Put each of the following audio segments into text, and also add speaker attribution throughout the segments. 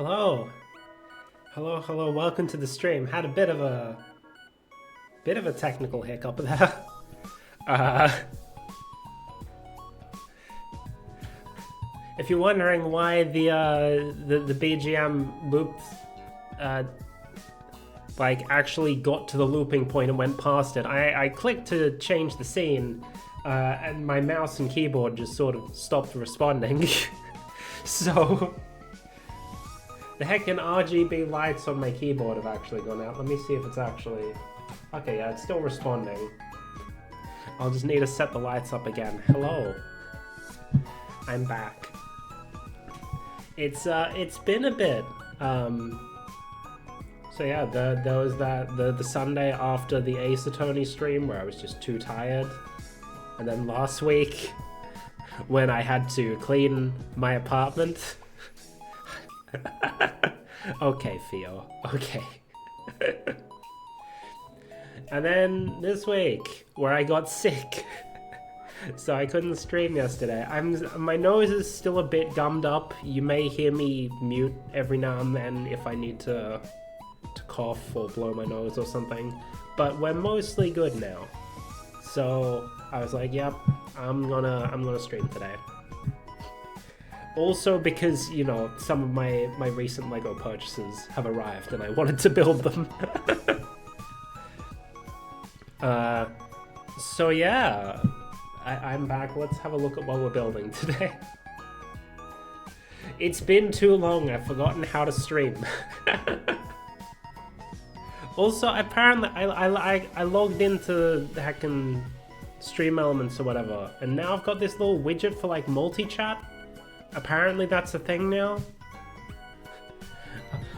Speaker 1: Hello. Hello, welcome to the stream. Had a bit of a technical hiccup there. If you're wondering why the BGM looped, like actually got to the looping point and went past it, I clicked to change the scene, and my mouse and keyboard just sort of stopped responding. So the heckin' RGB lights on my keyboard have actually gone out. Let me see if it's actually... Okay, yeah, it's still responding. I'll just need to set the lights up again. Hello. I'm back. It's been a bit. So yeah, there was the Sunday after the Ace Attorney stream where I was just too tired. And then last week, when I had to clean my apartment. Okay, Theo. Okay. And then this week, where I got sick, so I couldn't stream yesterday. My nose is still a bit gummed up. You may hear me mute every now and then if I need to cough or blow my nose or something. But we're mostly good now. So I was like, yep, I'm gonna stream today. Also because, you know, some of my recent LEGO purchases have arrived and I wanted to build them. So yeah, I'm back. Let's have a look at what we're building today. It's been too long, I've forgotten how to stream. Also, apparently I logged into the heckin' Stream Elements or whatever, and now I've got this little widget for like multi-chat. Apparently that's a thing now.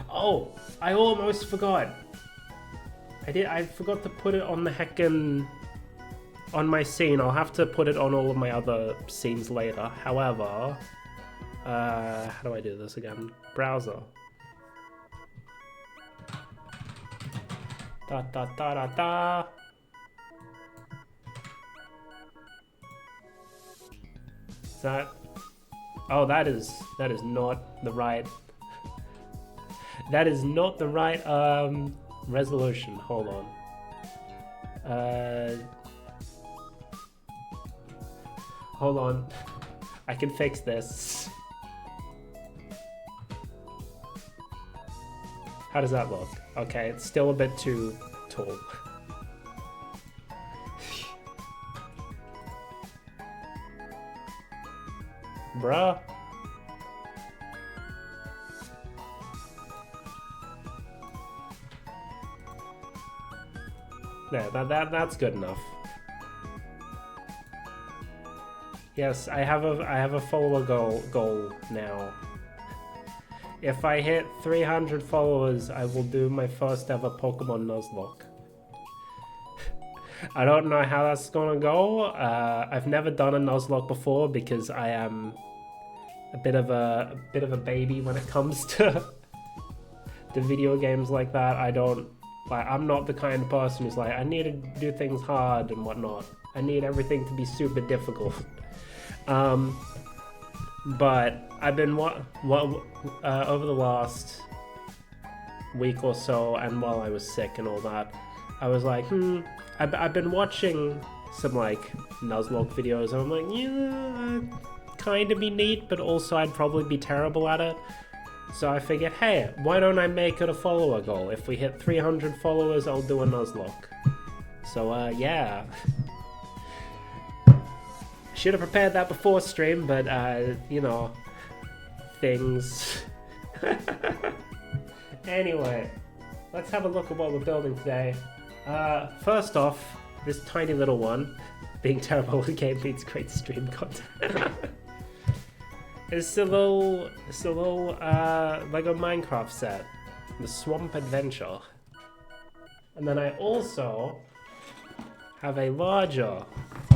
Speaker 1: Oh, I almost forgot. I forgot to put it on the heckin' on my scene. I'll have to put it on all of my other scenes later. However, how do I do this again? Browser. Da da da da da. Is that? Oh, that is not the right. That is not the right resolution. Hold on. Hold on. I can fix this. How does that look? Okay, it's still a bit too tall. Bruh. Yeah, that's good enough. Yes, I have a follower goal now. If I hit 300 followers, I will do my first ever Pokemon Nuzlocke. I don't know how that's gonna go. I've never done a Nuzlocke before because I am a bit of a baby when it comes to video games like that. I'm not the kind of person who's like, I need to do things hard and whatnot. I need everything to be super difficult. But I've been over the last week or so, and while I was sick and all that, I was like, I've been watching some like Nuzlocke videos, and I'm like, yeah, kind of be neat, but also I'd probably be terrible at it. So I figured, hey, why don't I make it a follower goal? If we hit 300 followers, I'll do a Nuzlocke. So yeah. Should have prepared that before stream, but you know, things. Anyway, let's have a look at what we're building today. First off, this tiny little one, being terrible at game beats great stream content. It's a little Lego Minecraft set, the Swamp Adventure. And then I also have a larger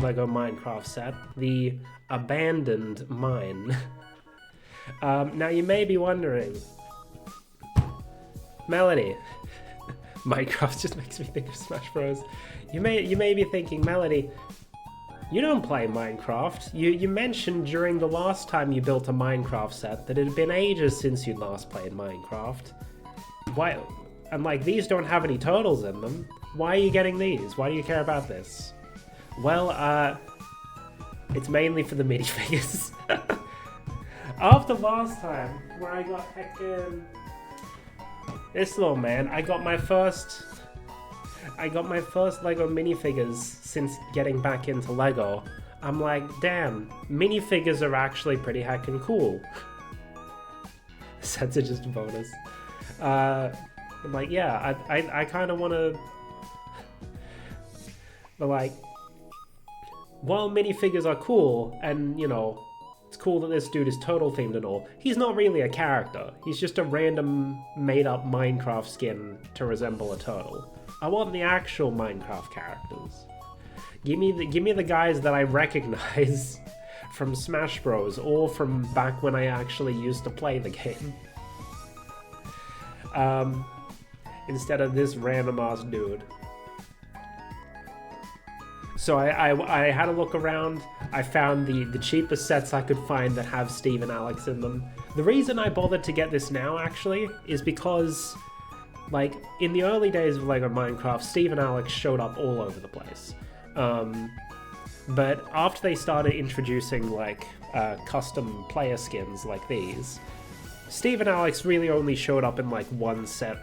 Speaker 1: Lego Minecraft set, the Abandoned Mine. Now you may be wondering, Melody, Minecraft just makes me think of Smash Bros. You may be thinking, Melody, You don't play Minecraft. You mentioned during the last time you built a Minecraft set that it had been ages since you'd last played Minecraft. Why? And like, these don't have any turtles in them. Why are you getting these? Why do you care about this? Well, it's mainly for the minifigures. After last time, where I got heckin'... This little man, I got my first LEGO minifigures since getting back into LEGO. I'm like, damn, minifigures are actually pretty heckin' cool. Sets are just a bonus. I'm like, yeah, I kind of want to... But like, while minifigures are cool, and, you know, it's cool that this dude is turtle themed and all, he's not really a character. He's just a random made-up Minecraft skin to resemble a turtle. I want the actual Minecraft characters. Give me the guys that I recognize from Smash Bros. Or from back when I actually used to play the game. Instead of this random-ass dude. So I had a look around. I found the cheapest sets I could find that have Steve and Alex in them. The reason I bothered to get this now, actually, is because, like, in the early days of LEGO Minecraft, Steve and Alex showed up all over the place. But after they started introducing, like, custom player skins like these, Steve and Alex really only showed up in, like, one set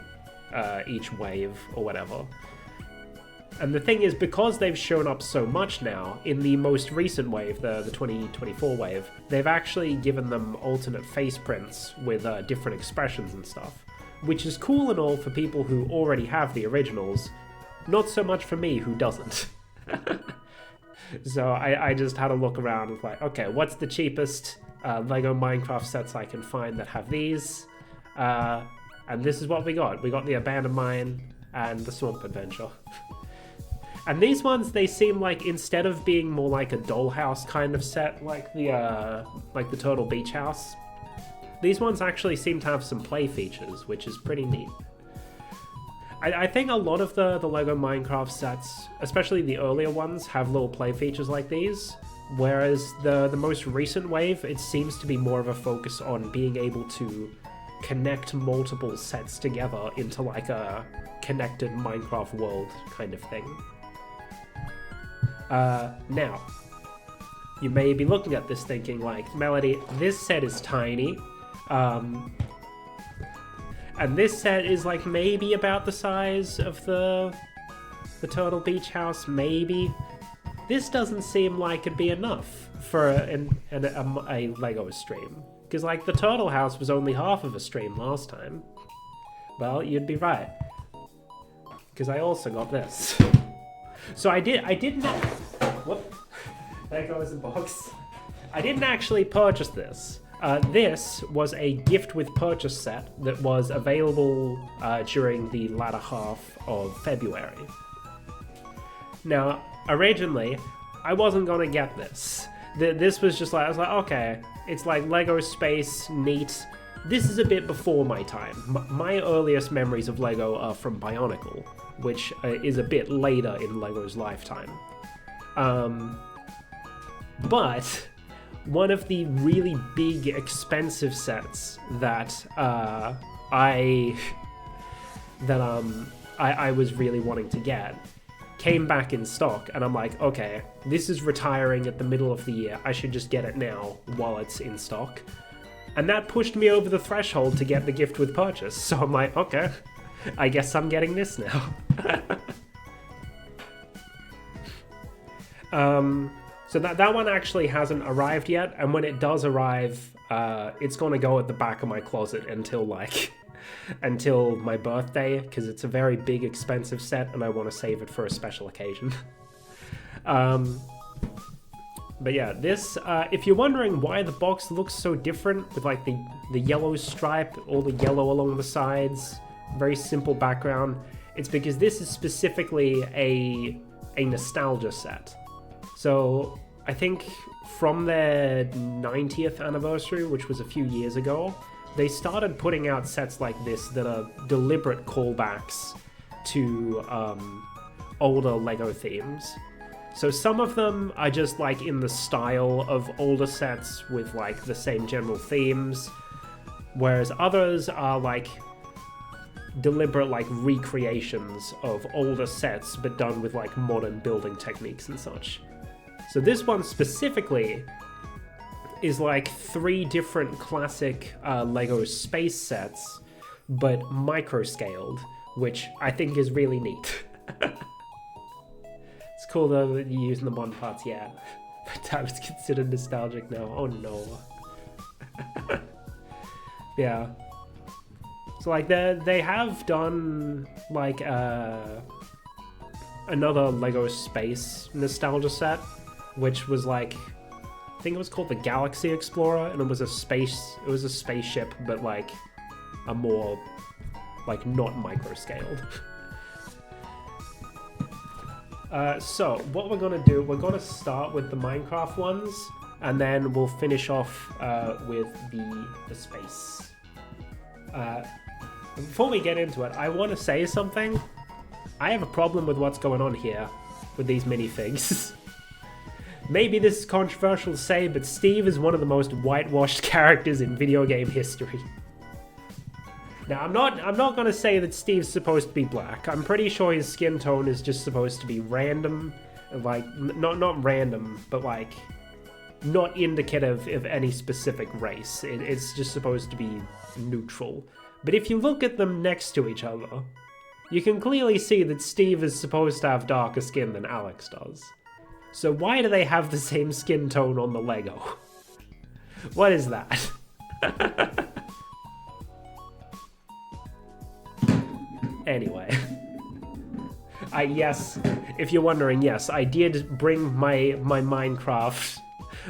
Speaker 1: each wave or whatever. And the thing is, because they've shown up so much now, in the most recent wave, the 2024 wave, they've actually given them alternate face prints with different expressions and stuff, which is cool and all for people who already have the originals, not so much for me who doesn't. So I just had a look around and was like, okay, what's the cheapest LEGO Minecraft sets I can find that have these? And this is what we got. We got the Abandoned Mine and the Swamp Adventure. And these ones, they seem like, instead of being more like a dollhouse kind of set, like the Turtle Beach House, these ones actually seem to have some play features, which is pretty neat. I think a lot of the LEGO Minecraft sets, especially the earlier ones, have little play features like these, whereas the most recent wave, it seems to be more of a focus on being able to connect multiple sets together into like a connected Minecraft world kind of thing. Now, you may be looking at this thinking like, Melody, this set is tiny, and this set is like maybe about the size of the Turtle Beach House, maybe. This doesn't seem like it'd be enough for a LEGO stream, because like the Turtle House was only half of a stream last time. Well, you'd be right, because I also got this. So I didn't. Whoop! There goes the box. I didn't actually purchase this. This was a gift with purchase set that was available during the latter half of February. Now, originally, I wasn't gonna get this. This was just like, I was like, okay, it's like Lego space, neat. This is a bit before my time. My earliest memories of Lego are from Bionicle, which is a bit later in Lego's lifetime. But one of the really big, expensive sets that I was really wanting to get came back in stock, and I'm like, okay, this is retiring at the middle of the year. I should just get it now while it's in stock. And that pushed me over the threshold to get the gift with purchase. So I'm like, okay, I guess I'm getting this now. So that one actually hasn't arrived yet, and when it does arrive, it's gonna go at the back of my closet until my birthday, because it's a very big, expensive set, and I want to save it for a special occasion. But yeah, this, if you're wondering why the box looks so different, with like the yellow stripe, all the yellow along the sides, very simple background, it's because this is specifically a nostalgia set. So I think from their 90th anniversary, which was a few years ago, they started putting out sets like this that are deliberate callbacks to older LEGO themes. So some of them are just like in the style of older sets with like the same general themes, whereas others are like deliberate like recreations of older sets but done with like modern building techniques and such. So this one specifically is like 3 different classic Lego space sets, but micro-scaled, which I think is really neat. It's cool though that you're using the modern parts, yeah. But that was considered nostalgic now, oh no. Yeah. So like they have done like another Lego space nostalgia set, which was like, I think it was called the Galaxy Explorer, and it was a spaceship, but like a more like not micro-scaled. So what we're gonna do, we're gonna start with the Minecraft ones, and then we'll finish off with the space. Before we get into it, I want to say something. I have a problem with what's going on here with these minifigs. Maybe this is controversial to say, but Steve is one of the most whitewashed characters in video game history. Now, I'm not gonna say that Steve's supposed to be black. I'm pretty sure his skin tone is just supposed to be random, like not random, but like not indicative of any specific race. It's just supposed to be neutral. But if you look at them next to each other, you can clearly see that Steve is supposed to have darker skin than Alex does. So why do they have the same skin tone on the Lego? What is that? Anyway. Yes, if you're wondering, yes, I did bring my Minecraft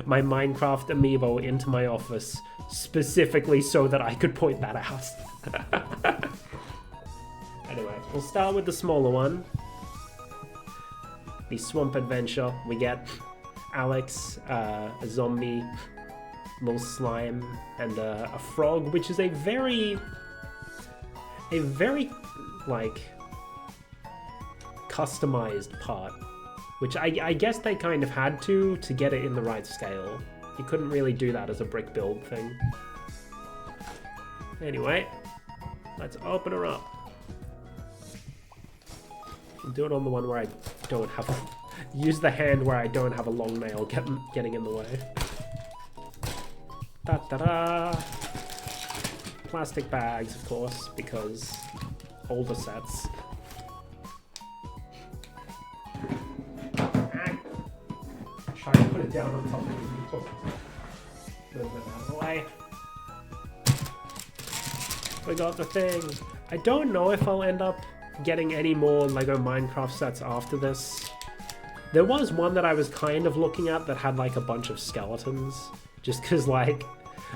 Speaker 1: amiibo into my office specifically so that I could point that out. Anyway, we'll start with the smaller one. The Swamp Adventure. We get Alex, a zombie, little slime, and a frog, which is a very like customized part, which I guess they kind of had to get it in the right scale. You couldn't really do that as a brick build thing. Anyway, let's open her up. I'll do it on the one where I don't have use the hand where I don't have a long nail getting in the way. Da-da-da! Plastic bags, of course, because older sets. Try to put it down on top of the people. Move it out of the way. We got the thing. I don't know if I'll end up getting any more Lego Minecraft sets after this. There was one that I was kind of looking at that had like a bunch of skeletons. Just because like,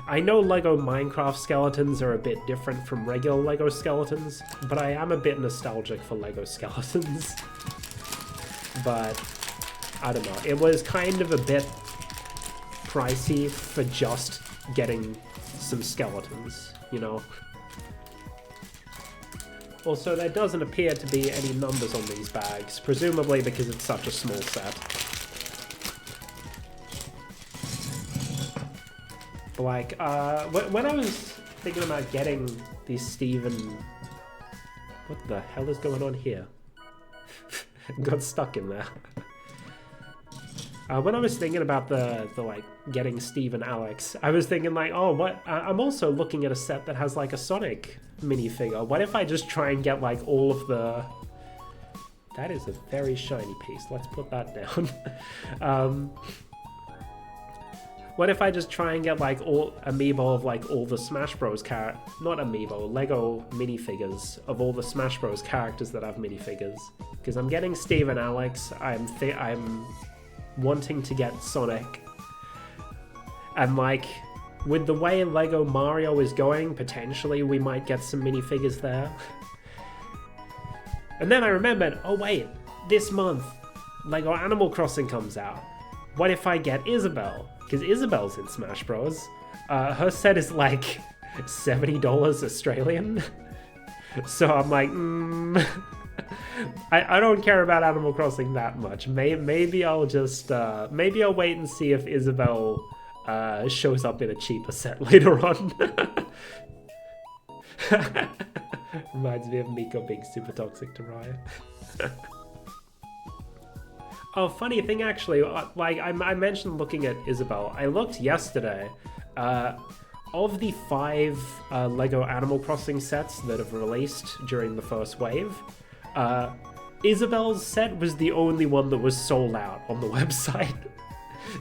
Speaker 1: I know Lego Minecraft skeletons are a bit different from regular Lego skeletons, but I am a bit nostalgic for Lego skeletons. But I don't know, it was kind of a bit pricey for just getting some skeletons, you know? Also, there doesn't appear to be any numbers on these bags, presumably because it's such a small set. But like, when I was thinking about getting these Steven... What the hell is going on here? Got stuck in there. When I was thinking about the like getting Steve and Alex, I was thinking like, oh, what? I'm also looking at a set that has like a Sonic minifigure. What if I just try and get like all of the... That is a very shiny piece. Let's put that down. What if I just try and get like all amiibo of like all the Smash Bros. Not amiibo, Lego minifigures of all the Smash Bros. Characters that have minifigures. Because I'm getting Steve and Alex. I'm wanting to get Sonic, and like with the way Lego Mario is going, potentially we might get some minifigures there. And then I remembered, oh wait, this month Lego Animal Crossing comes out. What if I get Isabelle? Because Isabelle's in Smash Bros. Her set is like $70 Australian. So I'm like, I don't care about Animal Crossing that much. Maybe I'll just maybe I'll wait and see if Isabelle shows up in a cheaper set later on. Reminds me of Miko being super toxic to Raya. Oh, funny thing actually, like I mentioned looking at Isabelle. I looked yesterday. Of the 5 LEGO Animal Crossing sets that have released during the first wave, Isabelle's set was the only one that was sold out on the website.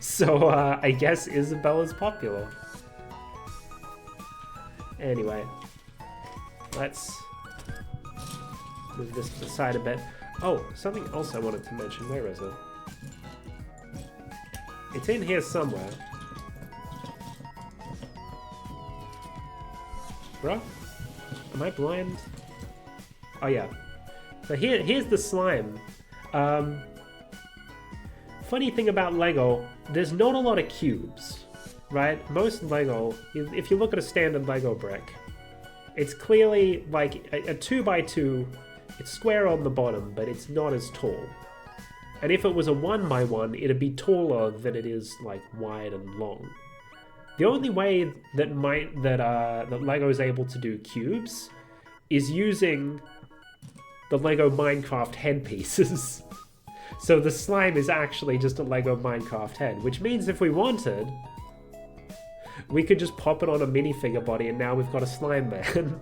Speaker 1: So I guess Isabelle is popular. Anyway, let's move this to the side a bit. Oh, something else I wanted to mention. Where is it? It's in here somewhere. Bruh? Am I blind? Oh yeah. So here's the slime. Funny thing about Lego, there's not a lot of cubes, right? Most Lego, if you look at a standard Lego brick, it's clearly like a 2x2, it's square on the bottom, but it's not as tall. And if it was a 1x1, it'd be taller than it is like wide and long. The only way that that Lego is able to do cubes is using the Lego Minecraft head pieces. So the slime is actually just a Lego Minecraft head, which means if we wanted, we could just pop it on a minifigure body and now we've got a slime man.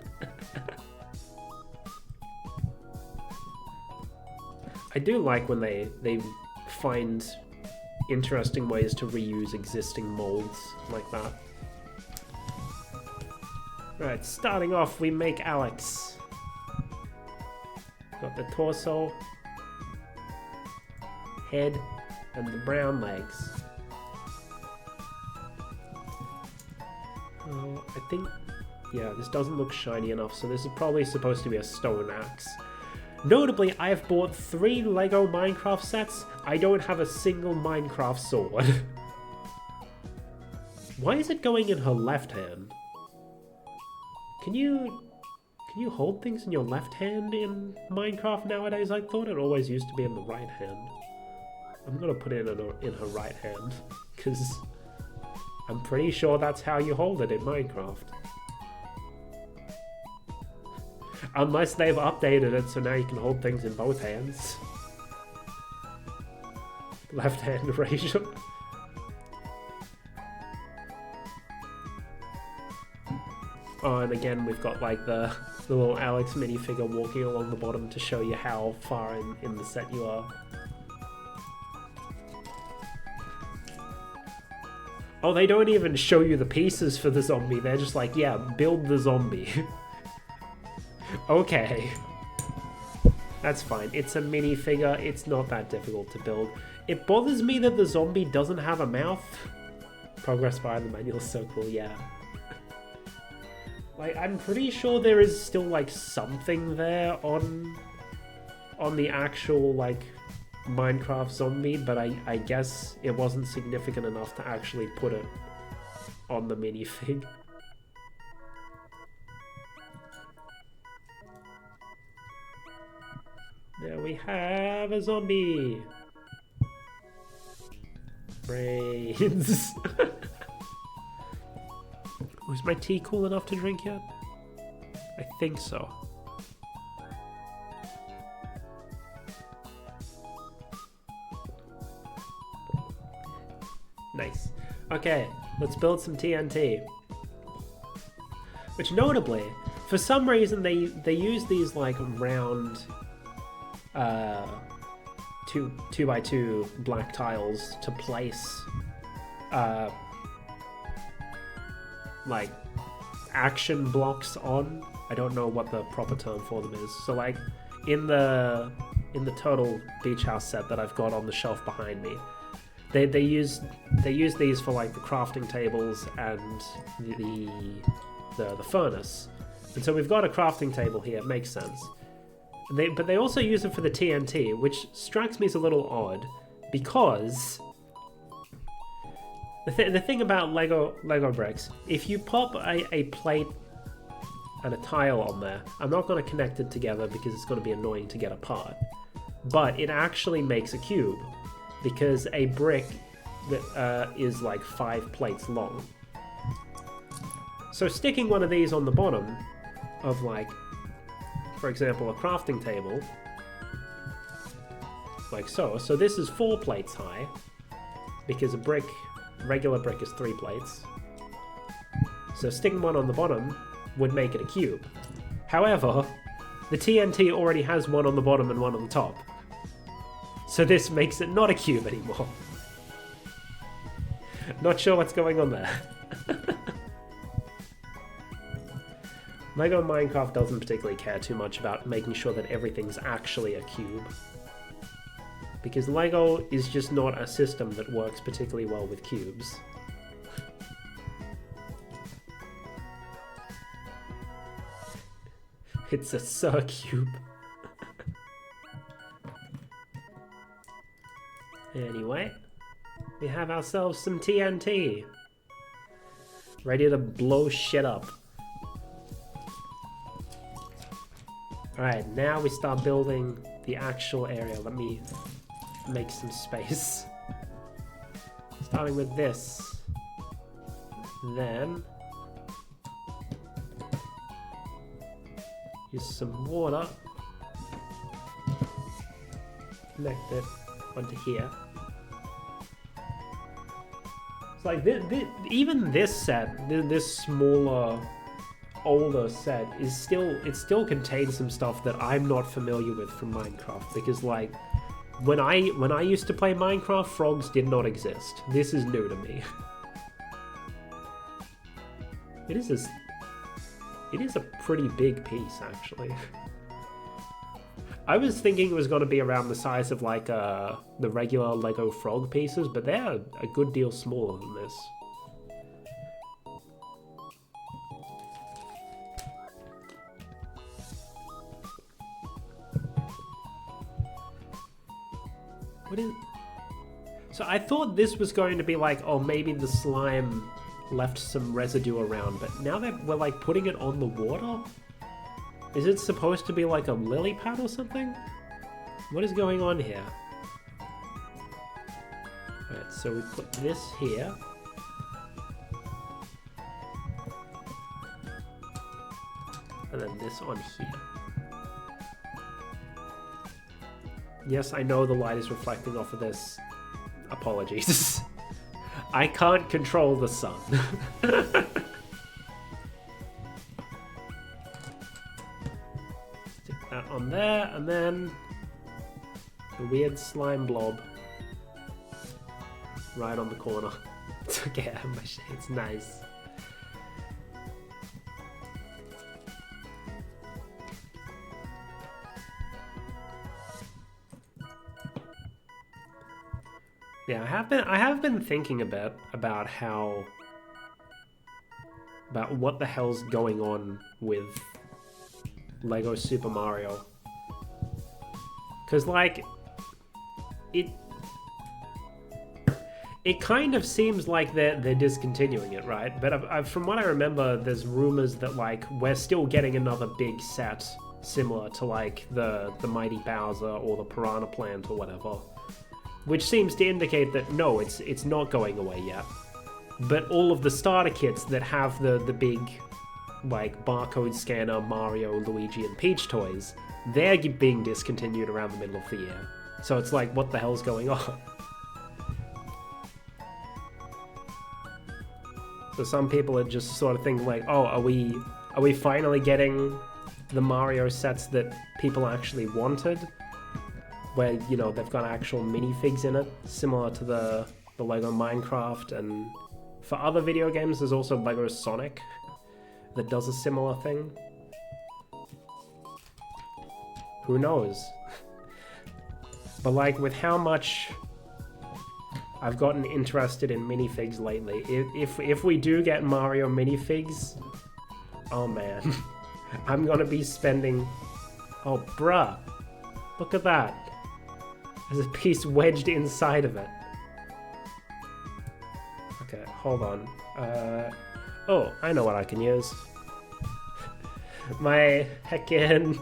Speaker 1: I do like when they find interesting ways to reuse existing molds like that. Right, starting off, we make Alex. Got the torso, head, and the brown legs. I think, yeah, this doesn't look shiny enough, so this is probably supposed to be a stone axe. Notably, I have bought 3 LEGO Minecraft sets. I don't have a single Minecraft sword. Why is it going in her left hand? Can you hold things in your left hand in Minecraft nowadays? I thought it always used to be in the right hand. I'm gonna put it in her right hand, because I'm pretty sure that's how you hold it in Minecraft. Unless they've updated it so now you can hold things in both hands. Left hand erasure. Oh, and again we've got like the little Alex minifigure walking along the bottom to show you how far in the set you are. Oh, they don't even show you the pieces for the zombie. They're just like, yeah, build the zombie. Okay. That's fine. It's a minifigure. It's not that difficult to build. It bothers me that the zombie doesn't have a mouth. Progress bar in the manual is so cool, yeah. Like, I'm pretty sure there is still, like, something there on the actual, like, Minecraft zombie, but I guess it wasn't significant enough to actually put it on the minifig. There we have a zombie. Brains. Was my tea cool enough to drink yet? I think so. Nice. Okay, let's build some TNT. Which notably, for some reason they use these like round 2x2 black tiles to place like action blocks on. I don't know what the proper term for them is. So like in the turtle beach house set that I've got on the shelf behind me, they use these for like the crafting tables and the furnace. And so we've got a crafting table here, it makes sense. But they also use it for the TNT, which strikes me as a little odd, because the thing about Lego bricks, if you pop a plate and a tile on there. I'm not going to connect it together because it's going to be annoying to get apart. But it actually makes a cube because a brick that is like 5 plates long. So sticking one of these on the bottom of, like, for example, a crafting table, like so. So this is 4 plates high because a regular brick is 3 plates. So sticking one on the bottom would make it a cube. However, the TNT already has one on the bottom and one on the top. So this makes it not a cube anymore. Not sure what's going on there. Lego Minecraft doesn't particularly care too much about making sure that everything's actually a cube. Because Lego is just not a system that works particularly well with cubes. It's a circube. Anyway, we have ourselves some TNT. Ready to blow shit up. Alright, now we start building the actual area. Let me make some space. Starting with this. Then use some water. Connect it onto here. It's like even this set, this smaller, older set is still contains some stuff that I'm not familiar with from Minecraft, because like when I used to play Minecraft, frogs did not exist. This is new to me. It is a pretty big piece, actually. I was thinking it was going to be around the size of like the regular Lego frog pieces, but they're a good deal smaller than this. What is... So I thought this was going to be like, oh, maybe the slime left some residue around, but now that we're like putting it on the water? Is it supposed to be like a lily pad or something? What is going on here? Alright, so we put this here. And then this on here. Yes, I know the light is reflecting off of this. Apologies. I can't control the sun. Stick that on there, and then the weird slime blob right on the corner. It's okay, I have my shades, nice. Yeah, I have been thinking about what the hell's going on with Lego Super Mario. Cause like it kind of seems like they're discontinuing it, right? But from what I remember, there's rumors that like we're still getting another big set similar to like the Mighty Bowser or the Piranha Plant or whatever. Which seems to indicate that no, it's not going away yet. But all of the starter kits that have the big, like, barcode scanner, Mario, Luigi, and Peach toys, they're being discontinued around the middle of the year. So it's like, what the hell's going on? So some people are just sort of thinking like, oh, are we finally getting the Mario sets that people actually wanted? Where, you know, they've got actual minifigs in it, similar to the Lego Minecraft, and for other video games there's also Lego Sonic that does a similar thing. Who knows? But like, with how much I've gotten interested in minifigs lately, if we do get Mario minifigs, oh man, I'm gonna be spending... Oh bruh, look at that. There's a piece wedged inside of it. Okay, hold on. Oh, I know what I can use. My heckin'...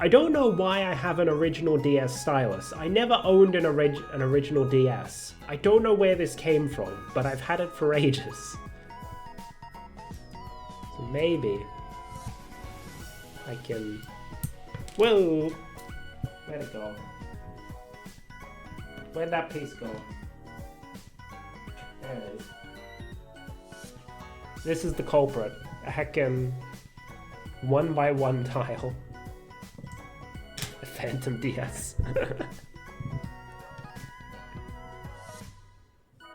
Speaker 1: I don't know why I have an original DS stylus. I never owned an original DS. I don't know where this came from, but I've had it for ages. So maybe I can... Whoa! Where'd it go? Where'd that piece go? There it is. This is the culprit. A heckin' 1x1 tile. A Phantom DS.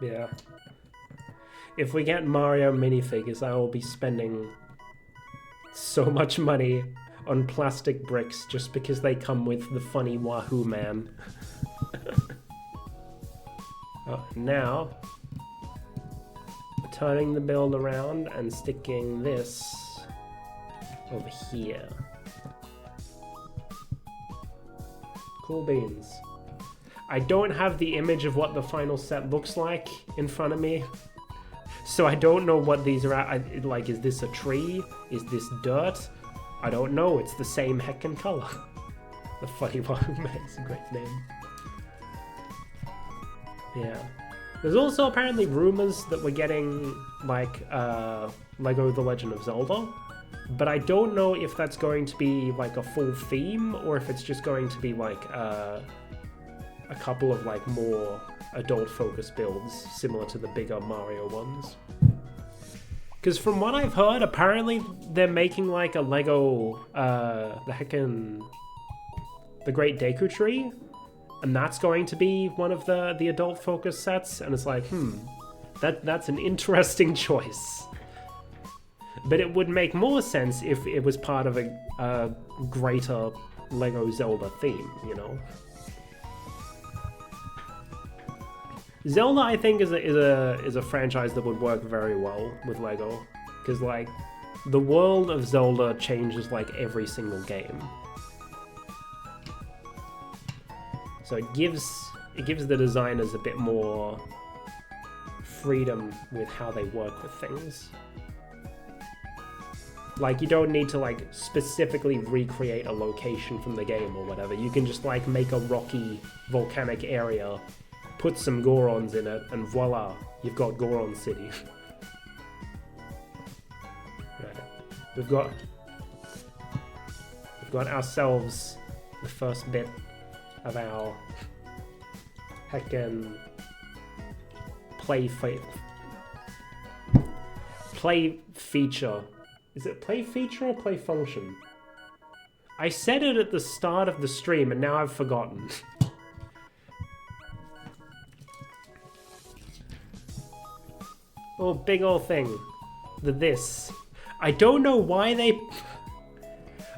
Speaker 1: Yeah. If we get Mario minifigures, I will be spending so much money on plastic bricks just because they come with the funny Wahoo Man. Oh, now, turning the build around and sticking this over here. Cool beans. I don't have the image of what the final set looks like in front of me, so I don't know what these are at. Like, is this a tree? Is this dirt? I don't know. It's the same heckin' color. The funny Wahoo Man is a great name. Yeah. There's also apparently rumors that we're getting, like, Lego The Legend of Zelda. But I don't know if that's going to be, like, a full theme, or if it's just going to be, like, a couple of, like, more adult-focused builds, similar to the bigger Mario ones. Because from what I've heard, apparently they're making, like, a Lego, the Great Deku Tree. And that's going to be one of the adult-focused sets, and it's like, that's an interesting choice. But it would make more sense if it was part of a greater Lego Zelda theme, you know? Zelda, I think, is a franchise that would work very well with Lego, because, like, the world of Zelda changes, like, every single game. So it gives the designers a bit more freedom with how they work with things. Like, you don't need to, like, specifically recreate a location from the game or whatever. You can just, like, make a rocky volcanic area, put some Gorons in it, and voila, you've got Goron City. Right. We've got ourselves the first bit of our heckin' play feature. Is it play feature or play function? I said it at the start of the stream and now I've forgotten. Oh, big old thing. This. I don't know why they...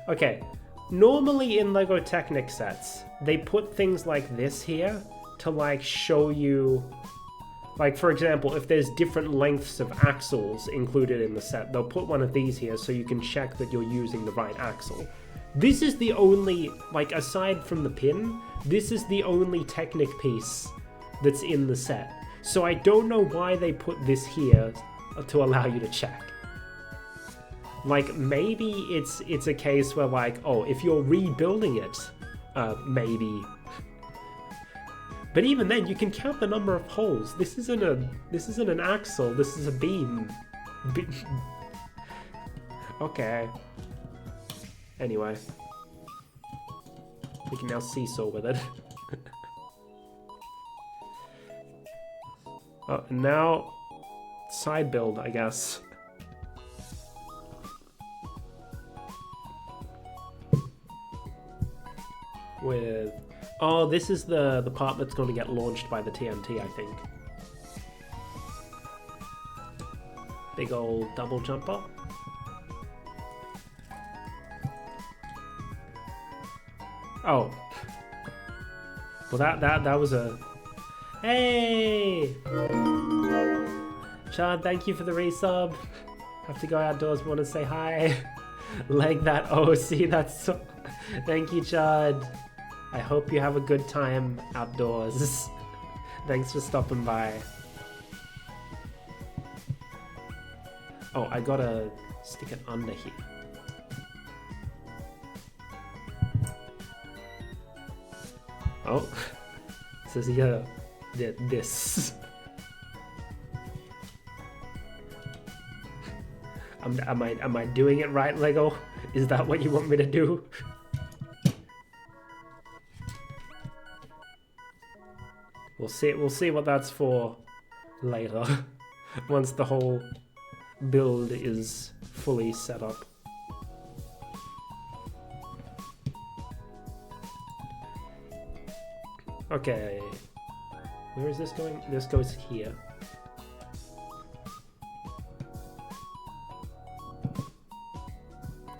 Speaker 1: Okay. Normally in LEGO Technic sets, they put things like this here to, like, show you... Like, for example, if there's different lengths of axles included in the set, they'll put one of these here so you can check that you're using the right axle. This is the only, like, aside from the pin, this is the only Technic piece that's in the set. So I don't know why they put this here to allow you to check. Like, maybe it's a case where, like, oh, if you're rebuilding it, maybe. But even then, you can count the number of holes. This isn't an axle. This is a beam. Okay. Anyway, we can now seesaw with it. Oh, and now side build, I guess. With... Oh, this is the part that's going to get launched by the TNT, I think. Big old double jumper. Oh. Well, that was a... Hey! Chad, thank you for the resub. Have to go outdoors, want to say hi. Leg that OC, that's so... Thank you, Chad. I hope you have a good time outdoors. Thanks for stopping by. Oh, I gotta stick it under here. Oh, it says yeah, this. Am I doing it right, Lego? Is that what you want me to do? We'll see what that's for later. Once the whole build is fully set up. Okay. Where is this going? This goes here.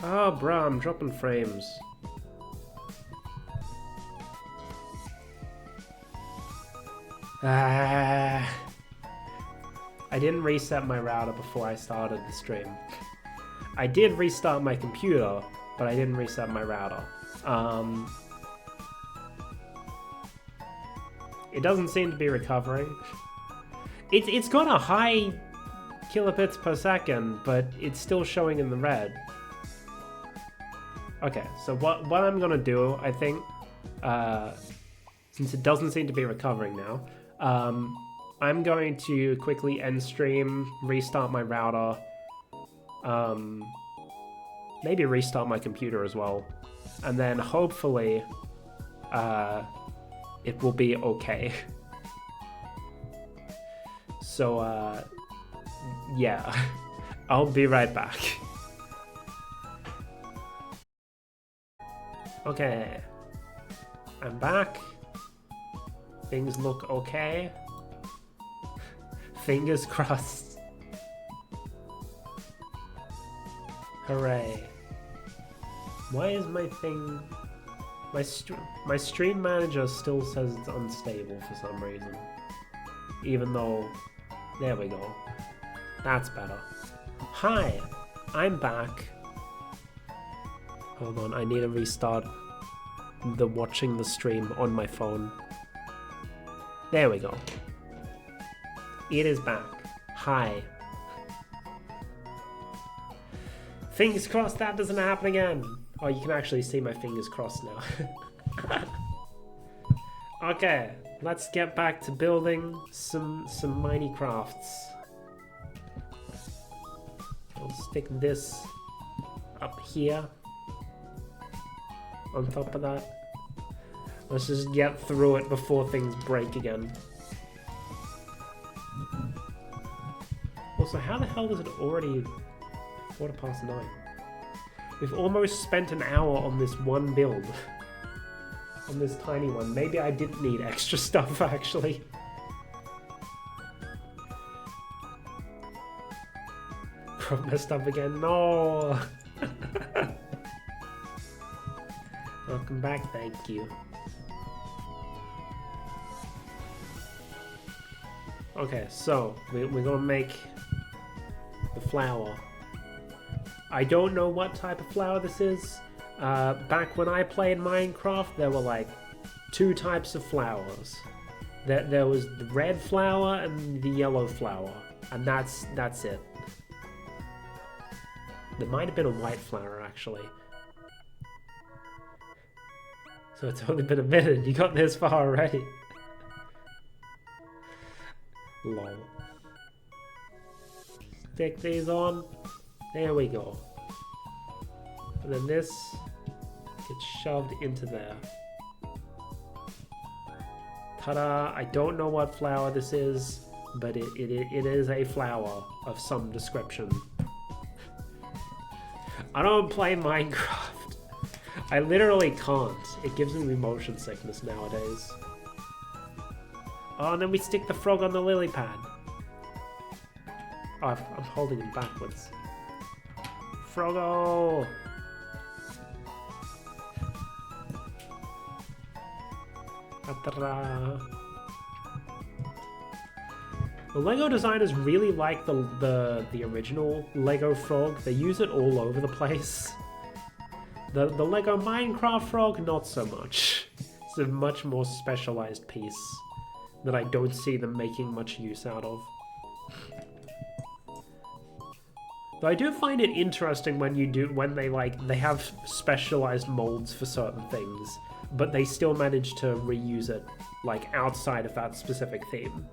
Speaker 1: Oh, bruh, I'm dropping frames. I didn't reset my router before I started the stream. I did restart my computer, but I didn't reset my router. It doesn't seem to be recovering. It's got a high kilobits per second, but it's still showing in the red. Okay, so what I'm gonna do, I think, since it doesn't seem to be recovering now, I'm going to quickly end stream, restart my router, maybe restart my computer as well, and then hopefully it will be okay. So yeah, I'll be right back. Okay, I'm back. Things look okay. Fingers crossed. Hooray. Why is my thing... My stream manager still says it's unstable for some reason. Even though... There we go. That's better. Hi, I'm back. Hold on, I need to restart the watching the stream on my phone. There we go. It is back. Hi. Fingers crossed that doesn't happen again. Oh, you can actually see my fingers crossed now. Okay, let's get back to building some Minecrafts. I'll stick this up here. On top of that. Let's just get through it before things break again. Also, how the hell is it already 9:15? We've almost spent an hour on this one build. On this tiny one. Maybe I didn't need extra stuff, actually. Messed up again. No! Welcome back, thank you. Okay, so we're gonna make the flower. I don't know what type of flower this is. Back when I played Minecraft, there were like 2 types of flowers. There was the red flower and the yellow flower, and that's it. There might have been a white flower actually. So it's only been a minute, you got this far already. Lol. Stick these on. There we go. And then this gets shoved into there. Ta-da! I don't know what flower this is, but it is a flower of some description. I don't play Minecraft. I literally can't. It gives me motion sickness nowadays. Oh, and then we stick the frog on the lily pad. Oh, I'm holding him backwards. Froggo! Ta-da. The Lego designers really like the original Lego frog. They use it all over the place. The Lego Minecraft frog, not so much. It's a much more specialized piece that I don't see them making much use out of. Though I do find it interesting when they have specialized molds for certain things, but they still managed to reuse it like outside of that specific theme.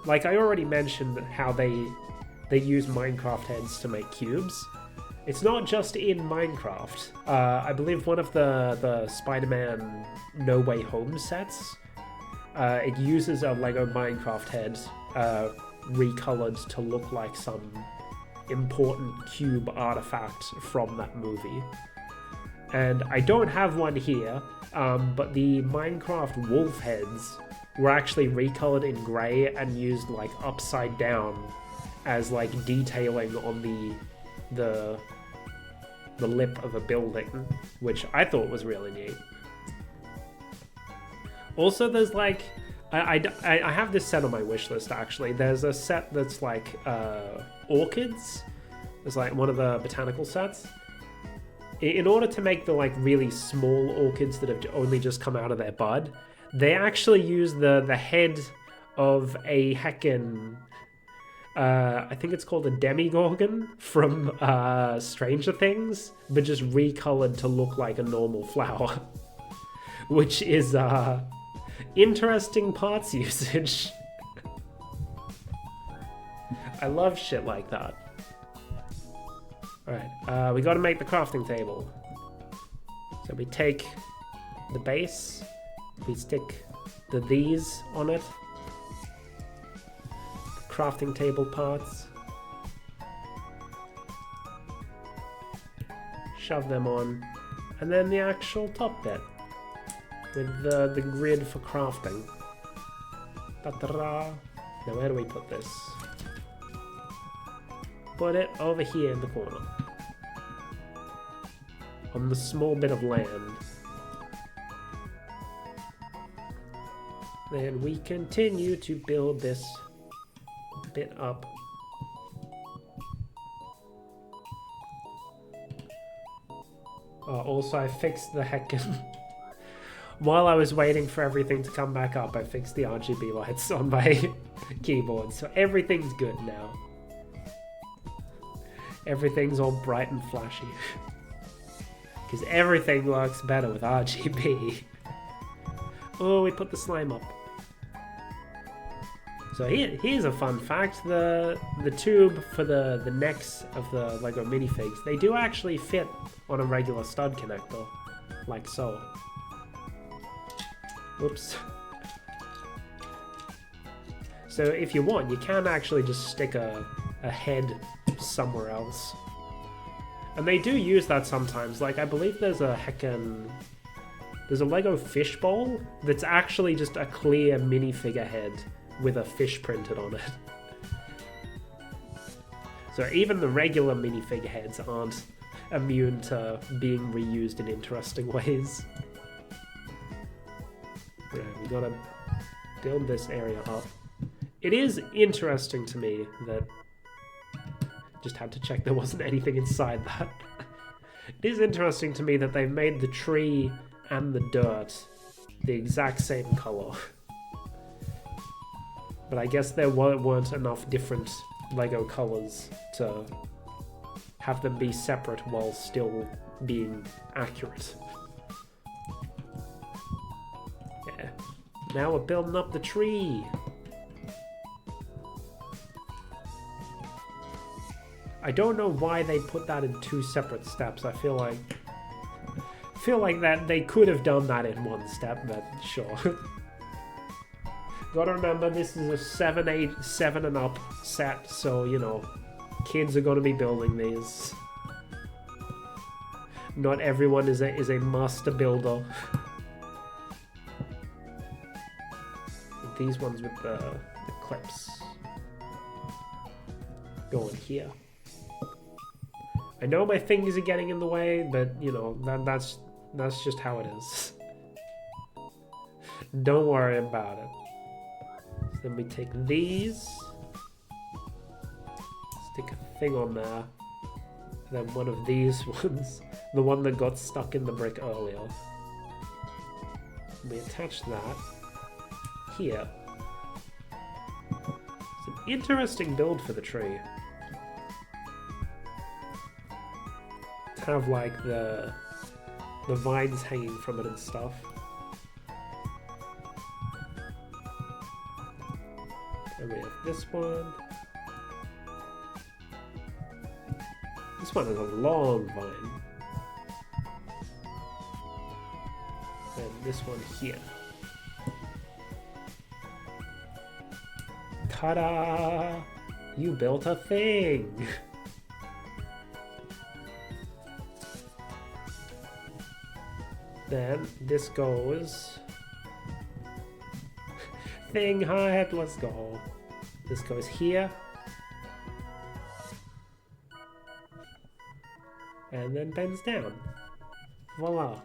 Speaker 1: Like I already mentioned how they use Minecraft heads to make cubes. It's not just in Minecraft. I believe one of the Spider-Man No Way Home sets, it uses a Lego Minecraft head recolored to look like some important cube artifact from that movie. And I don't have one here, but the Minecraft wolf heads were actually recolored in grey and used like upside down as like detailing on the lip of a building, which I thought was really neat. Also, there's like I have this set on my wish list actually. There's a set that's like orchids. It's like one of the botanical sets. In order to make the like really small orchids that have only just come out of their bud, they actually use the head of a heckin' I think it's called a demigorgon from Stranger Things, but just recolored to look like a normal flower, which is interesting parts usage. I love shit like that. Alright, we gotta make the crafting table. So we take the base, we stick these on it. Crafting table parts. Shove them on. And then the actual top bit. With the grid for crafting. Ta-da! Now where do we put this? Put it over here in the corner. On the small bit of land. Then we continue to build this bit up. Also, I fixed the heckin' while I was waiting for everything to come back up, I fixed the RGB lights on my keyboard, so everything's good now. Everything's all bright and flashy. Because everything works better with RGB. Oh, we put the slime up. So here's a fun fact. The tube for the necks of the Lego minifigs, they do actually fit on a regular stud connector. Like so. Whoops. So if you want, you can actually just stick a head somewhere else. And they do use that sometimes. Like, I believe there's a Lego fishbowl that's actually just a clear minifigure head with a fish printed on it. So even the regular minifigure heads aren't immune to being reused in interesting ways. Right, we gotta build this area up. It is interesting to me that... Just had to check there wasn't anything inside that. It is interesting to me that they've made the tree and the dirt the exact same color. But I guess there weren't enough different Lego colors to have them be separate while still being accurate. Yeah. Now we're building up the tree. I don't know why they put that in two separate steps. I feel like that they could have done that in one step, but sure. Gotta remember, this is a 7 and up set, so, you know, kids are gonna be building these. Not everyone is a master builder. These ones with the clips going here. I know my fingers are getting in the way, but, you know, that's just how it is. Don't worry about it. So then we take these, stick a thing on there, and then one of these ones, the one that got stuck in the brick earlier. We attach that here. It's an interesting build for the tree. To have like the vines hanging from it and stuff. And we have this one. This one is a long vine. And this one here. Ta-da! You built a thing! Then this goes... Thing height, let's go. This goes here. And then bends down. Voila.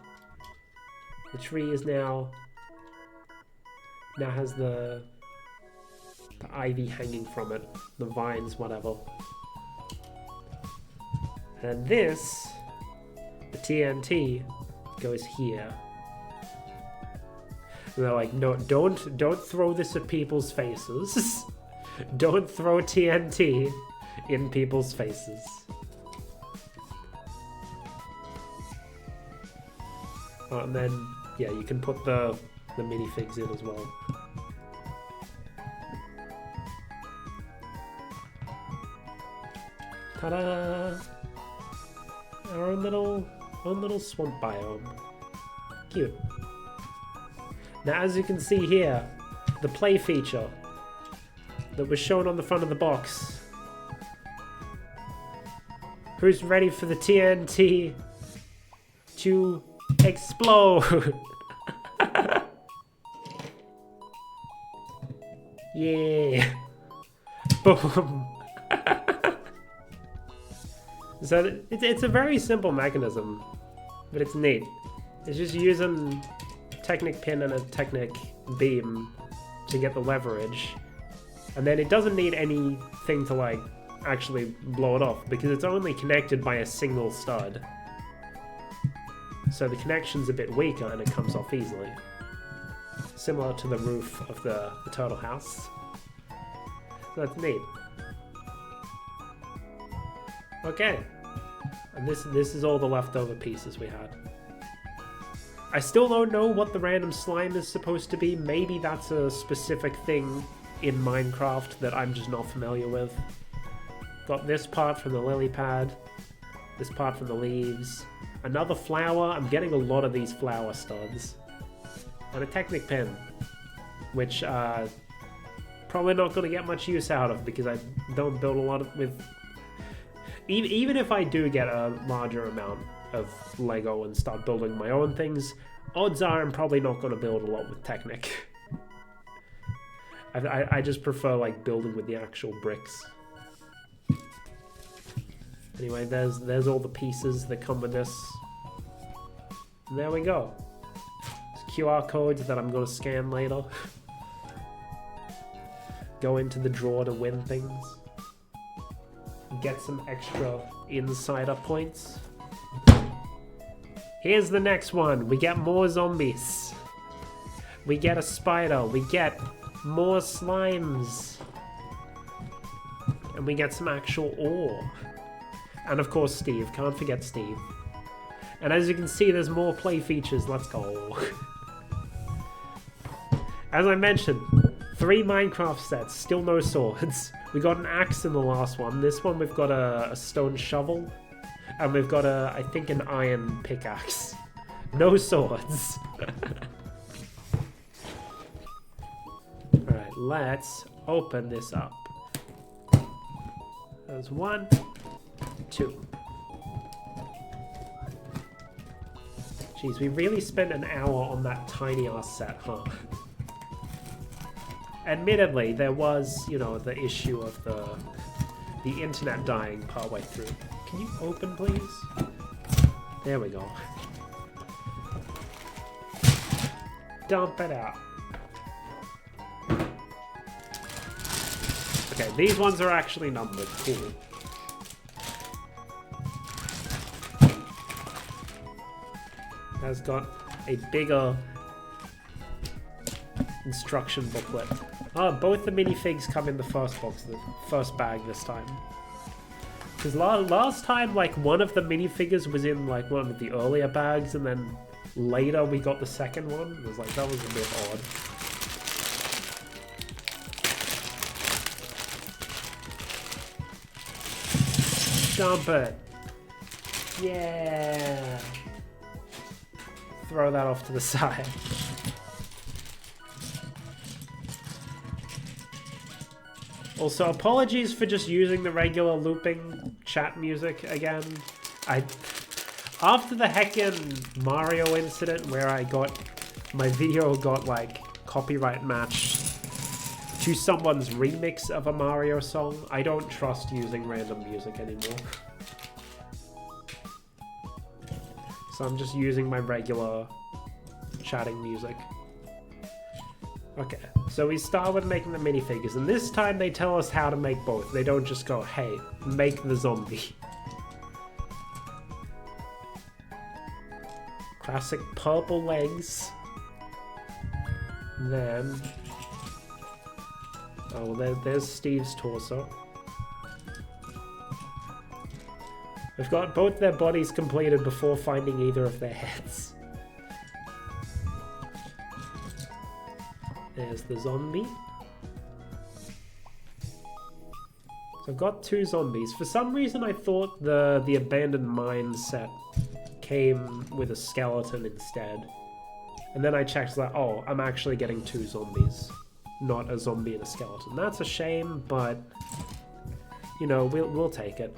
Speaker 1: The tree is now has the ivy hanging from it, the vines, whatever. And this, the TNT, goes here. And they're like, no, don't throw this at people's faces. Don't throw TNT in people's faces. And then, yeah, you can put the minifigs in as well. Ta-da! Our own little swamp biome. Cute. Now, as you can see here, the play feature that was shown on the front of the box. Who's ready for the TNT to explode? Yeah. Boom. So it's a very simple mechanism, but it's neat. It's just using Technic pin and a Technic beam to get the leverage, and then it doesn't need anything to like actually blow it off because it's only connected by a single stud. So the connection's a bit weaker and it comes off easily. Similar to the roof of the turtle house. So that's neat. Okay. And this is all the leftover pieces we had. I still don't know what the random slime is supposed to be. Maybe that's a specific thing in Minecraft that I'm just not familiar with. Got this part from the lily pad. This part from the leaves. Another flower. I'm getting a lot of these flower studs. And a Technic pin. Which, probably not going to get much use out of because I don't build a lot with... Even if I do get a larger amount of Lego and start building my own things, odds are I'm probably not going to build a lot with Technic. I just prefer like building with the actual bricks. Anyway, there's all the pieces that come with this. And there we go. There's QR codes that I'm going to scan later. Go into the drawer to win things. Get some extra insider points. Here's the next one. We get more zombies. We get a spider. We get more slimes. And we get some actual ore. And of course Steve. Can't forget Steve. And as you can see, there's more play features. Let's go. As I mentioned, 3 Minecraft sets. Still no swords. We got an axe in the last one. This one we've got a stone shovel. And we've got I think an iron pickaxe. No swords. Alright, let's open this up. There's 1, 2. Jeez, we really spent an hour on that tiny ass set, huh? Admittedly, there was, you know, the issue of the internet dying partway through. Can you open, please? There we go. Dump it out. Okay, these ones are actually numbered. Cool. Has got a bigger instruction booklet. Oh, both the minifigs come in the first box, the first bag this time. Because last time, like, one of the minifigures was in, like, one of the earlier bags, and then later we got the second one. It was like, that was a bit odd. Jump it. Yeah. Throw that off to the side. Also, apologies for just using the regular looping chat music again. After the heckin' Mario incident where my video got like copyright matched to someone's remix of a Mario song, I don't trust using random music anymore. So I'm just using my regular chatting music. Okay, so we start with making the minifigures, and this time they tell us how to make both. They don't just go, hey, make the zombie. Classic purple legs. Then... oh, there's Steve's torso. We've got both their bodies completed before finding either of their heads. There's the zombie. So I've got 2 zombies. For some reason I thought the abandoned mine set came with a skeleton instead. And then I checked like, oh, I'm actually getting 2 zombies. Not a zombie and a skeleton. That's a shame, but you know, we'll take it.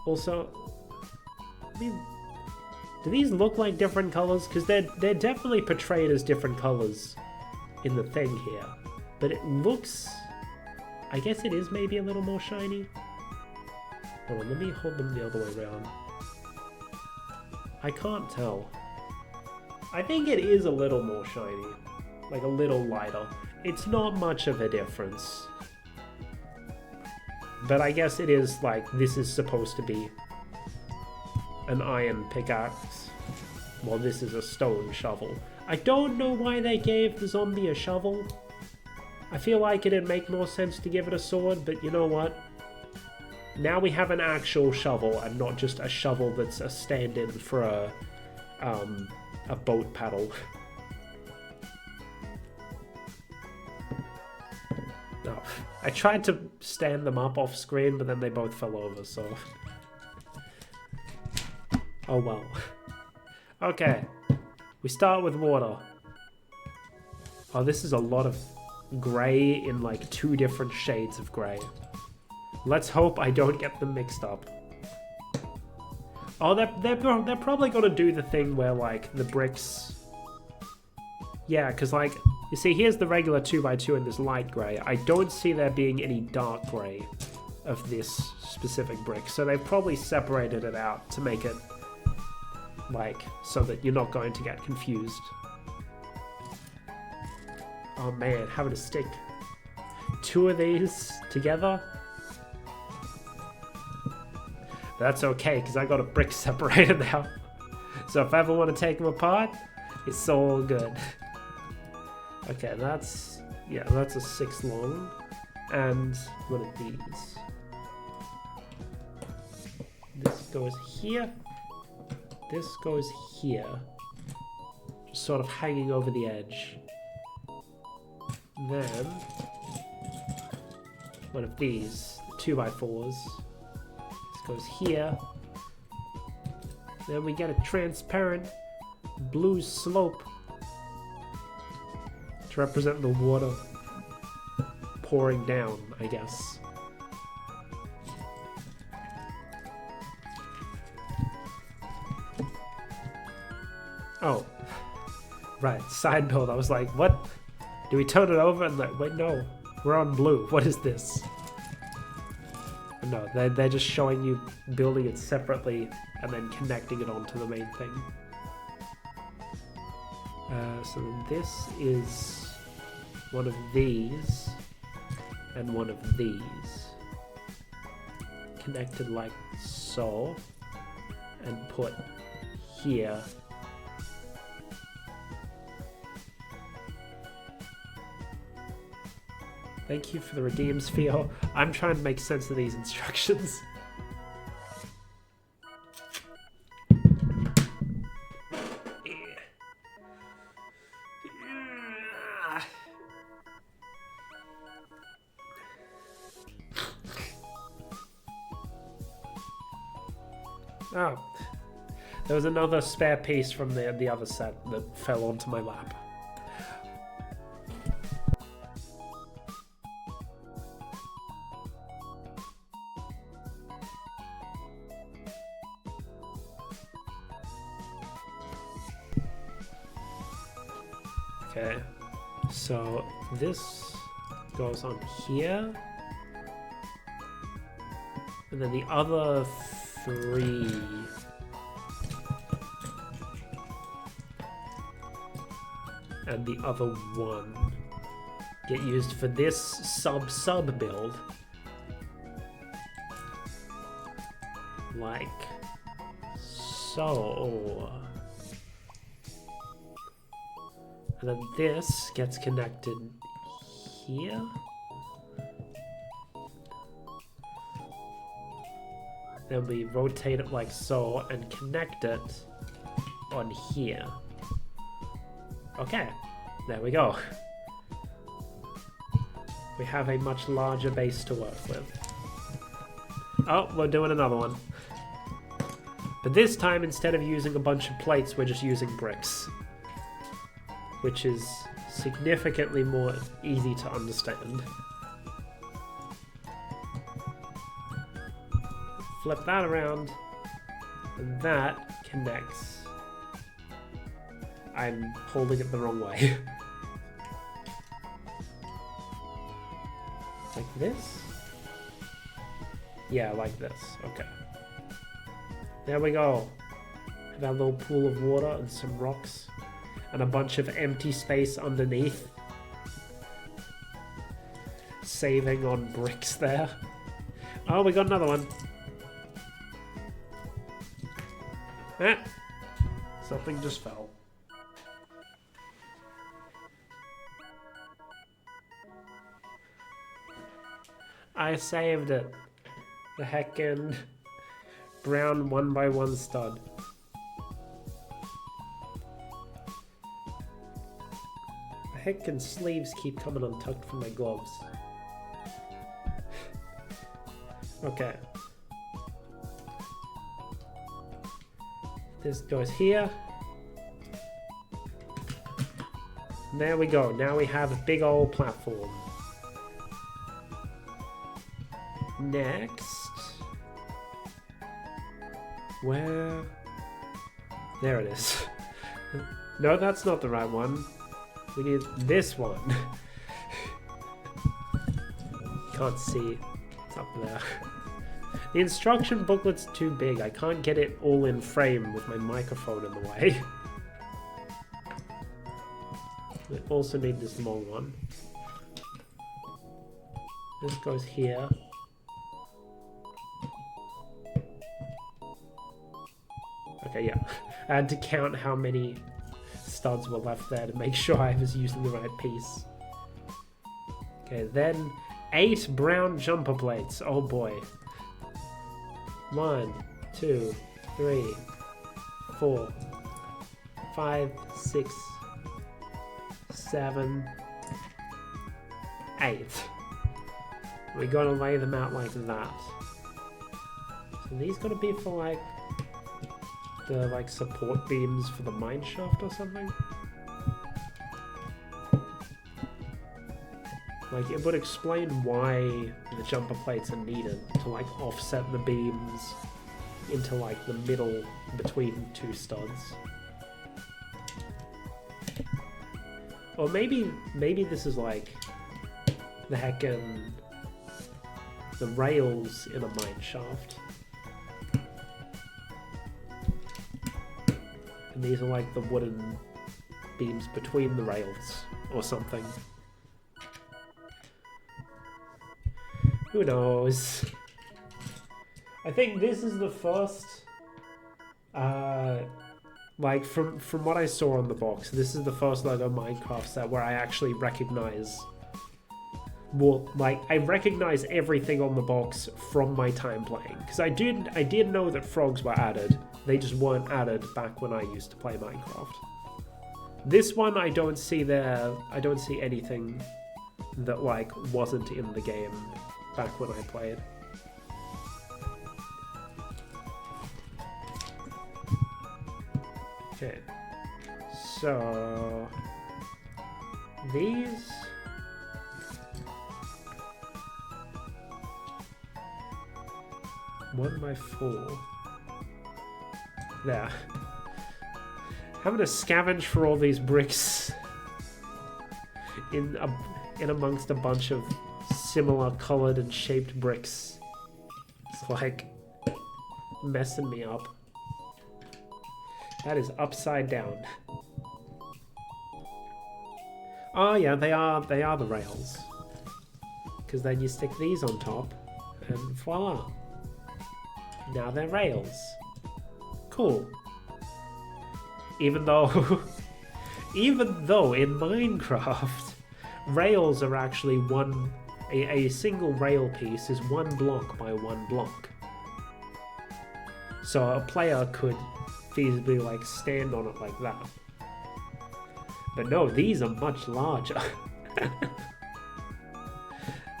Speaker 1: Also, I mean, do these look like different colors? Because they're definitely portrayed as different colors in the thing here. But it looks... I guess it is maybe a little more shiny. Hold on, let me hold them the other way around. I can't tell. I think it is a little more shiny. Like a little lighter. It's not much of a difference. But I guess it is like, this is supposed to be an iron pickaxe, while this is a stone shovel. I don't know why they gave the zombie a shovel. I feel like it'd make more sense to give it a sword, but you know what? Now we have an actual shovel and not just a shovel that's a stand-in for a boat paddle. No, I tried to stand them up off screen, but then they both fell over, so... oh well. Okay, we start with water. Oh, this is a lot of grey in like 2 different shades of grey. Let's hope I don't get them mixed up. Oh, they're probably gonna do the thing where like the bricks... yeah, because like, you see here's the regular 2x2 and this light grey. I don't see there being any dark grey of this specific brick, so they've probably separated it out to make it like, so that you're not going to get confused. Oh man, having to stick 2 of these together? That's okay, because I got a brick separator now. So if I ever want to take them apart, it's all good. Okay, that's a 6 long. And one of these. This goes here. This goes here. Just sort of hanging over the edge. Then one of these, 2x4s. This goes here. Then we get a transparent blue slope to represent the water pouring down, I guess. Oh, right, side note, I was like, what? Do we turn it over? And like, wait, no, we're on blue. What is this? No, they're just showing you building it separately and then connecting it onto the main thing. So this is one of these and one of these. Connected like so. And put here. Thank you for the redeem sphere. I'm trying to make sense of these instructions. Oh. There was another spare piece from the other set that fell onto my lap. Okay, so this goes on here, and then the other 3 and the other 1 get used for this sub build, like so. And then this gets connected here. Then we rotate it like so and connect it on here. Okay, there we go. We have a much larger base to work with. Oh, we're doing another one. But this time, instead of using a bunch of plates, we're just using bricks, which is significantly more easy to understand. Flip that around, and that connects. I'm holding it the wrong way. Like this? Yeah, like this. Okay. There we go. Have our little pool of water and some rocks. And a bunch of empty space underneath. Saving on bricks there. Oh, we got another one. Ah! Something just fell. I saved it. The heckin' brown 1x1 stud. The heckin' sleeves keep coming untucked from my gloves. Okay. This goes here. And there we go. Now we have a big old platform. Next. Where? There it is. No, that's not the right one. We need this one. Can't see. It's up there. The instruction booklet's too big. I can't get it all in frame with my microphone in the way. We also need this long one. This goes here. Okay, yeah. I had to count how many studs were left there to make sure I was using the right piece. Okay, then 8 brown jumper plates. Oh boy. 1, 2, 3, 4, 5, 6, 7, 8. We gotta lay them out like that. So these gotta be for like the support beams for the mine shaft or something. Like, it would explain why the jumper plates are needed to offset the beams into the middle between 2 studs. Or maybe this is the heckin' the rails in a mine shaft. And these are the wooden beams between the rails or something. Who knows? I think this is the first, from what I saw on the box, this is the first Lego Minecraft set where I actually recognize, I recognize everything on the box from my time playing. Because I did know that frogs were added, they just weren't added back when I used to play Minecraft. This one I don't see anything that wasn't in the game back when I played. Okay. So these. One by four. There. Having to scavenge for all these bricks in amongst a bunch of similar colored and shaped bricks. It's like messing me up. That is upside down. Oh yeah, they are the rails. Because then you stick these on top and voila. Now they're rails. Cool. Even though in Minecraft, rails are actually a single rail piece is one block by one block. So a player could feasibly like stand on it like that. But no, these are much larger.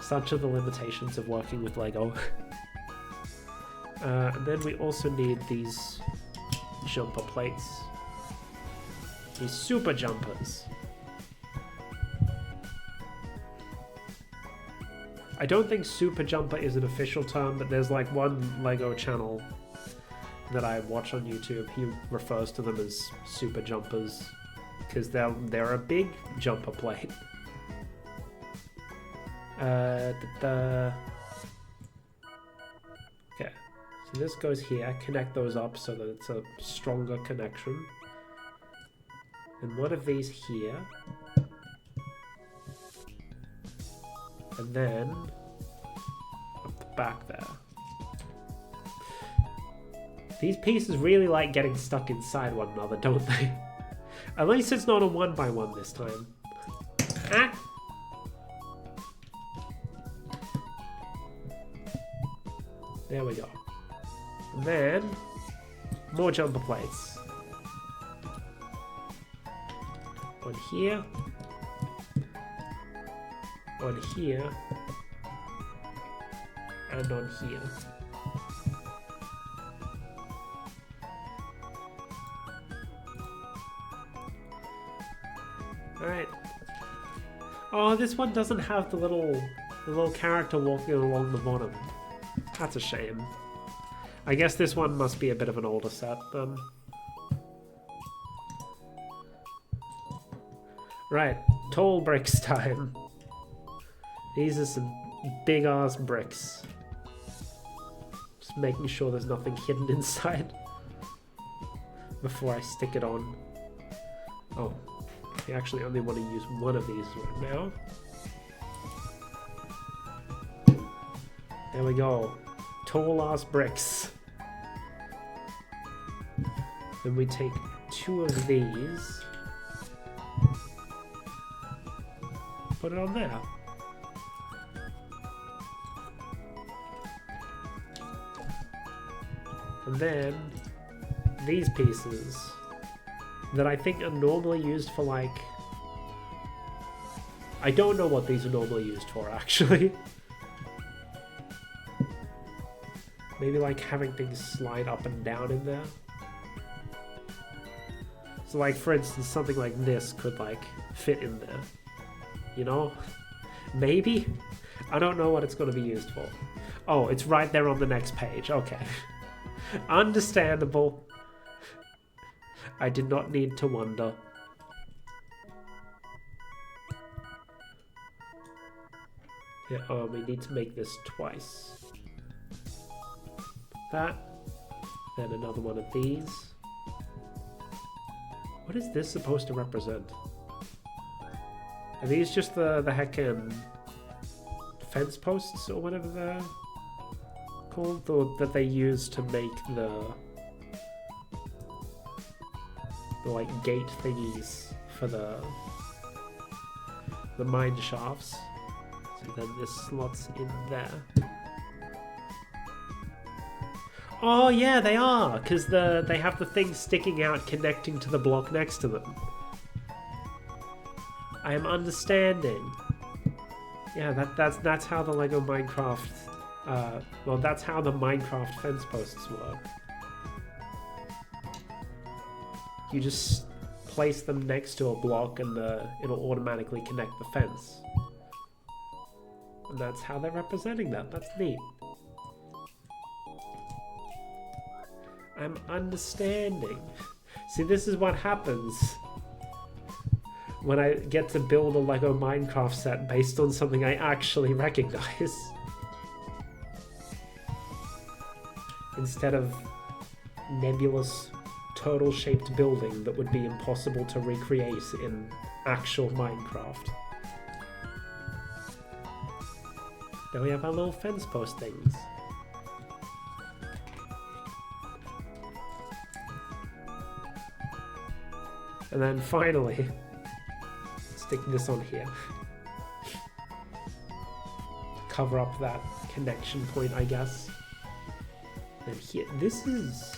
Speaker 1: Such are the limitations of working with Lego. And then we also need these jumper plates. These super jumpers. I don't think super jumper is an official term, but there's like one Lego channel that I watch on YouTube. He refers to them as super jumpers because they're a big jumper plate. Okay, so this goes here. Connect those up so that it's a stronger connection. And one of these here. And then up the back there. These pieces really like getting stuck inside one another, don't they? At least it's not a one by one this time. Ah! There we go. And then more jumper plates. On here. On here. And on here. Alright. Oh, this one doesn't have the little character walking along the bottom. That's a shame. I guess this one must be a bit of an older set then. Right, tall bricks time. These are some big ass bricks. Just making sure there's nothing hidden inside before I stick it on. Oh, I actually only want to use one of these right now. There we go. Tall ass bricks. Then we take two of these. Put it on there. And then these pieces that I think are normally used for like... I don't know what these are normally used for actually. Maybe like having things slide up and down in there. So like for instance something like this could like fit in there. You know? Maybe? I don't know what it's going to be used for. Oh, it's right there on the next page. Okay. Understandable. I did not need to wonder. Yeah, oh, we need to make this twice. That. Then another one of these. What is this supposed to represent? Are these just the heckin' fence posts or whatever they're called? Or that they use to make the like gate thingies for the mine shafts. So then this slots in there. Oh yeah, they are, because they have the thing sticking out connecting to the block next to them. I am understanding. Yeah, that's how the Lego Minecraft, well, that's how the Minecraft fence posts work. You just place them next to a block and it'll automatically connect the fence. And that's how they're representing that. That's neat. I'm understanding. See, this is what happens when I get to build a Lego Minecraft set based on something I actually recognize. Instead of nebulous turtle-shaped building that would be impossible to recreate in actual Minecraft. Then we have our little fence post things. And then finally, stick this on here. Cover up that connection point, I guess. And here, this is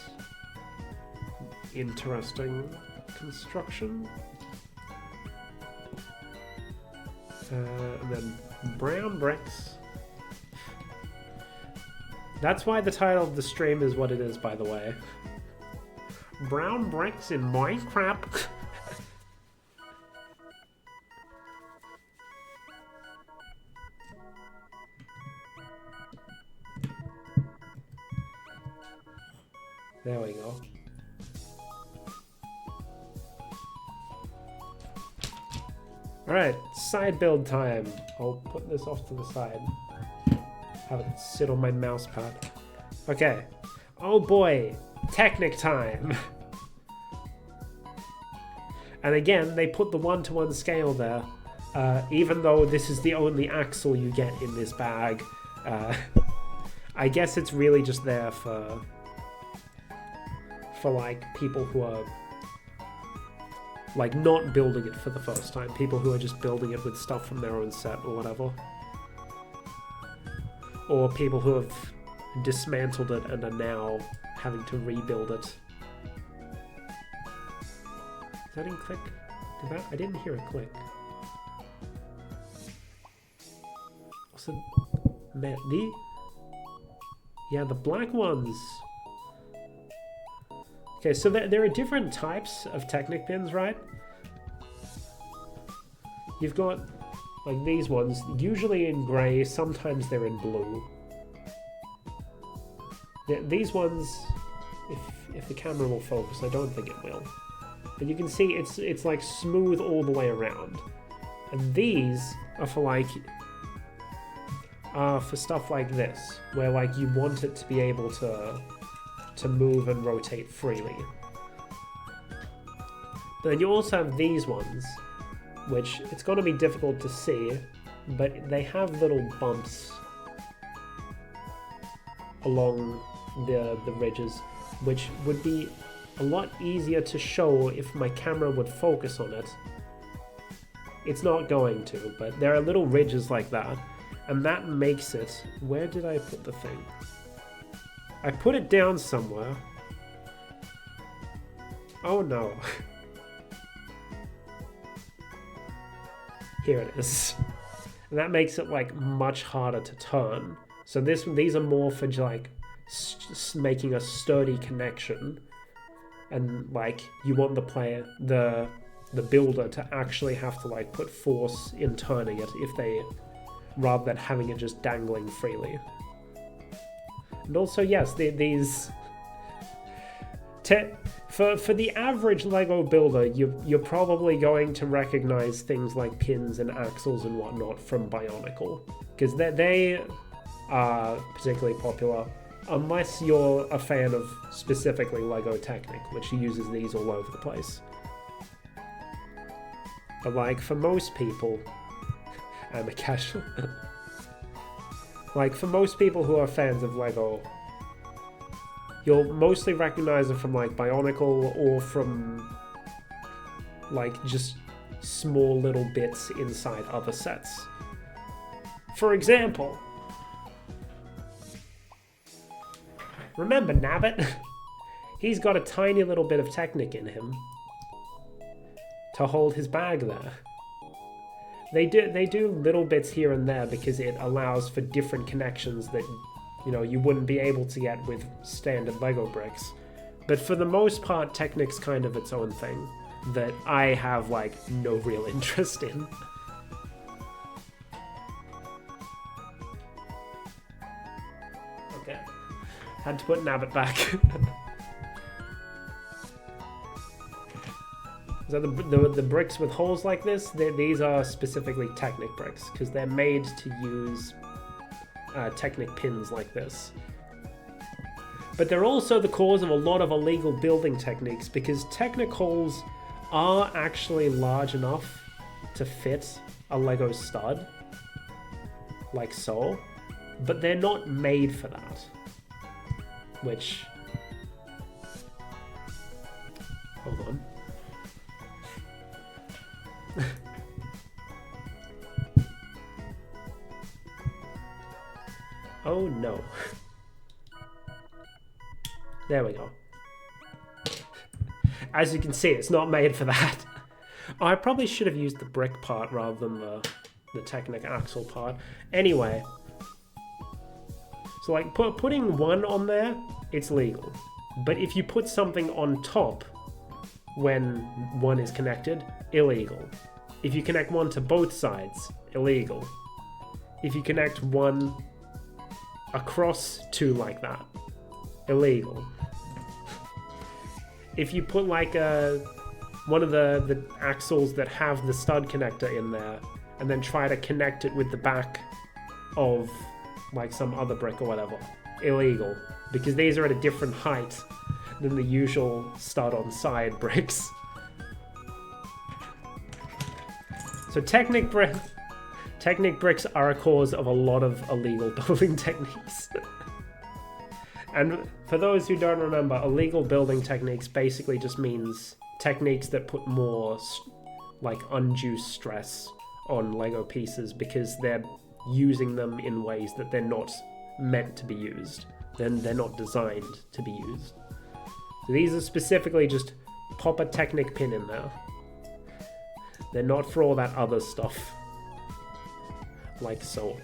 Speaker 1: interesting construction. And then brown bricks. That's why the title of the stream is what it is, by the way. Brown bricks in Minecraft. There we go. Alright, side build time. I'll put this off to the side. Have it sit on my mouse pad. Okay. Oh boy, Technic time. And again, they put the 1-to-1 scale there. Even though this is the only axle you get in this bag. I guess it's really just there for like people who are like not building it for the first time, people who are just building it with stuff from their own set or whatever, or people who have dismantled it and are now having to rebuild it. That didn't click? Did that? I didn't hear a click. Also, the black ones. Okay, so there are different types of Technic pins, right? You've got, like, these ones, usually in grey, sometimes they're in blue. These ones, if the camera will focus, I don't think it will. But you can see it's like smooth all the way around. And these are for like, for stuff like this, where like you want it to be able to move and rotate freely. But then you also have these ones, which it's going to be difficult to see, but they have little bumps along the ridges, which would be a lot easier to show if my camera would focus on it. It's not going to, but there are little ridges like that, and that makes it... Where did I put the thing? I put it down somewhere. Oh no. Here it is. And that makes it like much harder to turn. So these are more for like making a sturdy connection, and like you want the player, the builder, to actually have to like put force in turning it rather than having it just dangling freely. And also, yes, these for the average Lego builder, you're probably going to recognize things like pins and axles and whatnot from Bionicle, because they are particularly popular, unless you're a fan of specifically Lego Technic, which uses these all over the place. But like for most people, I'm a casual. Like for most people who are fans of Lego, you'll mostly recognize it from like Bionicle or from like just small little bits inside other sets. For example, remember Nabbit? He's got a tiny little bit of Technic in him to hold his bag there. They do little bits here and there because it allows for different connections that, you know, you wouldn't be able to get with standard Lego bricks. But for the most part, Technic's kind of its own thing that I have, like, no real interest in. Okay. Had to put Nabbit back. So the bricks with holes like this, these are specifically Technic bricks, because they're made to use Technic pins like this. But they're also the cause of a lot of illegal building techniques, because Technic holes are actually large enough to fit a Lego stud, like so, but they're not made for that, which... Hold on. Oh no. There we go. As you can see, it's not made for that. Oh, I probably should have used the brick part rather than the Technic axle part. Anyway. So like putting one on there, it's legal. But if you put something on top when one is connected, illegal. If you connect one to both sides, illegal. If you connect one across two like that, illegal. If you put like one of the axles that have the stud connector in there and then try to connect it with the back of like some other brick or whatever, illegal. Because these are at a different height than the usual stud on side bricks. So Technic bricks are a cause of a lot of illegal building techniques. And for those who don't remember, illegal building techniques basically just means techniques that put more like undue stress on Lego pieces because they're using them in ways that they're not meant to be used. Then they're not designed to be used. So these are specifically just pop a Technic pin in there. They're not for all that other stuff. Like so.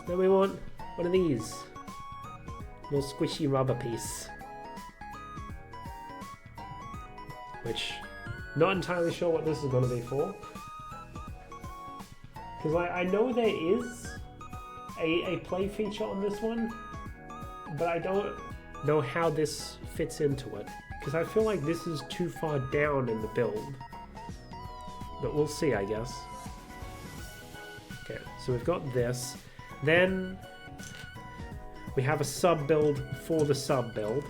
Speaker 1: Then we want one of these. Little squishy rubber piece. Which, not entirely sure what this is going to be for. Because I know there is a play feature on this one, but I don't know how this fits into it. Because I feel like this is too far down in the build. But we'll see, I guess. Okay, so we've got this. Then we have a sub build for the sub build.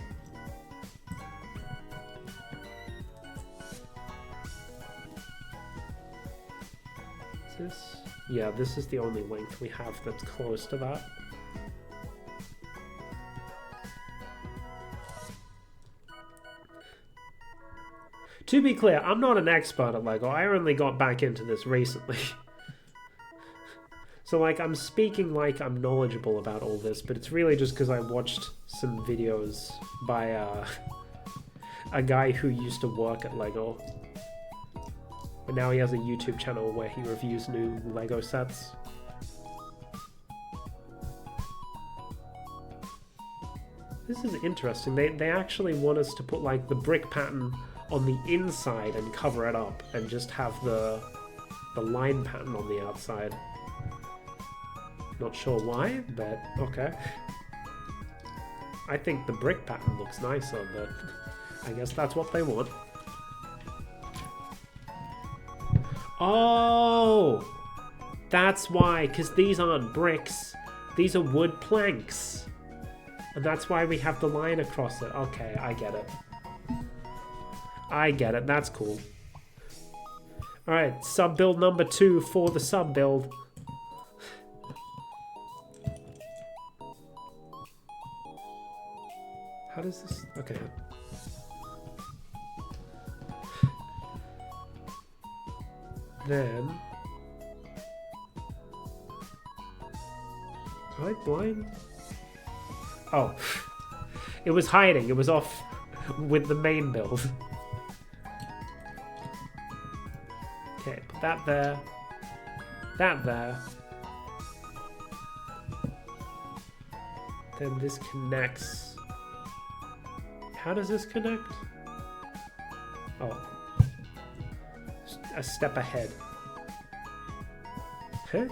Speaker 1: Is this? Yeah, this is the only length we have that's close to that. To be clear, I'm not an expert at Lego. I only got back into this recently. So, like, I'm speaking like I'm knowledgeable about all this, but it's really just because I watched some videos by a guy who used to work at Lego. But now he has a YouTube channel where he reviews new Lego sets. This is interesting. They actually want us to put, like, the brick pattern on the inside and cover it up and just have the line pattern on the outside. Not sure why, but okay. I think the brick pattern looks nicer, but I guess that's what they want. Oh! That's why, because these aren't bricks. These are wood planks. And that's why we have the line across it. Okay, I get it. I get it, that's cool. Alright, sub build number 2 for the sub build. How does this... Okay. Then... Am I blind? Oh. It was hiding. It was off with the main build. Okay, put that there. That there. Then this connects How does this connect? Oh. A step ahead. Huh?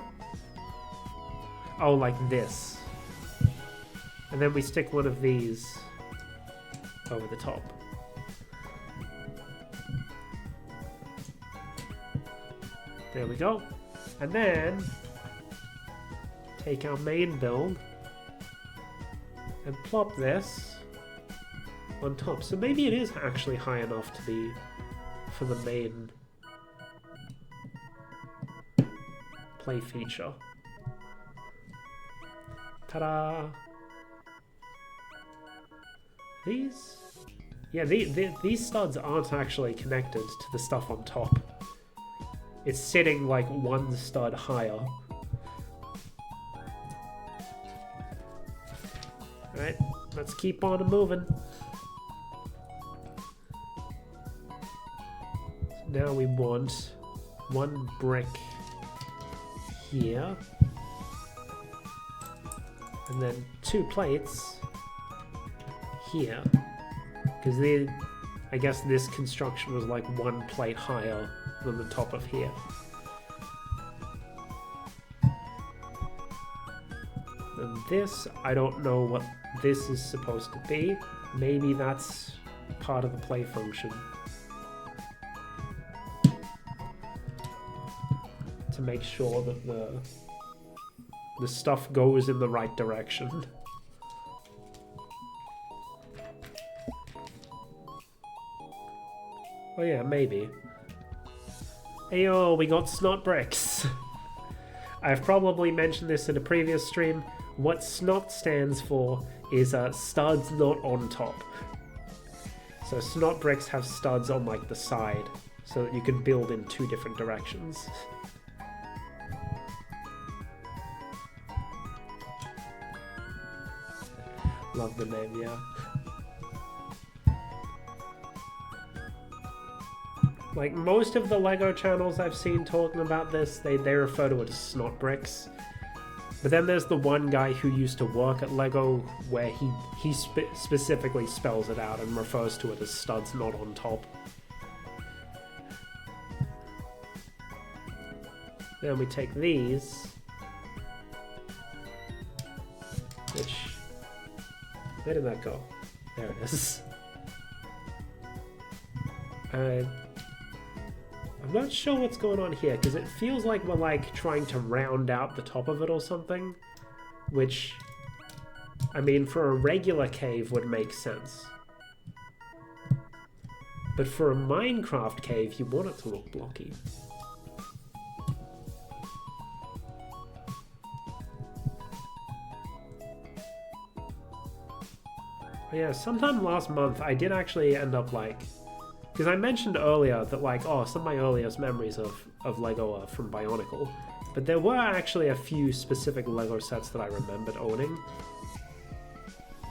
Speaker 1: Oh, like this. And then we stick one of these over the top. There we go. And then take our main build and plop this on top. So maybe it is actually high enough to be for the main play feature. Ta-da! These? Yeah, these studs aren't actually connected to the stuff on top. It's sitting like one stud higher. Alright, let's keep on moving. Now we want one brick here. And then 2 plates here. Because I guess this construction was like 1 plate higher than the top of here. And this, I don't know what this is supposed to be. Maybe that's part of the play function. To make sure that the stuff goes in the right direction. Oh yeah, maybe. Ayo, we got snot bricks. I've probably mentioned this in a previous stream. What snot stands for is studs not on top. So snot bricks have studs on like the side, so that you can build in 2 different directions. Love the name, yeah. Like, most of the LEGO channels I've seen talking about this, they refer to it as snot bricks. But then there's the one guy who used to work at LEGO where he specifically spells it out and refers to it as studs not on top. Then we take these, which... Where did that go? There it is. I'm not sure what's going on here, because it feels like we're like trying to round out the top of it or something. Which, I mean, for a regular cave would make sense. But for a Minecraft cave, you want it to look blocky. Yeah, sometime last month I did actually end up like... Because I mentioned earlier that like, oh, some of my earliest memories of LEGO are from Bionicle. But there were actually a few specific LEGO sets that I remembered owning.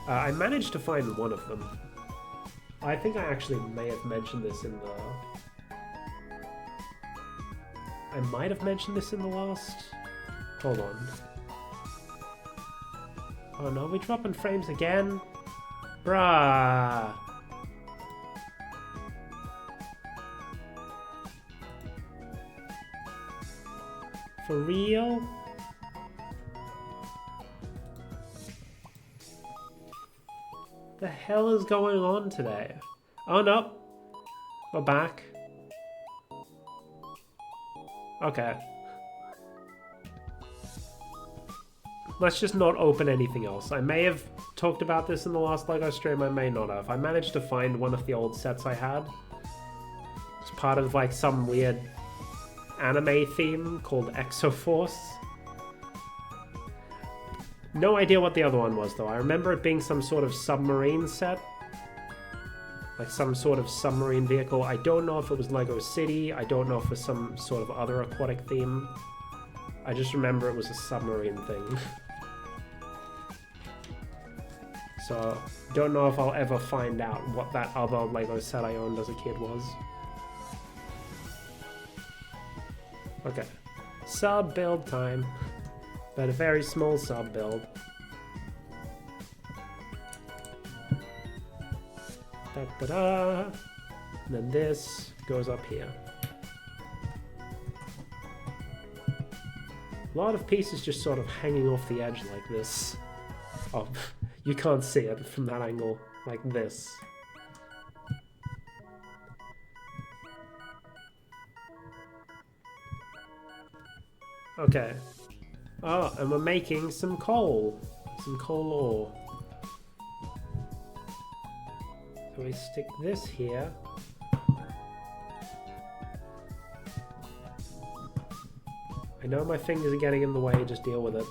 Speaker 1: I managed to find one of them. I think I actually may have mentioned this in the... I might have mentioned this in the last... Hold on. Oh no, we're dropping frames again? Bruh. For real? The hell is going on today? Oh no. We're back. Okay. Let's just not open anything else. I may have talked about this in the last LEGO stream, I may not have. I managed to find one of the old sets I had. It's part of like some weird anime theme called Exoforce. No idea what the other one was though. I remember it being some sort of submarine set. Like some sort of submarine vehicle. I don't know if it was Lego City. I don't know if it was some sort of other aquatic theme. I just remember it was a submarine thing. So, don't know if I'll ever find out what that other Lego set I owned as a kid was. Okay. Sub build time. But a very small sub build. Da-da-da. And then this goes up here. A lot of pieces just sort of hanging off the edge like this. Oh, you can't see it from that angle, like this. Okay. Oh, and we're making some coal. Some coal ore. So we stick this here. I know my fingers are getting in the way, just deal with it.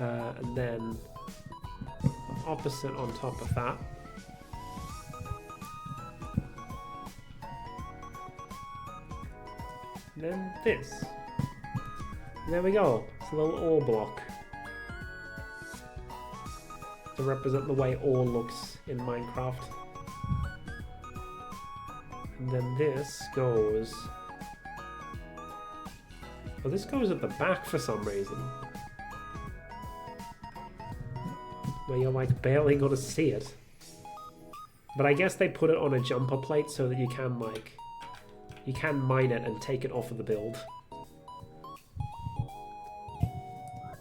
Speaker 1: And then opposite on top of that. And then this. And there we go. It's a little ore block. To represent the way ore looks in Minecraft. And then this goes... Oh, this goes at the back for some reason. Where you're like barely gonna see it. But I guess they put it on a jumper plate so that you can like... You can mine it and take it off of the build.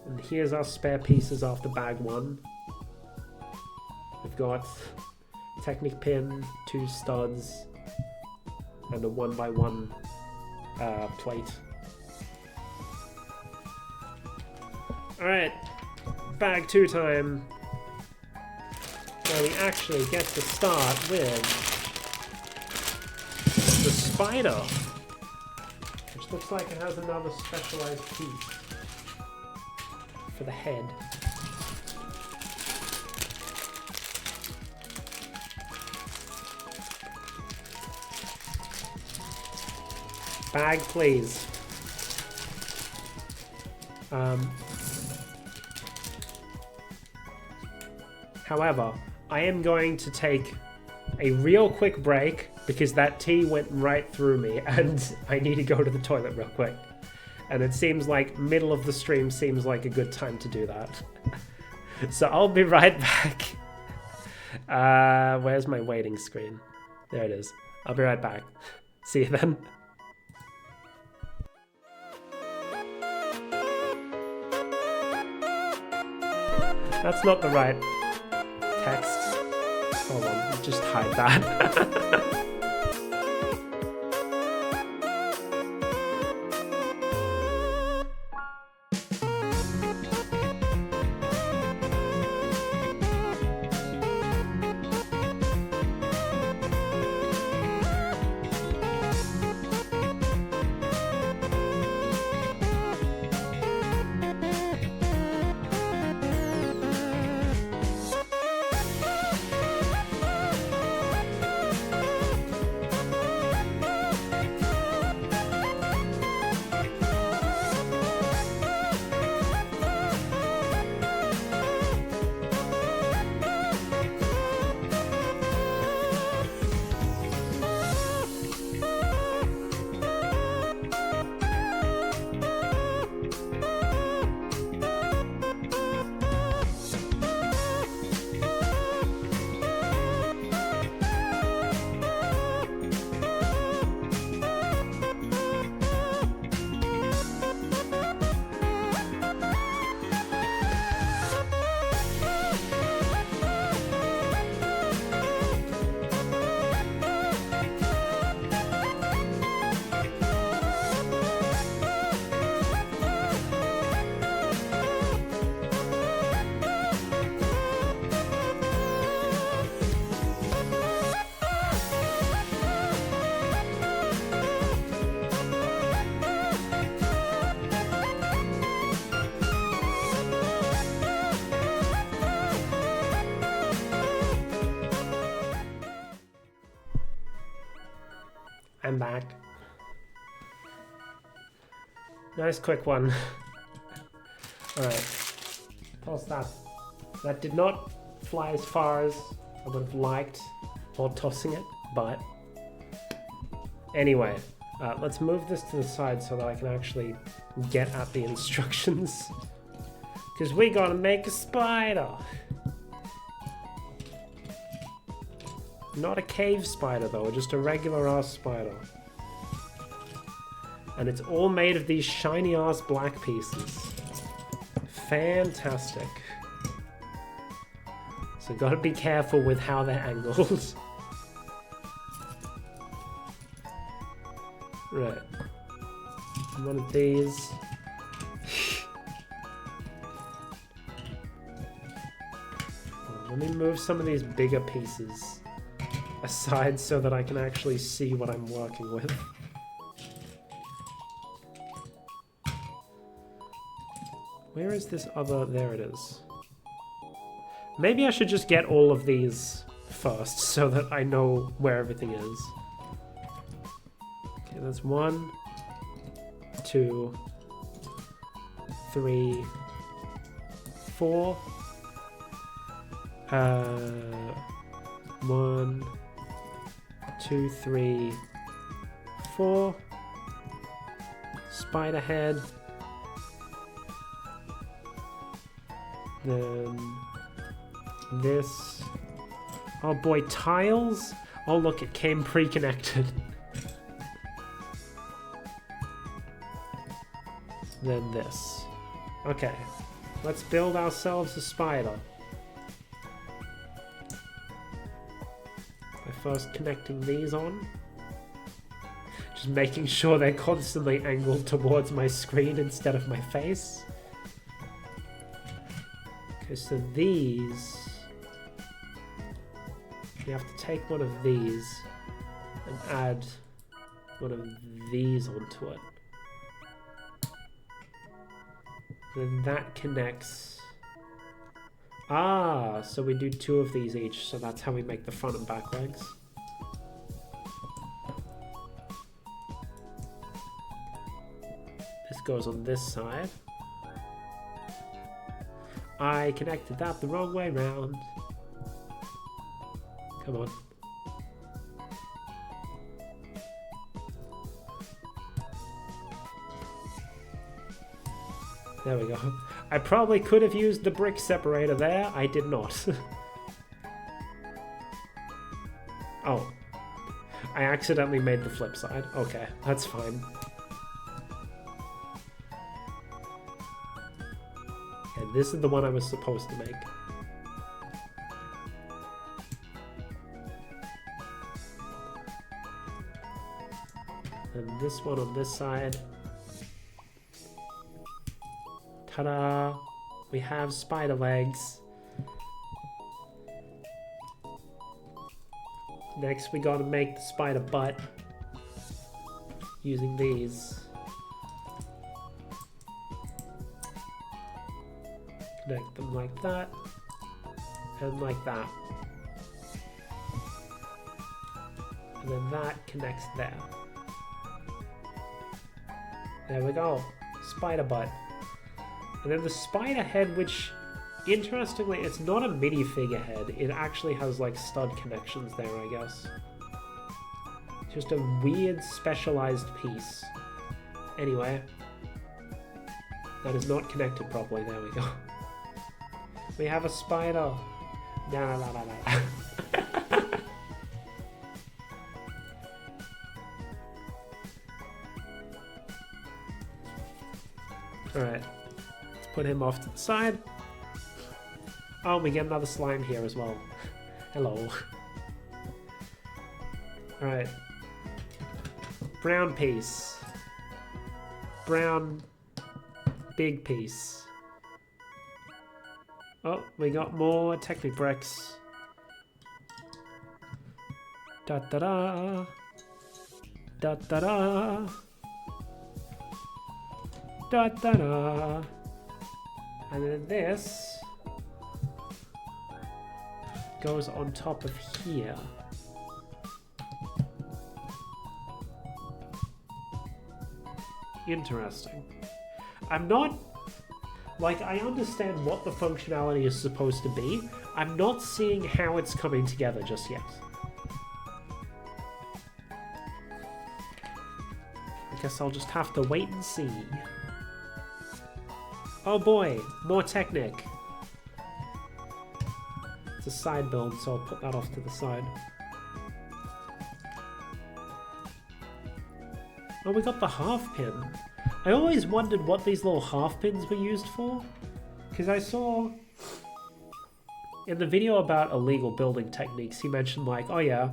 Speaker 1: And here's our spare pieces after bag 1. We've got Technic pin, 2 studs, and a 1x1 plate. Alright, bag 2 time. Now we actually get to start with the spider, which looks like it has another specialized piece for the head. Bag, please. However, I am going to take a real quick break because that tea went right through me and I need to go to the toilet real quick. And it seems like middle of the stream seems like a good time to do that. So I'll be right back. Where's my waiting screen? There it is. I'll be right back. See you then. That's not the right text. Hold on, just hide that. I'm back. Nice quick one. Alright. Pause that. That did not fly as far as I would have liked while tossing it, but anyway, let's move this to the side so that I can actually get at the instructions. Because we gotta make a spider. Not a cave spider though, just a regular ass spider. And it's all made of these shiny ass black pieces. Fantastic. So gotta be careful with how they're angled. Right. One of these. Let me move some of these bigger pieces aside so that I can actually see what I'm working with. Where is this other? There it is. Maybe I should just get all of these first so that I know where everything is. Okay, that's 1, 2, 3, 4. 1, 2, 3, 4. Spider head. Then this. Oh boy, tiles? Oh look, it came pre-connected. Then this. Okay, let's build ourselves a spider. By first connecting these on. Just making sure they're constantly angled towards my screen instead of my face. Okay, so these... You have to take one of these and add one of these onto it. Then that connects... Ah, so we do 2 of these each, so that's how we make the front and back legs. This goes on this side. I connected that the wrong way round. Come on. There we go. I probably could have used the brick separator there. I did not. Oh. I accidentally made the flip side. Okay, that's fine. Okay, this is the one I was supposed to make. And this one on this side. Ta-da! We have spider legs. Next we gotta make the spider butt using these. Connect them like that and like that. And then that connects there. There we go. Spider butt. And then the spider head, which, interestingly, it's not a minifigure head. It actually has, like, stud connections there, I guess. Just a weird, specialized piece. Anyway. That is not connected properly. There we go. We have a spider. La la la la la. Alright. Put him off to the side. Oh, we get another slime here as well. Hello. Alright. Brown piece. Brown big piece. Oh, we got more Technic bricks. Da da da. Da da da. Da da da. And then this goes on top of here. Interesting. I'm not... Like, I understand what the functionality is supposed to be. I'm not seeing how it's coming together just yet. I guess I'll just have to wait and see. Oh boy, more Technic. It's a side build, so I'll put that off to the side. Oh, we got the half pin. I always wondered what these little half pins were used for. Because I saw in the video about illegal building techniques, he mentioned like, oh yeah,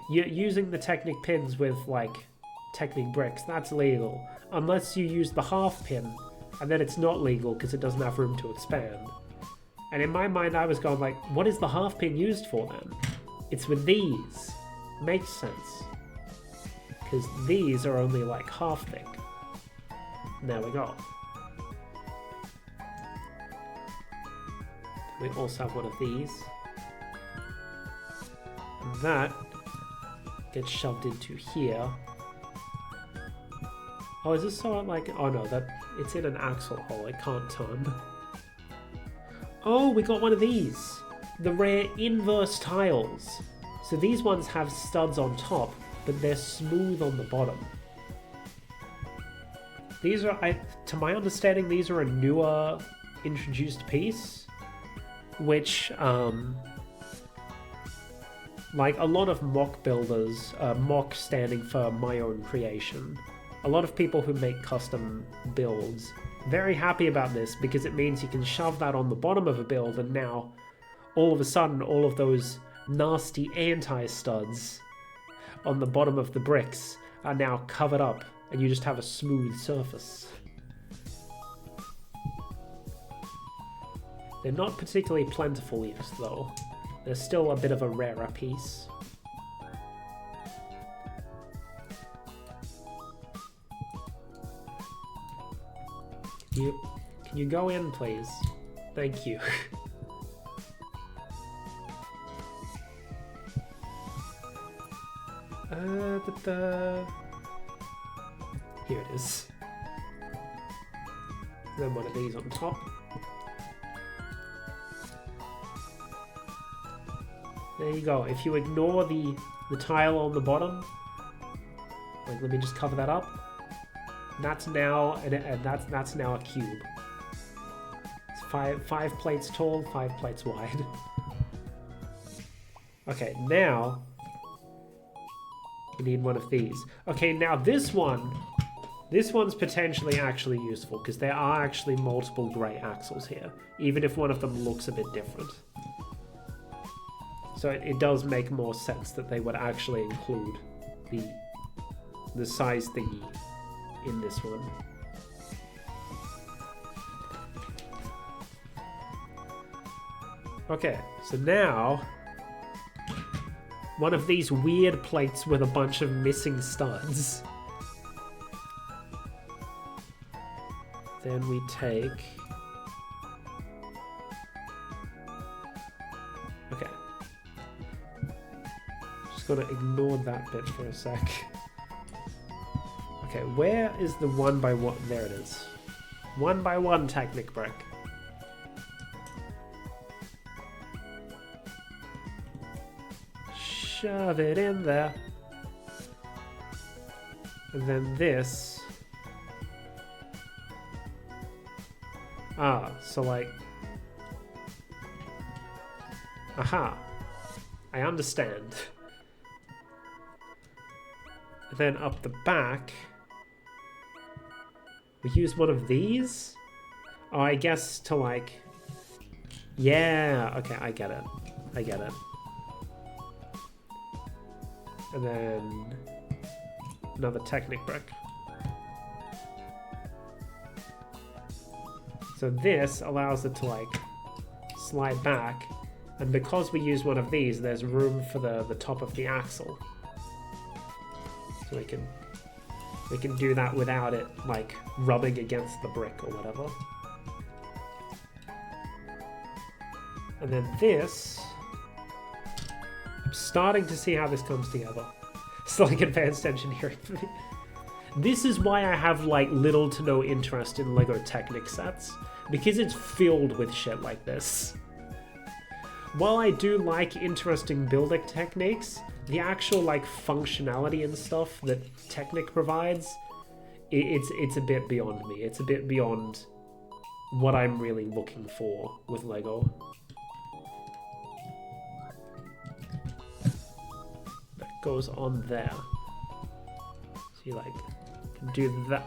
Speaker 1: you're using the Technic pins with like Technic bricks, that's legal. Unless you use the half pin, and then it's not legal because it doesn't have room to expand. And in my mind I was going like, what is the half pin used for then? It's with these. Makes sense. Because these are only like half thick. There we go. We also have one of these. And that gets shoved into here. Oh, is this so like... Oh no, it's in an axle hole. It can't turn. Oh, we got one of these. The rare inverse tiles. So these ones have studs on top, but they're smooth on the bottom. These are, to my understanding, these are a newer introduced piece, which, like a lot of mock builders, mock standing for my own creation, a lot of people who make custom builds, very happy about this because it means you can shove that on the bottom of a build and now, all of a sudden, all of those nasty anti-studs on the bottom of the bricks are now covered up and you just have a smooth surface. They're not particularly plentiful yet though. They're still a bit of a rarer piece. Can you go in please? Thank you. Here it is. Then one of these on top. There you go. If you ignore the tile on the bottom, like let me just cover that up. That's now that's now a cube. It's five plates tall, 5 plates wide. Okay, now we need one of these. Okay, now this one's potentially actually useful because there are actually multiple grey axles here, even if one of them looks a bit different. So it does make more sense that they would actually include the size thingy in this one. Okay, so now one of these weird plates with a bunch of missing studs. Then we take... Okay. Just gotta ignore that bit for a sec. Okay, where is the 1x1? There it is. 1x1 Technic brick. Shove it in there. And then this. Ah, so like... Aha. I understand. And then up the back... We use one of these? Oh, I guess to like... Yeah, okay, I get it. I get it. And then... Another Technic brick. So this allows it to like slide back, and because we use one of these, there's room for the top of the axle. So we can do that without it like rubbing against the brick or whatever. And then this, I'm starting to see how this comes together. It's like advanced engineering for me. This is why I have like little to no interest in LEGO Technic sets, because it's filled with shit like this. While I do like interesting building techniques, the actual like functionality and stuff that Technic provides, it's a bit beyond me. It's a bit beyond what I'm really looking for with LEGO. That goes on there. So you like can do that.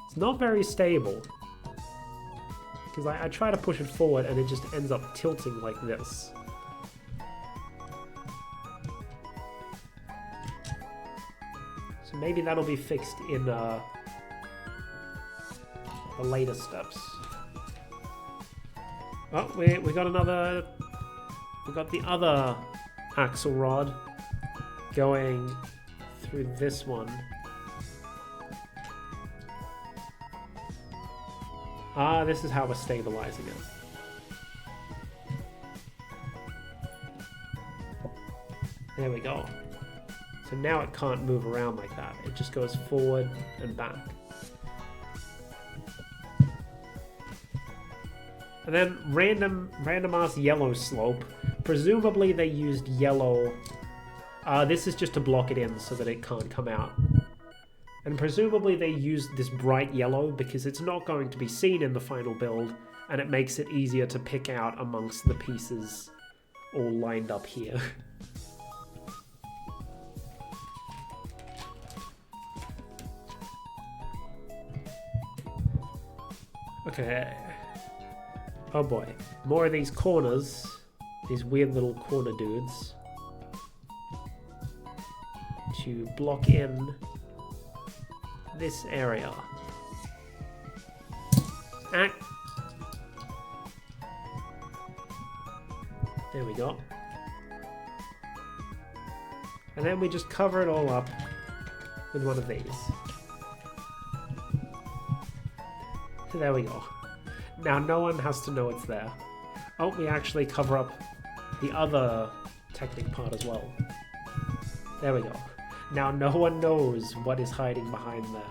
Speaker 1: It's not very stable. Because I try to push it forward and it just ends up tilting like this. So maybe that'll be fixed in the later steps. Oh, we got another... We got the other axle rod going through this one. Ah, this is how we're stabilizing it. There we go. So now it can't move around like that. It just goes forward and back. And then random ass yellow slope. Presumably they used yellow. This is just to block it in so that it can't come out. And presumably they used this bright yellow because it's not going to be seen in the final build, and it makes it easier to pick out amongst the pieces all lined up here. Okay. Oh boy. More of these corners. These weird little corner dudes. To block in this area. Ah. There we go. And then we just cover it all up with one of these. There we go. Now no one has to know it's there. Oh, we actually cover up the other Technic part as well. There we go. Now no one knows what is hiding behind there.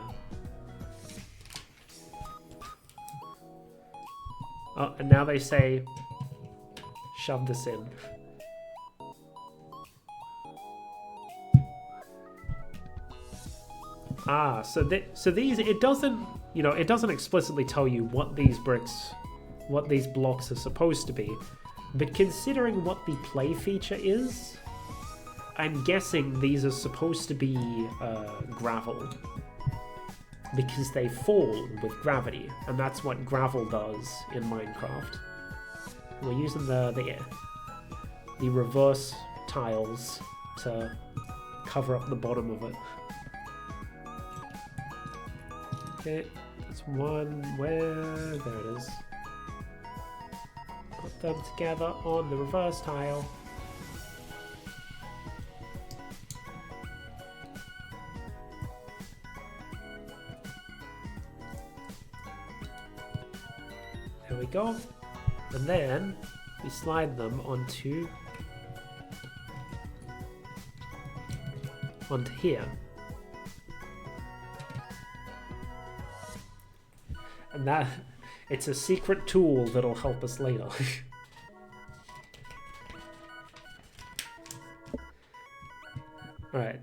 Speaker 1: Oh, and now they say, shove this in. Ah, so these, it doesn't, you know, it doesn't explicitly tell you what these bricks, what these blocks are supposed to be, but considering what the play feature is, I'm guessing these are supposed to be gravel, because they fall with gravity, and that's what gravel does in Minecraft. We're using the reverse tiles to cover up the bottom of it. Okay, that's one where... there it is. Put them together on the reverse tile. There we go. And then we slide them onto here. And that, it's a secret tool that'll help us later. Alright,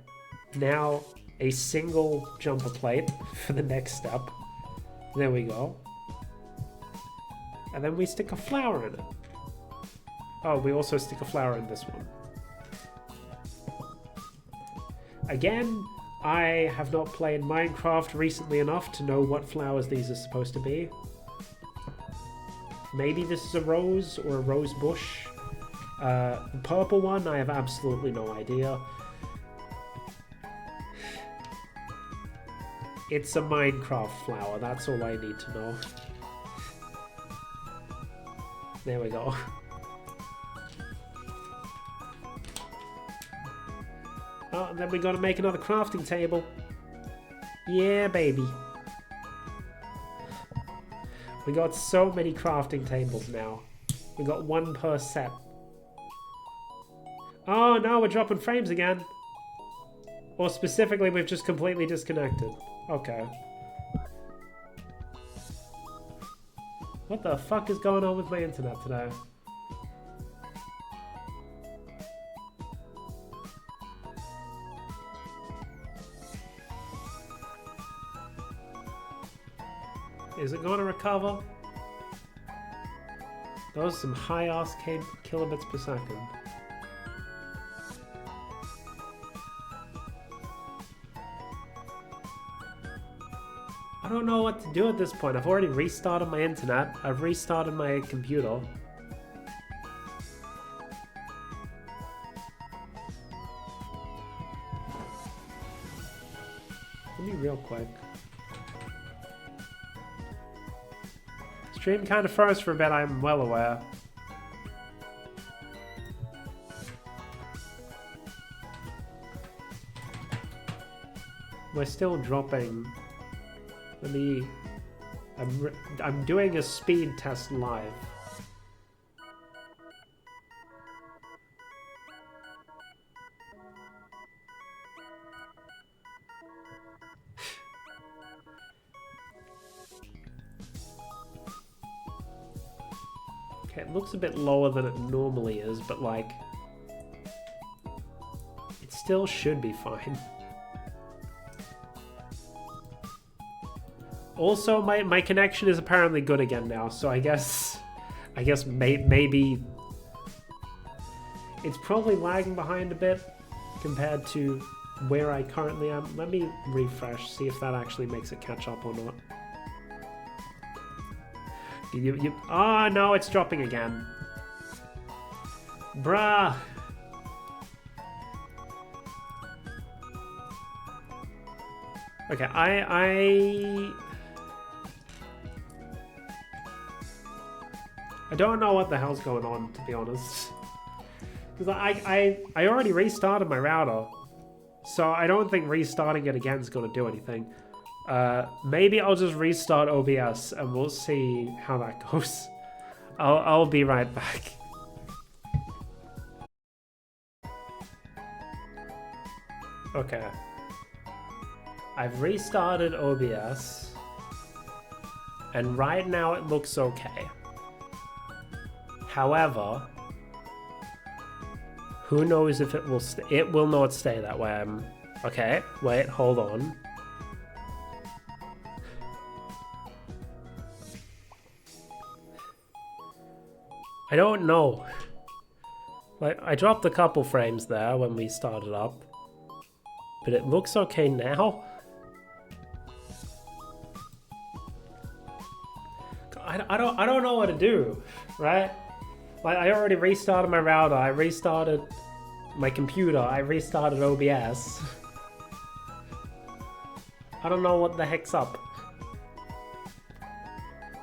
Speaker 1: now a single jumper plate for the next step. There we go. And then we stick a flower in it. Oh, we also stick a flower in this one. Again, I have not played Minecraft recently enough to know what flowers these are supposed to be. Maybe this is a rose or a rose bush. The purple one, I have absolutely no idea. It's a Minecraft flower, that's all I need to know. There we go. Oh, and then we gotta make another crafting table. Yeah, baby. We got so many crafting tables now. We got one per set. Oh no, we're dropping frames again. Or specifically, we've just completely disconnected. Okay. What the fuck is going on with my internet today? Is it going to recover? Those are some high-ass kilobits per second. don't know what to do at this point. I've already restarted my internet. I've restarted my computer. Let me real quick. Stream kind of froze for a bit, I'm well aware. We're still dropping. Let me... I'm doing a speed test live. Okay, it looks a bit lower than it normally is, but like... it still should be fine. Also, my connection is apparently good again now, so I guess maybe it's probably lagging behind a bit compared to where I currently am. Let me refresh, see if that actually makes it catch up or not. Oh no, it's dropping again. Bruh. Okay, I don't know what the hell's going on, to be honest. Because I already restarted my router. So I don't think restarting it again is going to do anything. Maybe I'll just restart OBS and we'll see how that goes. I'll be right back. Okay. I've restarted OBS. And right now it looks okay. However, who knows if it will it will not stay that way. Okay, wait, hold on. I don't know. Like, I dropped a couple frames there when we started up, but it looks okay now. I don't know what to do, right? Like, I already restarted my router, I restarted my computer, I restarted OBS. I don't know what the heck's up.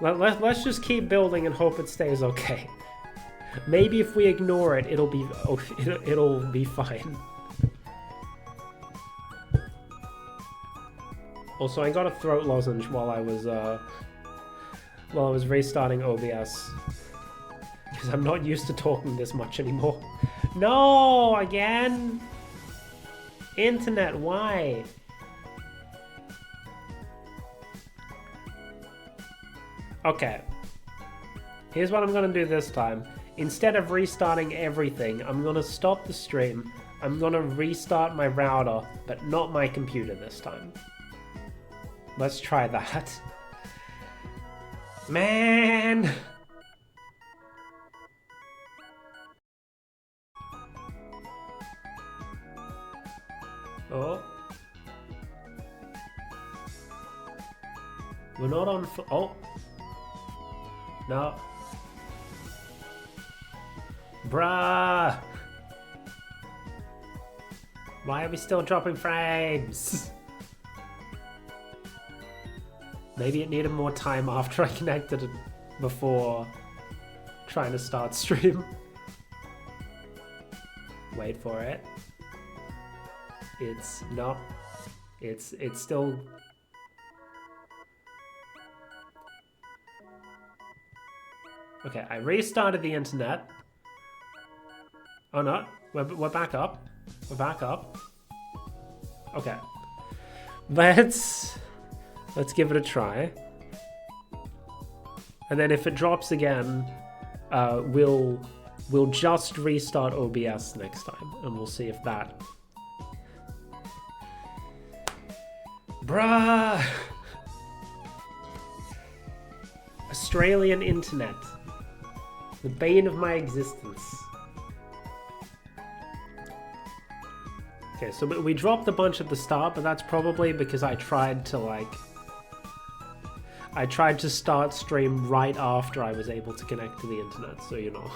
Speaker 1: Let's just keep building and hope it stays okay. Maybe if we ignore it, it'll be fine. Also, I got a throat lozenge while I was restarting OBS. Because I'm not used to talking this much anymore. No, again? Internet, why? Okay. Here's what I'm gonna do this time. Instead of restarting everything, I'm gonna stop the stream. I'm gonna restart my router, but not my computer this time. Let's try that. Man! Oh. We're not on... Oh. No. Bruh! Why are we still dropping frames? Maybe it needed more time after I connected it before trying to start stream. Wait for it. It's not... It's still... Okay, I restarted the internet. Oh no, we're back up. We're back up. Okay. Let's give it a try. And then if it drops again, we'll just restart OBS next time, and we'll see if that... Bruh! Australian internet. The bane of my existence. Okay, so we dropped a bunch at the start, but that's probably because I tried to, like... I tried to start stream right after I was able to connect to the internet, so you know.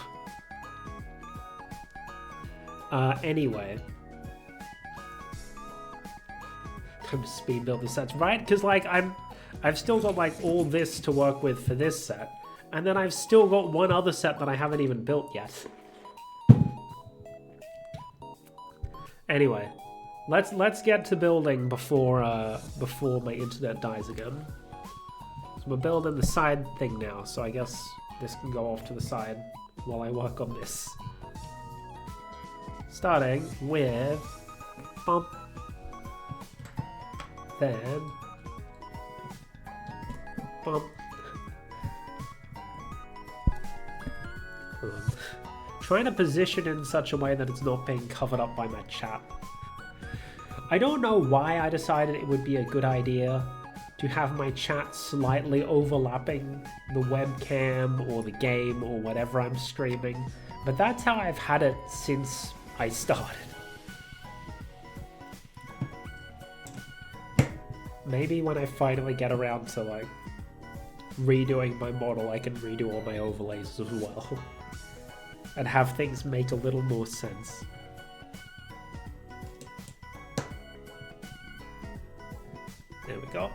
Speaker 1: Anyway. I'm just speed build the sets, right? Because like I've still got like all this to work with for this set, and then I've still got one other set that I haven't even built yet. Anyway, let's get to building before my internet dies again. So we're building the side thing now, so I guess this can go off to the side while I work on this. Starting with bump, then bump. Trying to position in such a way that it's not being covered up by my chat. I don't know why I decided it would be a good idea to have my chat slightly overlapping the webcam or the game or whatever I'm streaming, but that's how I've had it since I started. Maybe when I finally get around to like redoing my model, I can redo all my overlays as well. And have things make a little more sense. There we go.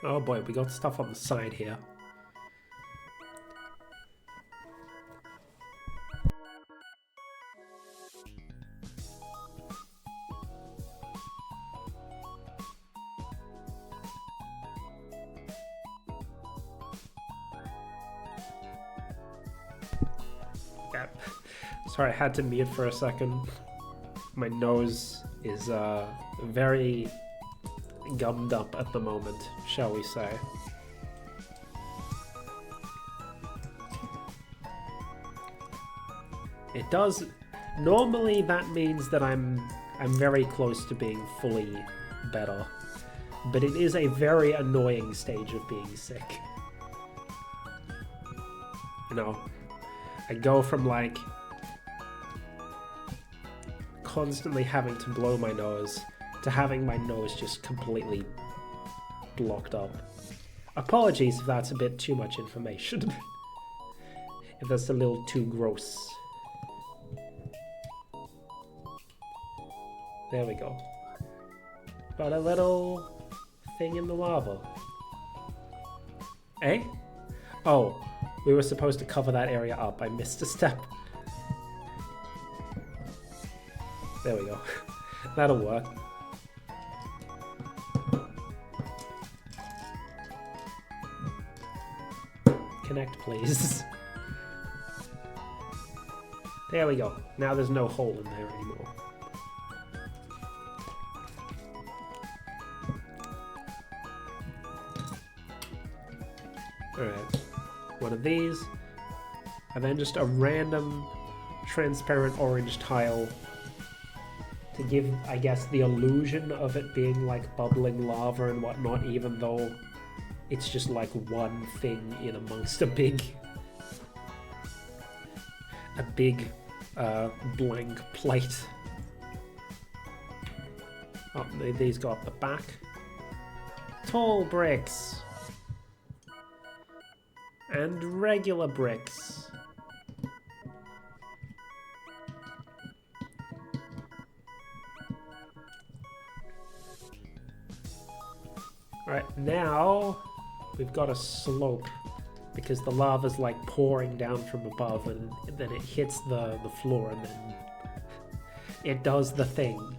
Speaker 1: Oh boy, we got stuff on the side here. Sorry, I had to mute for a second. My nose is very gummed up at the moment, shall we say. It does. Normally that means that I'm very close to being fully better, but it is a very annoying stage of being sick. You know, I go from like constantly having to blow my nose to having my nose just completely blocked up. Apologies if that's a bit too much information. If that's a little too gross. There we go. Got a little thing in the lava. Eh? Oh, we were supposed to cover that area up. I missed a step. There we go. That'll work. Connect, please. There we go. Now there's no hole in there anymore. Alright. One of these. And then just a random transparent orange tile to give, I guess, the illusion of it being like bubbling lava and whatnot, even though it's just like one thing in amongst a big blank plate. Oh, these got the back. Tall bricks. And regular bricks. Right, now we've got a slope because the lava's like pouring down from above and then it hits the floor and then it does the thing.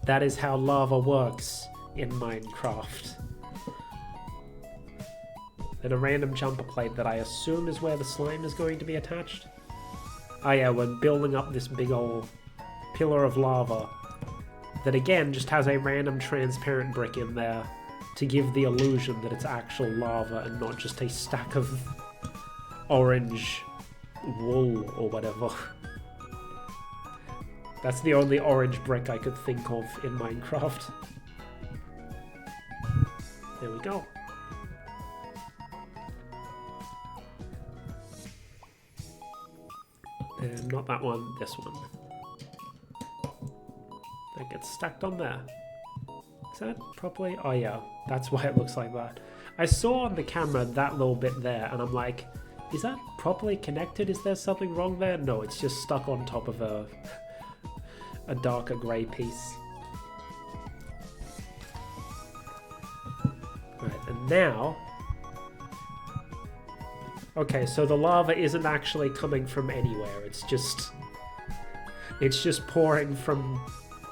Speaker 1: That is how lava works in Minecraft. Then a random jumper plate that I assume is where the slime is going to be attached. Oh yeah, we're building up this big old pillar of lava that again just has a random transparent brick in there to give the illusion that it's actual lava and not just a stack of orange wool or whatever. That's the only orange brick I could think of in Minecraft. There we go. And not that one, this one. That gets stacked on there. Is that properly? Oh yeah, that's why it looks like that. I saw on the camera that little bit there, and I'm like, is that properly connected? Is there something wrong there? No, it's just stuck on top of a darker grey piece. Right, and now... Okay, so the lava isn't actually coming from anywhere. It's just pouring from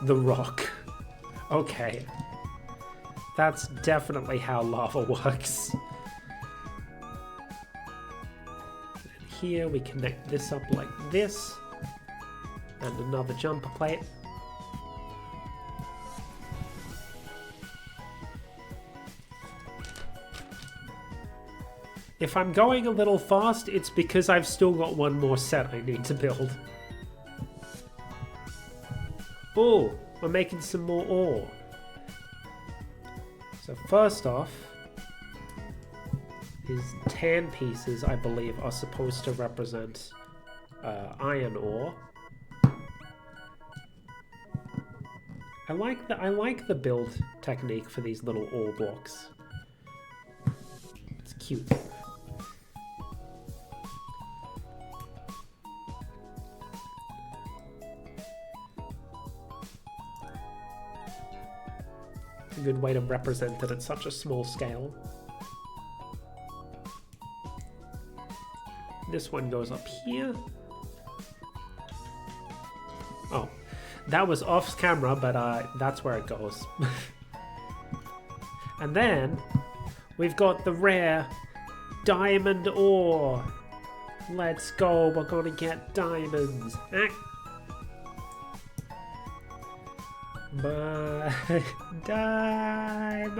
Speaker 1: the rock. Okay. That's definitely how lava works. And here we connect this up like this. And another jumper plate. If I'm going a little fast, it's because I've still got one more set I need to build. Oh, we're making some more ore. So first off, these tan pieces, I believe, are supposed to represent iron ore. I like the build technique for these little ore blocks. It's cute. It's a good way to represent it at such a small scale. This one goes up here. Oh, that was off camera, but that's where it goes. And then we've got the rare diamond ore. Let's go, we're gonna get diamonds. But diamonds.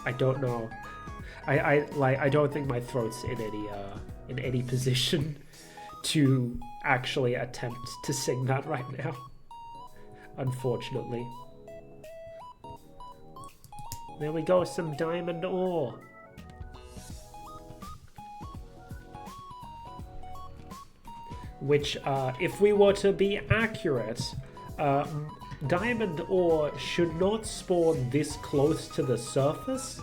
Speaker 1: I don't know. I don't think my throat's in any position to actually attempt to sing that right now. Unfortunately. There we go, some diamond ore. Which, if we were to be accurate, diamond ore should not spawn this close to the surface.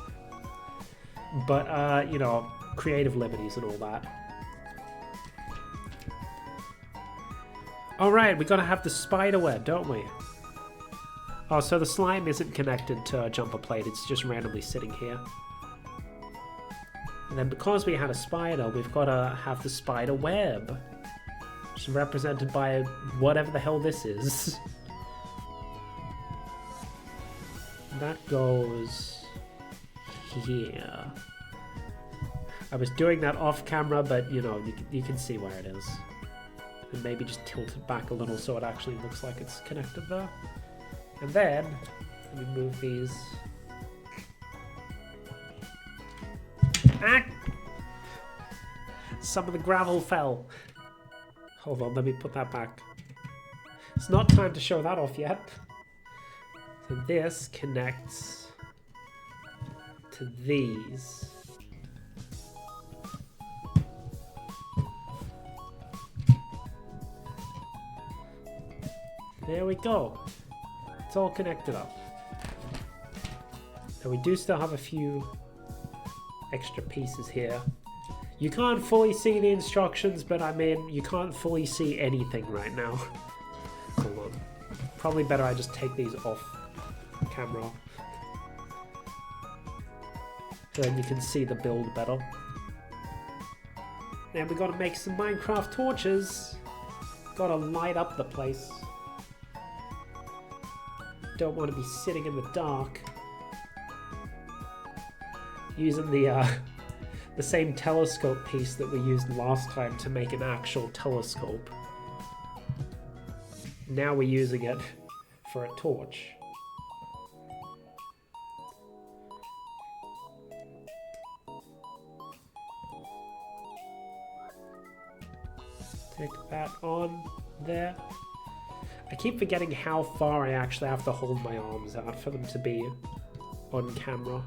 Speaker 1: But, you know, creative liberties and all that. Alright, we gotta have the spider web, don't we? Oh, so the slime isn't connected to a jumper plate, it's just randomly sitting here. And then because we had a spider, we've gotta have the spider web. Which is represented by whatever the hell this is. That goes here. I was doing that off camera, but you know, you can see where it is. And maybe just tilt it back a little so it actually looks like it's connected there. And then, let me move these. Ah! Some of the gravel fell. Hold on, let me put that back. It's not time to show that off yet. So this connects to these. There we go. It's all connected up. And we do still have a few extra pieces here. You can't fully see the instructions, but I mean, you can't fully see anything right now. Hold on. Probably better I just take these off camera. So then you can see the build better. Then we gotta make some Minecraft torches. Gotta light up the place. Don't want to be sitting in the dark. Using the same telescope piece that we used last time to make an actual telescope. Now we're using it for a torch. Take that on there. I keep forgetting how far I actually have to hold my arms out for them to be on camera.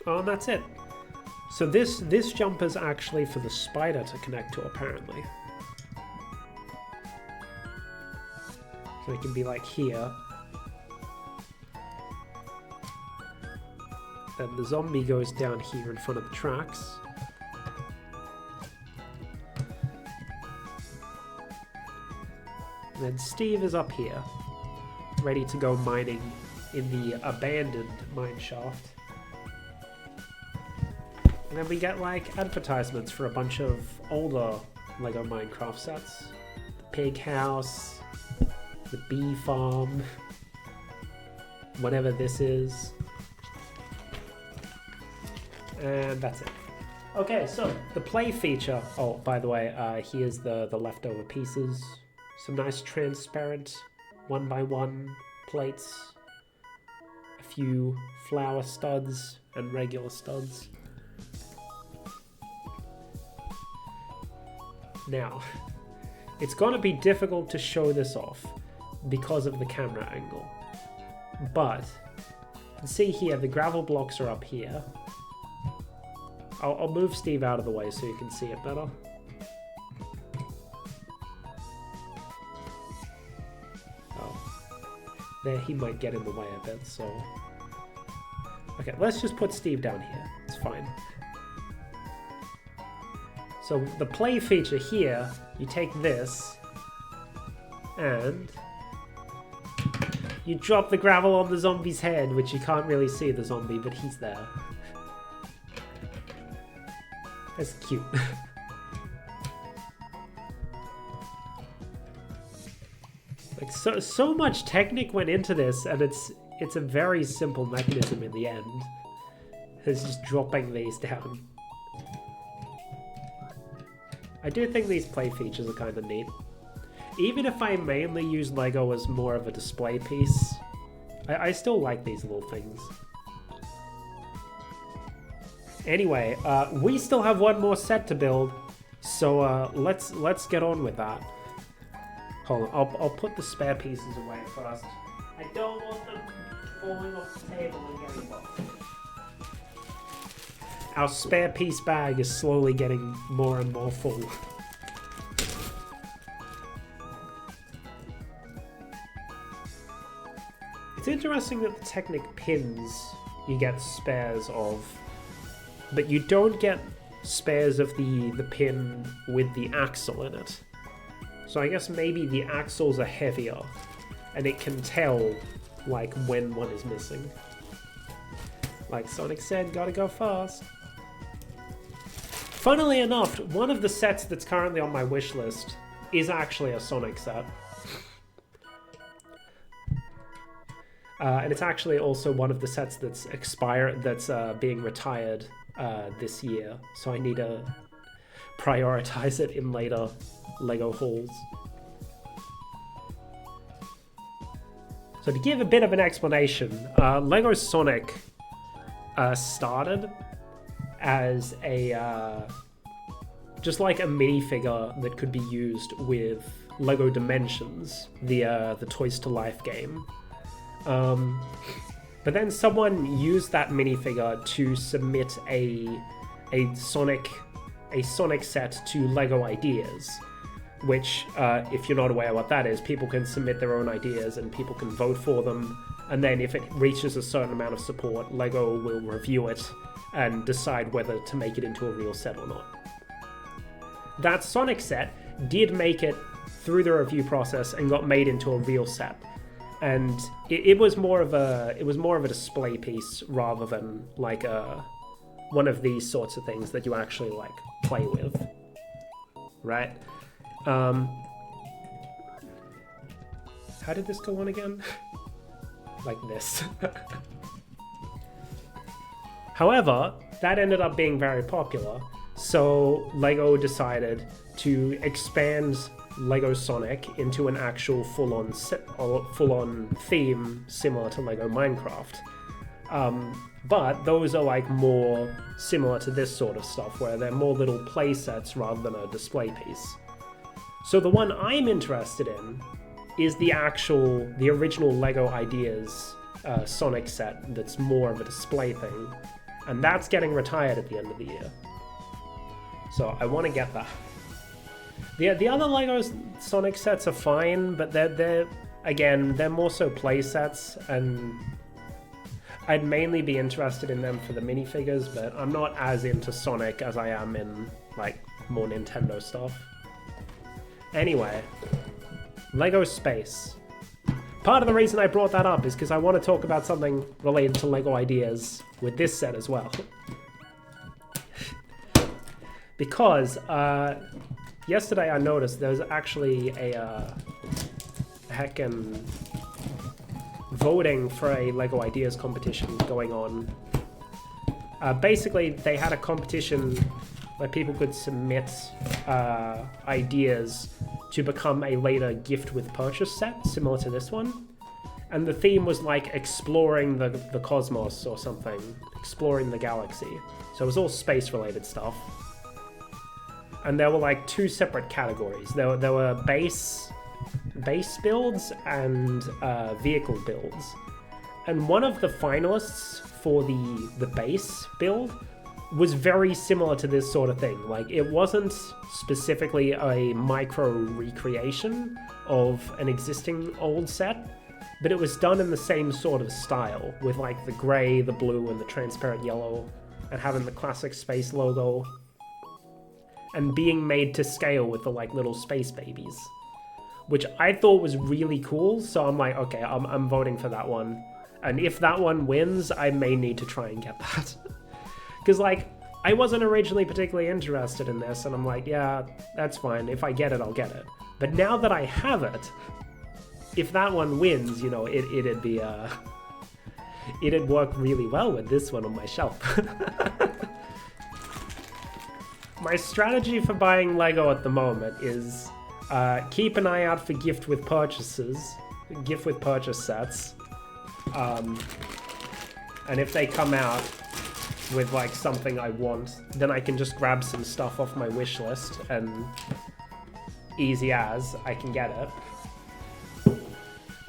Speaker 1: Oh, and that's it. So this jumper's actually for the spider to connect to, apparently. So it can be like here. Then the zombie goes down here in front of the tracks. And then Steve is up here, ready to go mining in the abandoned mine shaft. And then we get like advertisements for a bunch of older Lego Minecraft sets. The pig house, the bee farm, whatever this is. And that's it. Okay, so the play feature. Oh, by the way, here's the leftover pieces. Some nice transparent 1x1 plates. A few flower studs and regular studs. Now, it's going to be difficult to show this off because of the camera angle. But, you can see here, the gravel blocks are up here. I'll move Steve out of the way so you can see it better. Oh, there, he might get in the way a bit, so... Okay, let's just put Steve down here. It's fine. So the play feature here, you take this and you drop the gravel on the zombie's head, which you can't really see the zombie, but he's there. That's cute. Like so much technique went into this, and it's a very simple mechanism in the end. It's just dropping these down. I do think these play features are kind of neat. Even if I mainly use Lego as more of a display piece, I still like these little things. Anyway, we still have one more set to build, so let's get on with that. Hold on, I'll put the spare pieces away first. I don't want them falling off the table and getting lost. Our spare piece bag is slowly getting more and more full. It's interesting that the Technic pins you get spares of, but you don't get spares of the pin with the axle in it. So I guess maybe the axles are heavier, and it can tell like when one is missing. Like Sonic said, gotta go fast. Funnily enough, one of the sets that's currently on my wish list is actually a Sonic set. And it's actually also one of the sets that's being retired this year. So I need to prioritize it in later Lego hauls. So to give a bit of an explanation, Lego Sonic started as a just like a minifigure that could be used with Lego Dimensions, the Toys to Life game. But then someone used that minifigure to submit a Sonic set to Lego Ideas, which, if you're not aware what that is, people can submit their own ideas and people can vote for them, and then if it reaches a certain amount of support, Lego will review it and decide whether to make it into a real set or not. That Sonic set did make it through the review process and got made into a real set. And it was more of a display piece rather than like one of these sorts of things that you actually like play with, right? How did this go on again? Like this. However, that ended up being very popular, so Lego decided to expand Lego Sonic into an actual full-on theme similar to Lego Minecraft. But those are like more similar to this sort of stuff, where they're more little play sets rather than a display piece. So the one I'm interested in is the original Lego Ideas Sonic set that's more of a display thing. And that's getting retired at the end of the year. So I want to get that. The other Lego Sonic sets are fine, but they're more so play sets, and I'd mainly be interested in them for the minifigures, but I'm not as into Sonic as I am in, like, more Nintendo stuff. Anyway, Lego Space. Part of the reason I brought that up is because I want to talk about something related to Lego ideas with this set as well. Because yesterday I noticed there's actually a heckin' voting for a Lego Ideas competition going on. Basically, they had a competition where people could submit ideas to become a later gift with purchase set, similar to this one. And the theme was like exploring the cosmos or something, exploring the galaxy. So it was all space-related stuff. And there were like two separate categories. There were base builds and vehicle builds. And one of the finalists for the base build was very similar to this sort of thing. Like, it wasn't specifically a micro recreation of an existing old set, but it was done in the same sort of style, with like the gray, the blue, and the transparent yellow, and having the classic space logo, and being made to scale with the like little space babies, which I thought was really cool. So I'm like, okay, I'm voting for that one. And if that one wins, I may need to try and get that. Because, like, I wasn't originally particularly interested in this, and I'm like, yeah, that's fine. If I get it, I'll get it. But now that I have it, if that one wins, you know, it'd be, it'd work really well with this one on my shelf. My strategy for buying Lego at the moment is keep an eye out for gift with purchase sets. And if they come out with like something I want, then I can just grab some stuff off my wish list, and easy as I can get it.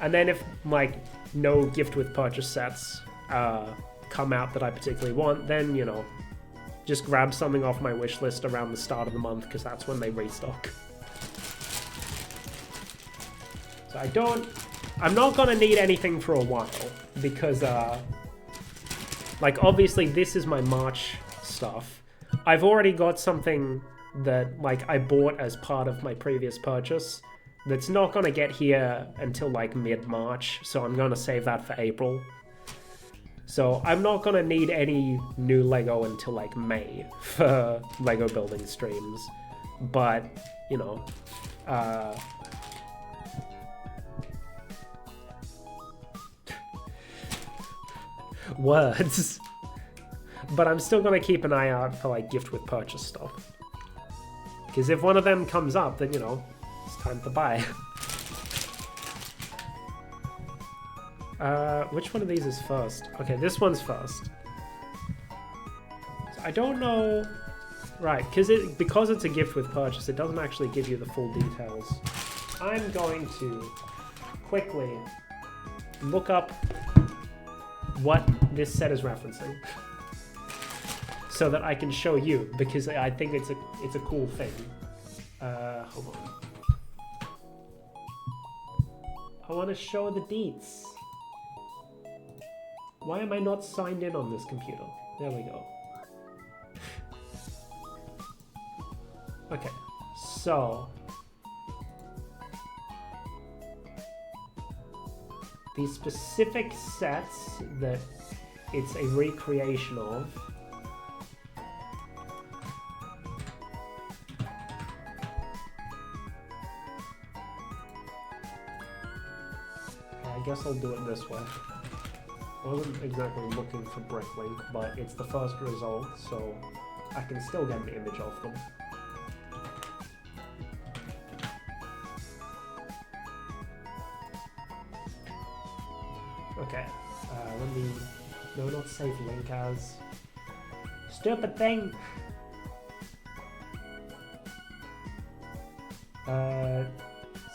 Speaker 1: And then if like no gift with purchase sets come out that I particularly want, then, you know, just grab something off my wish list around the start of the month, because that's when they restock. So I'm not gonna need anything for a while, because like, obviously this is my March stuff. I've already got something that like I bought as part of my previous purchase that's not gonna get here until like mid-March, so I'm gonna save that for April. So I'm not gonna need any new Lego until like May for Lego building streams. But, you know, words. But I'm still gonna keep an eye out for like gift with purchase stuff. Because if one of them comes up, then, you know, it's time to buy. Which one of these is first? Okay, this one's first. So I don't know... Right, because it's a gift with purchase, it doesn't actually give you the full details. I'm going to quickly look up what this set is referencing, so that I can show you, because I think it's a cool thing. Hold on. I want to show the deets. Why am I not signed in on this computer? There we go. Okay, so the specific sets that it's a recreation of I guess I'll do it this way. I wasn't exactly looking for Bricklink, but it's the first result, so I can still get an image of them. Okay, let me... No, not save link as... Stupid thing!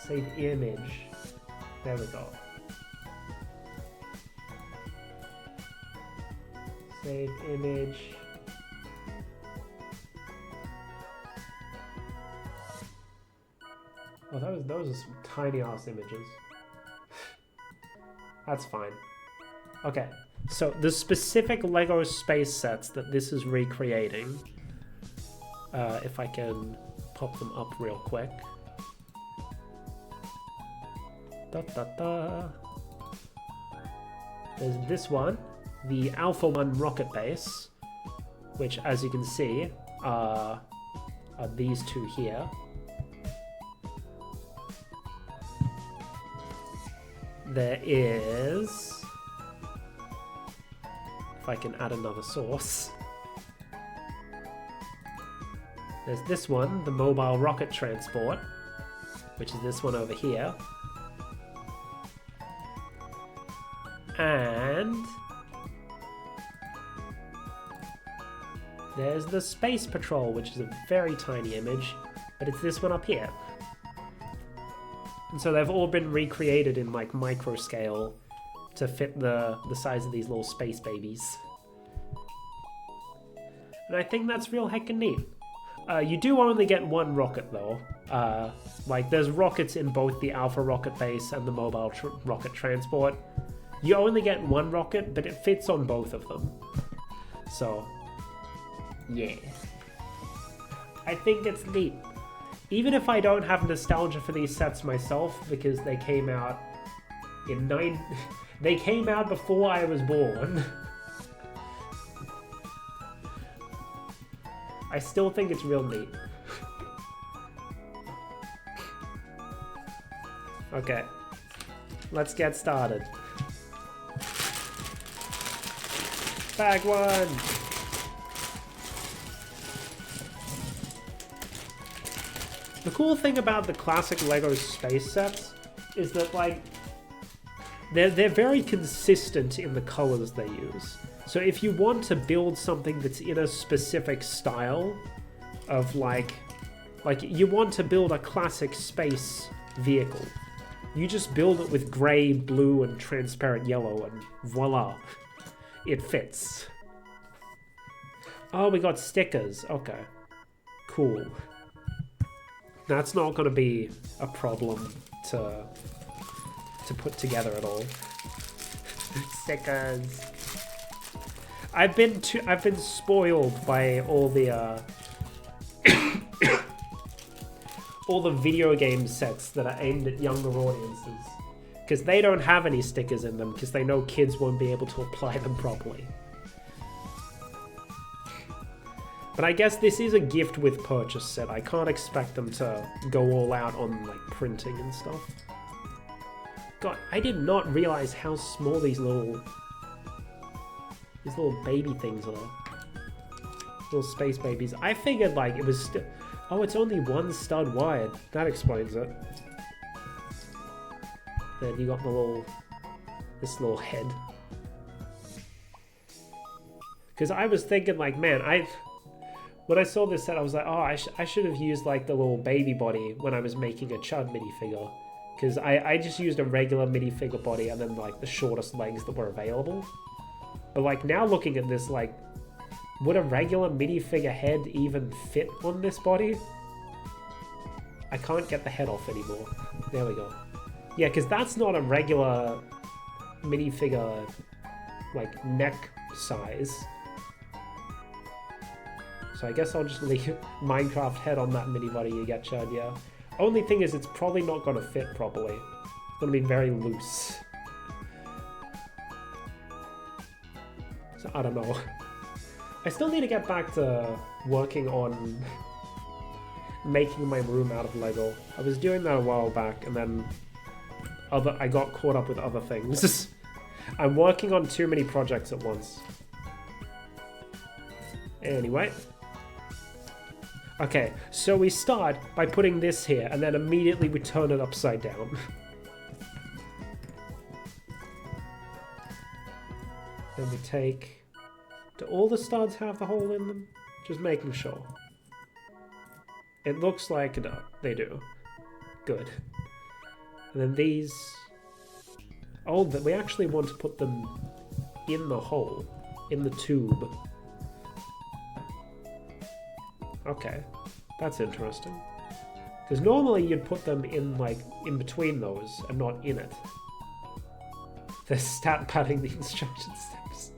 Speaker 1: Save image. There we go. Save image. Oh, those are some tiny ass images. That's fine. Okay, so the specific Lego space sets that this is recreating, if I can pop them up real quick. There's this one, the Alpha 1 rocket base, which, as you can see, are these two here. There is, if I can add another source, there's this one, the mobile rocket transport, which is this one over here. And there's the Space Patrol, which is a very tiny image, but it's this one up here. And so they've all been recreated in like micro scale to fit the size of these little space babies. And I think that's real heckin' neat. You do only get one rocket though. Like there's rockets in both the Alpha rocket base and the mobile rocket transport. You only get one rocket, but it fits on both of them. So, yeah. I think it's neat. Even if I don't have nostalgia for these sets myself, because they came out in they came out before I was born. I still think it's real neat. Okay, let's get started. Bag one! The cool thing about the classic Lego space sets is that, like, they're very consistent in the colors they use. So if you want to build something that's in a specific style of, like you want to build a classic space vehicle, you just build it with gray, blue, and transparent yellow, and voila. It fits. Oh, we got stickers. Okay. Cool. That's not going to be a problem to put together at all. Stickers. I've been spoiled by all the all the video game sets that are aimed at younger audiences. Because they don't have any stickers in them, because they know kids won't be able to apply them properly. But I guess this is a gift with purchase set. I can't expect them to go all out on like printing and stuff. God, I did not realize how small these little baby things are. Little space babies. I figured like it was oh, it's only one stud wide. That explains it. Then you got this little head. Because I was thinking like, man, when I saw this set, I was like, oh, I should have used like the little baby body when I was making a Chud minifigure. Because I just used a regular minifigure body and then like the shortest legs that were available. But like now looking at this, like, would a regular minifigure head even fit on this body? I can't get the head off anymore. There we go. Yeah, because that's not a regular minifigure, like, neck size. So I guess I'll just leave Minecraft head on that mini body you get, Chad, yeah. Only thing is, it's probably not going to fit properly. It's going to be very loose. So I don't know. I still need to get back to working on making my room out of Lego. I was doing that a while back, and then I got caught up with other things. I'm working on too many projects at once. Anyway. Okay, so we start by putting this here, and then immediately we turn it upside down. Then we take... Do all the studs have the hole in them? Just making sure. It looks like no, they do. Good. And then these... Oh, we actually want to put them in the hole. in the tube. Okay, that's interesting. Because normally you'd put them in, like, in between those and not in it. They're stat padding the instruction steps.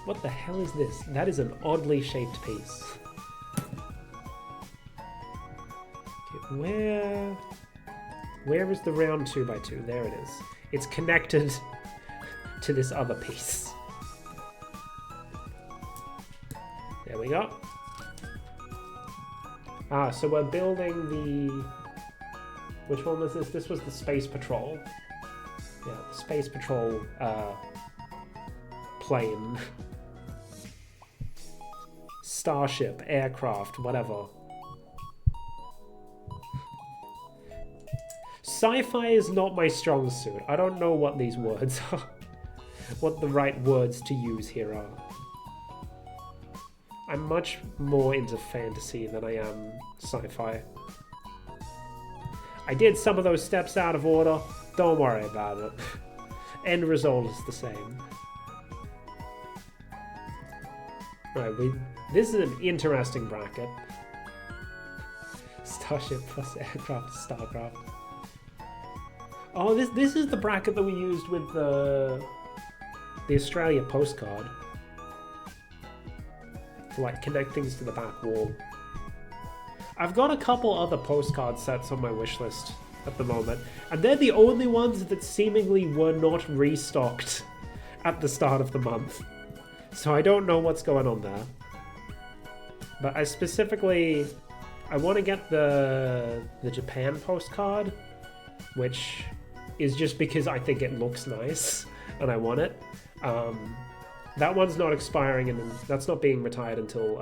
Speaker 1: What the hell is this? That is an oddly shaped piece. Okay, where is the round 2x2? There it is. It's connected to this other piece. There we go. Ah, so we're building the... Which one was this? This was the Space Patrol. Yeah, the Space Patrol plane. Starship, aircraft, whatever. Sci-fi is not my strong suit. I don't know what these words are. What the right words to use here are. I'm much more into fantasy than I am sci-fi. I did some of those steps out of order. Don't worry about it. End result is the same. Right, this is an interesting bracket. Starship plus aircraft, starcraft. Oh, this is the bracket that we used with the Australia postcard. To like connect things to the back wall. I've got a couple other postcard sets on my wish list at the moment, and they're the only ones that seemingly were not restocked at the start of the month. So I don't know what's going on there. But I want to get the Japan postcard, which is just because I think it looks nice and I want it. That one's not expiring, and that's not being retired until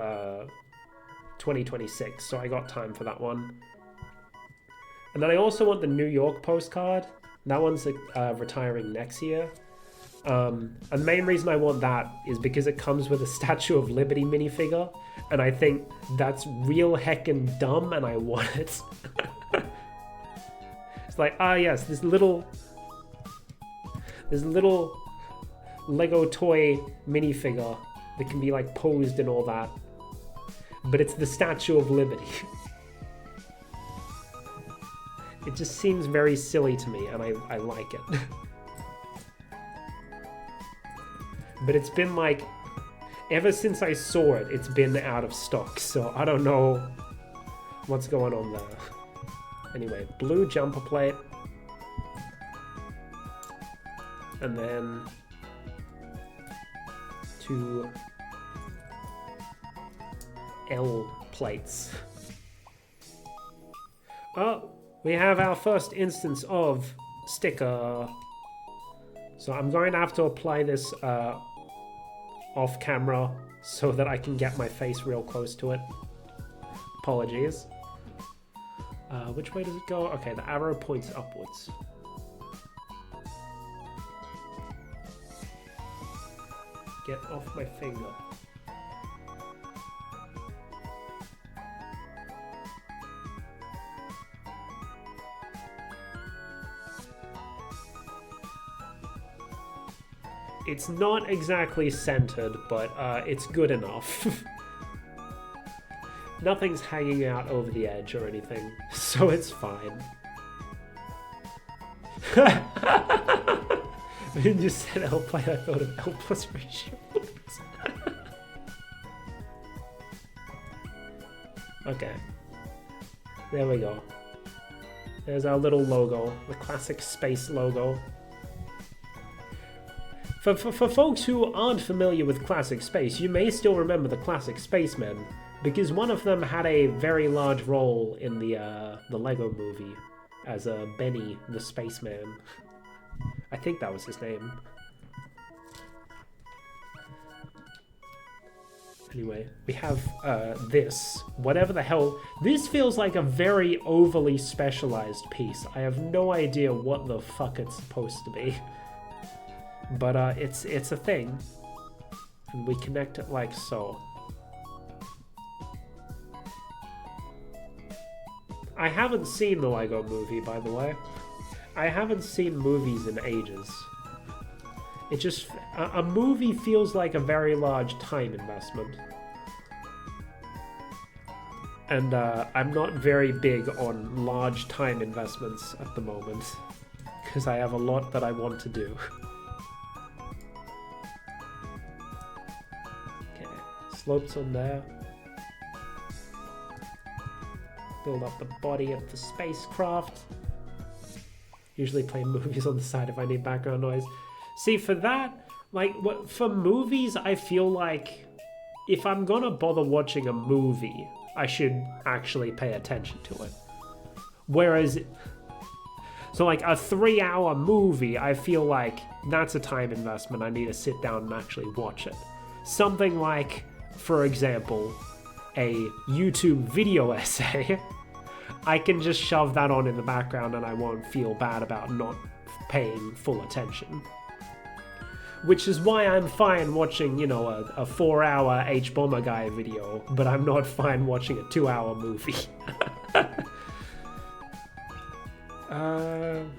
Speaker 1: 2026, so I got time for that one. And then I also want the New York postcard. That one's retiring next year. And the main reason I want that is because it comes with a Statue of Liberty minifigure, and I think that's real heckin' dumb, and I want it. It's like, yes, this little Lego toy minifigure that can be like posed and all that, but it's the Statue of Liberty. It just seems very silly to me, and I like it. But it's been like, ever since I saw it, it's been out of stock, so I don't know what's going on there. Anyway, blue jumper plate. And then 2 L plates. Oh, we have our first instance of sticker. So I'm going to have to apply this off camera so that I can get my face real close to it. Apologies. Which way does it go? Okay, the arrow points upwards. Get off my finger. It's not exactly centered, but it's good enough. Nothing's hanging out over the edge or anything, so it's fine. When you said L plate, I thought of L plus ratio. Okay. There we go. There's our little logo, the classic space logo. For folks who aren't familiar with classic space, you may still remember the classic spacemen, because one of them had a very large role in the Lego movie as Benny the Spaceman. I think that was his name. Anyway, we have this. Whatever the hell. This feels like a very overly specialized piece. I have no idea what the fuck it's supposed to be. But it's a thing. And we connect it like so. I haven't seen the Lego movie, by the way. I haven't seen movies in ages. It just... A movie feels like a very large time investment. And I'm not very big on large time investments at the moment, because I have a lot that I want to do. Okay, slopes on there. Build up the body of the spacecraft. Usually play movies on the side if I need background noise. See, for that, like, for movies, I feel like if I'm gonna bother watching a movie, I should actually pay attention to it. Whereas, so like a 3-hour movie, I feel like that's a time investment. I need to sit down and actually watch it. Something like, for example, a YouTube video essay, I can just shove that on in the background and I won't feel bad about not paying full attention. Which is why I'm fine watching, you know, a 4-hour H-Bomber Guy video, but I'm not fine watching a 2-hour movie.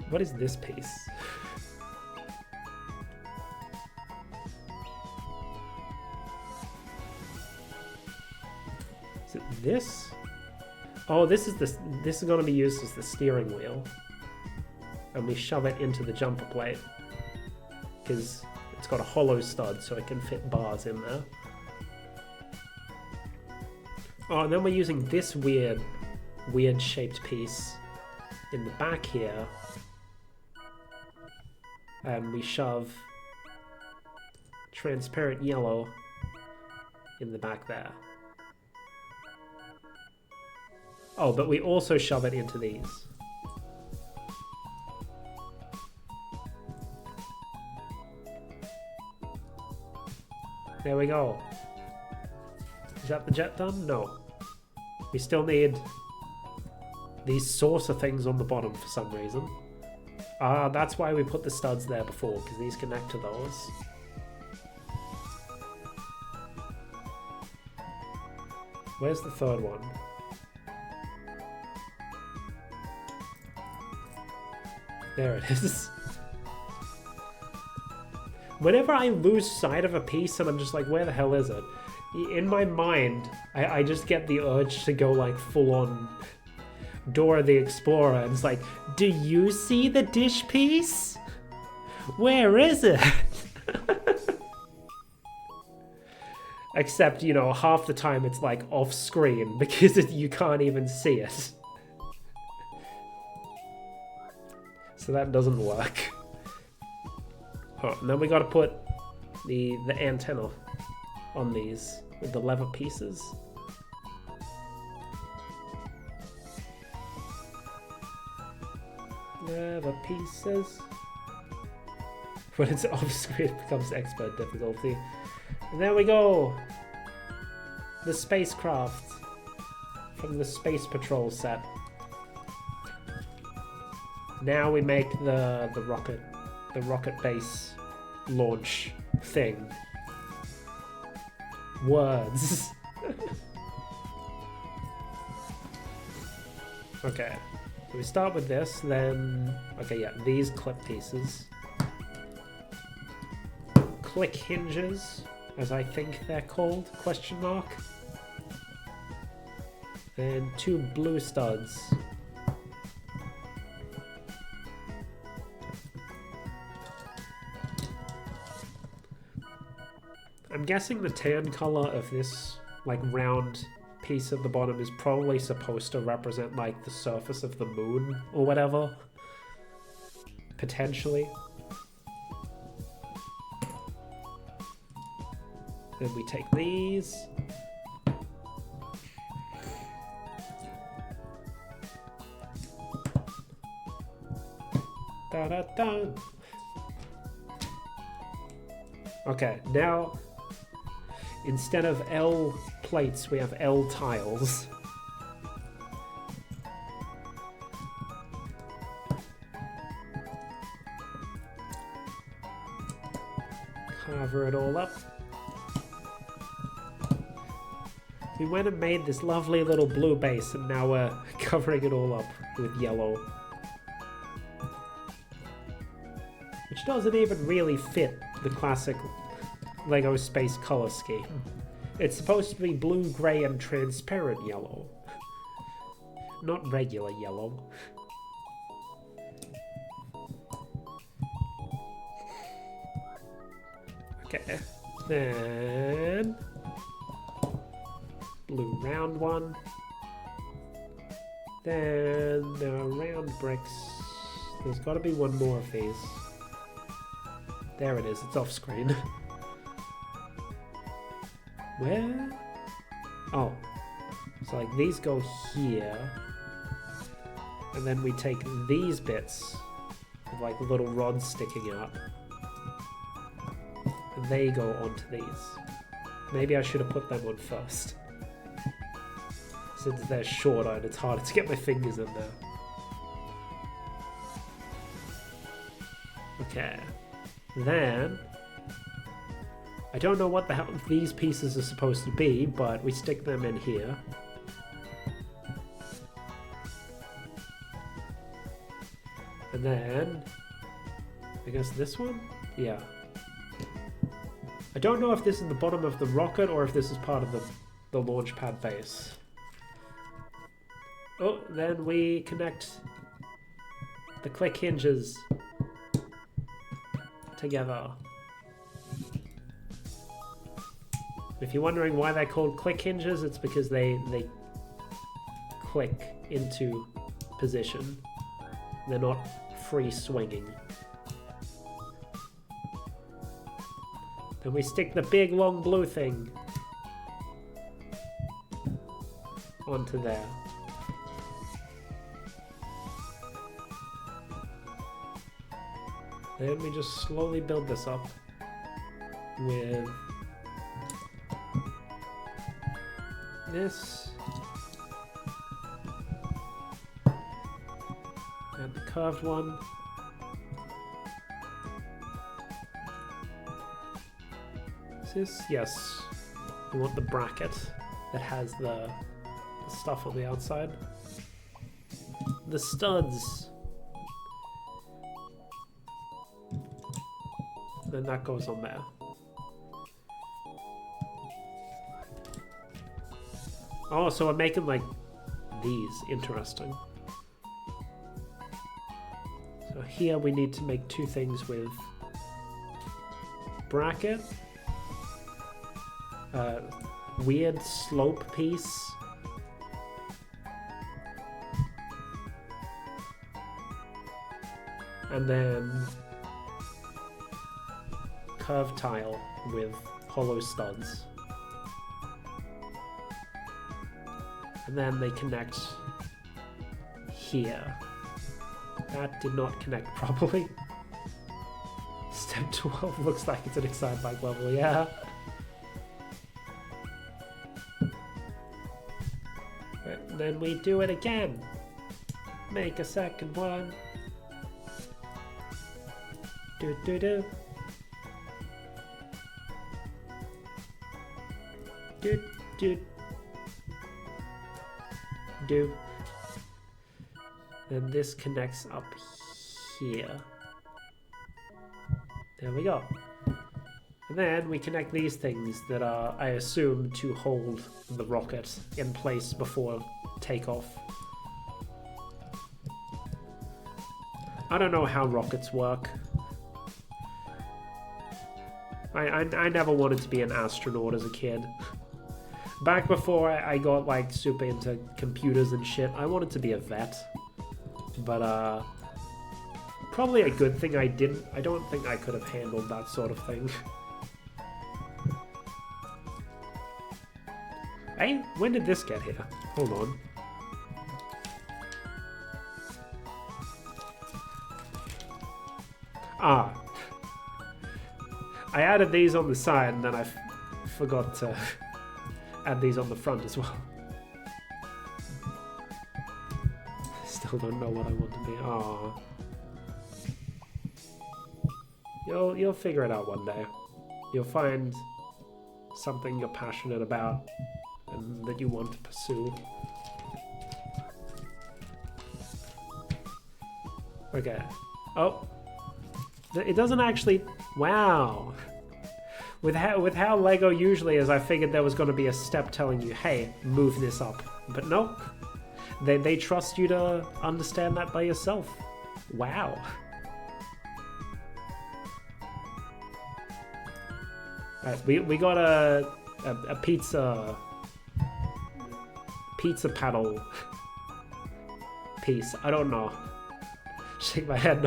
Speaker 1: What is this piece? Is it this? Oh, this is going to be used as the steering wheel. And we shove it into the jumper plate. Because it's got a hollow stud, so it can fit bars in there. Oh, and then we're using this weird shaped piece in the back here. And we shove transparent yellow in the back there. Oh, but we also shove it into these. There we go. Is that the jet done? No. We still need these saucer things on the bottom for some reason. That's why we put the studs there before, because these connect to those. Where's the third one? There it is. Whenever I lose sight of a piece and I'm just like, where the hell is it? In my mind, I just get the urge to go like full on Dora the Explorer. And it's like, do you see the dish piece? Where is it? Except, you know, half the time it's like off screen because you can't even see it. So that doesn't work. Oh, and then we gotta put the antenna on these with the lever pieces. Lever pieces. When it's off screen, it becomes expert difficulty. And there we go! The spacecraft from the Space Patrol set. Now we make the rocket base launch thing. Words. Okay, so we start with this, then... Okay, yeah, these clip pieces. Click hinges, as I think they're called, question mark. And 2 blue studs. I'm guessing the tan color of this, like, round piece at the bottom is probably supposed to represent, like, the surface of the moon or whatever. Potentially. Then we take these. Da-da-da. Okay, now... Instead of L plates, we have L tiles. Cover it all up. We went and made this lovely little blue base, and now we're covering it all up with yellow. which doesn't even really fit the classic Lego space color scheme. It's supposed to be blue, grey, and transparent yellow. Not regular yellow. Okay, then blue round one. Then there are round bricks. There's got to be one more of these. There it is, it's off screen. Where? Oh, so like these go here. And then we take these bits with like little rods sticking out. And they go onto these. Maybe I should have put them on first. Since they're shorter and it's harder to get my fingers in there. Okay. Then I don't know what the hell these pieces are supposed to be, but we stick them in here. And then I guess this one? Yeah. I don't know if this is the bottom of the rocket or if this is part of the launch pad base. Oh, then we connect the click hinges together. If you're wondering why they're called click hinges, it's because they click into position. They're not free swinging. Then we stick the big long blue thing onto there. Then we just slowly build this up with this and the curved one. Is this? Yes. We want the bracket that has the stuff on the outside. The studs. Then that goes on there. Oh, so we're making like these interesting. So here we need to make two things with bracket, weird slope piece, and then curved tile with hollow studs. And then they connect here. That did not connect properly. Step 12 looks like it's an Excite Bike level, yeah. And then we do it again. Make a second one. Do do do. Do do do. Then this connects up here. There we go. And then we connect these things that are, I assume, to hold the rocket in place before takeoff. I don't know how rockets work. I never wanted to be an astronaut as a kid. Back before I got like super into computers and shit, I wanted to be a vet. But probably a good thing I didn't. I don't think I could have handled that sort of thing. Hey, when did this get here? Hold on. Ah. I added these on the side and then I forgot to add these on the front as well. Still don't know what I want to be. Aww. You'll figure it out one day. You'll find something you're passionate about and that you want to pursue. Okay. Oh. It doesn't actually... Wow. With how Lego usually is, I figured there was going to be a step telling you, hey, move this up. But no. They trust you to understand that by yourself. Wow. Right, we got a pizza paddle piece. I don't know. Shake my head.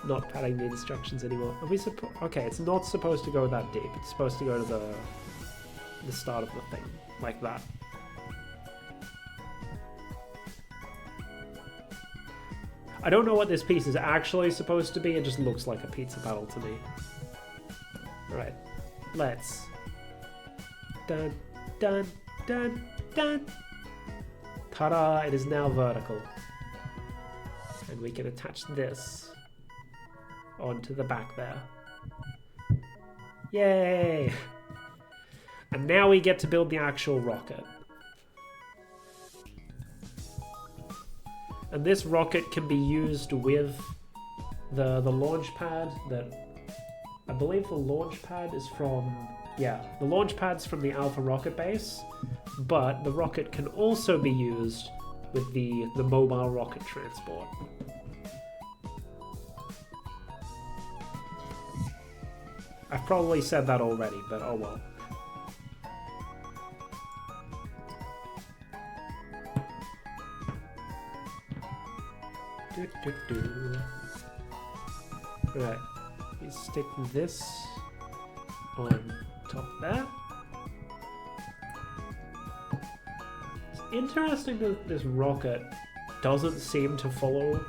Speaker 1: Not padding the instructions anymore. Are we okay, it's not supposed to go that deep. It's supposed to go to the start of the thing, like that. I don't know what this piece is actually supposed to be. It just looks like a pizza paddle to me. Alright, let's... Dun, dun, dun, dun. Ta-da! It is now vertical. And we can attach this onto the back there. Yay! And now we get to build the actual rocket. And this rocket can be used with the launch pad that... I believe the launch pad is from... Yeah, the launch pad's from the Alpha rocket base, but the rocket can also be used with the mobile rocket transport. I've probably said that already, but oh well. Right, you stick this on top there. It's interesting that this rocket doesn't seem to follow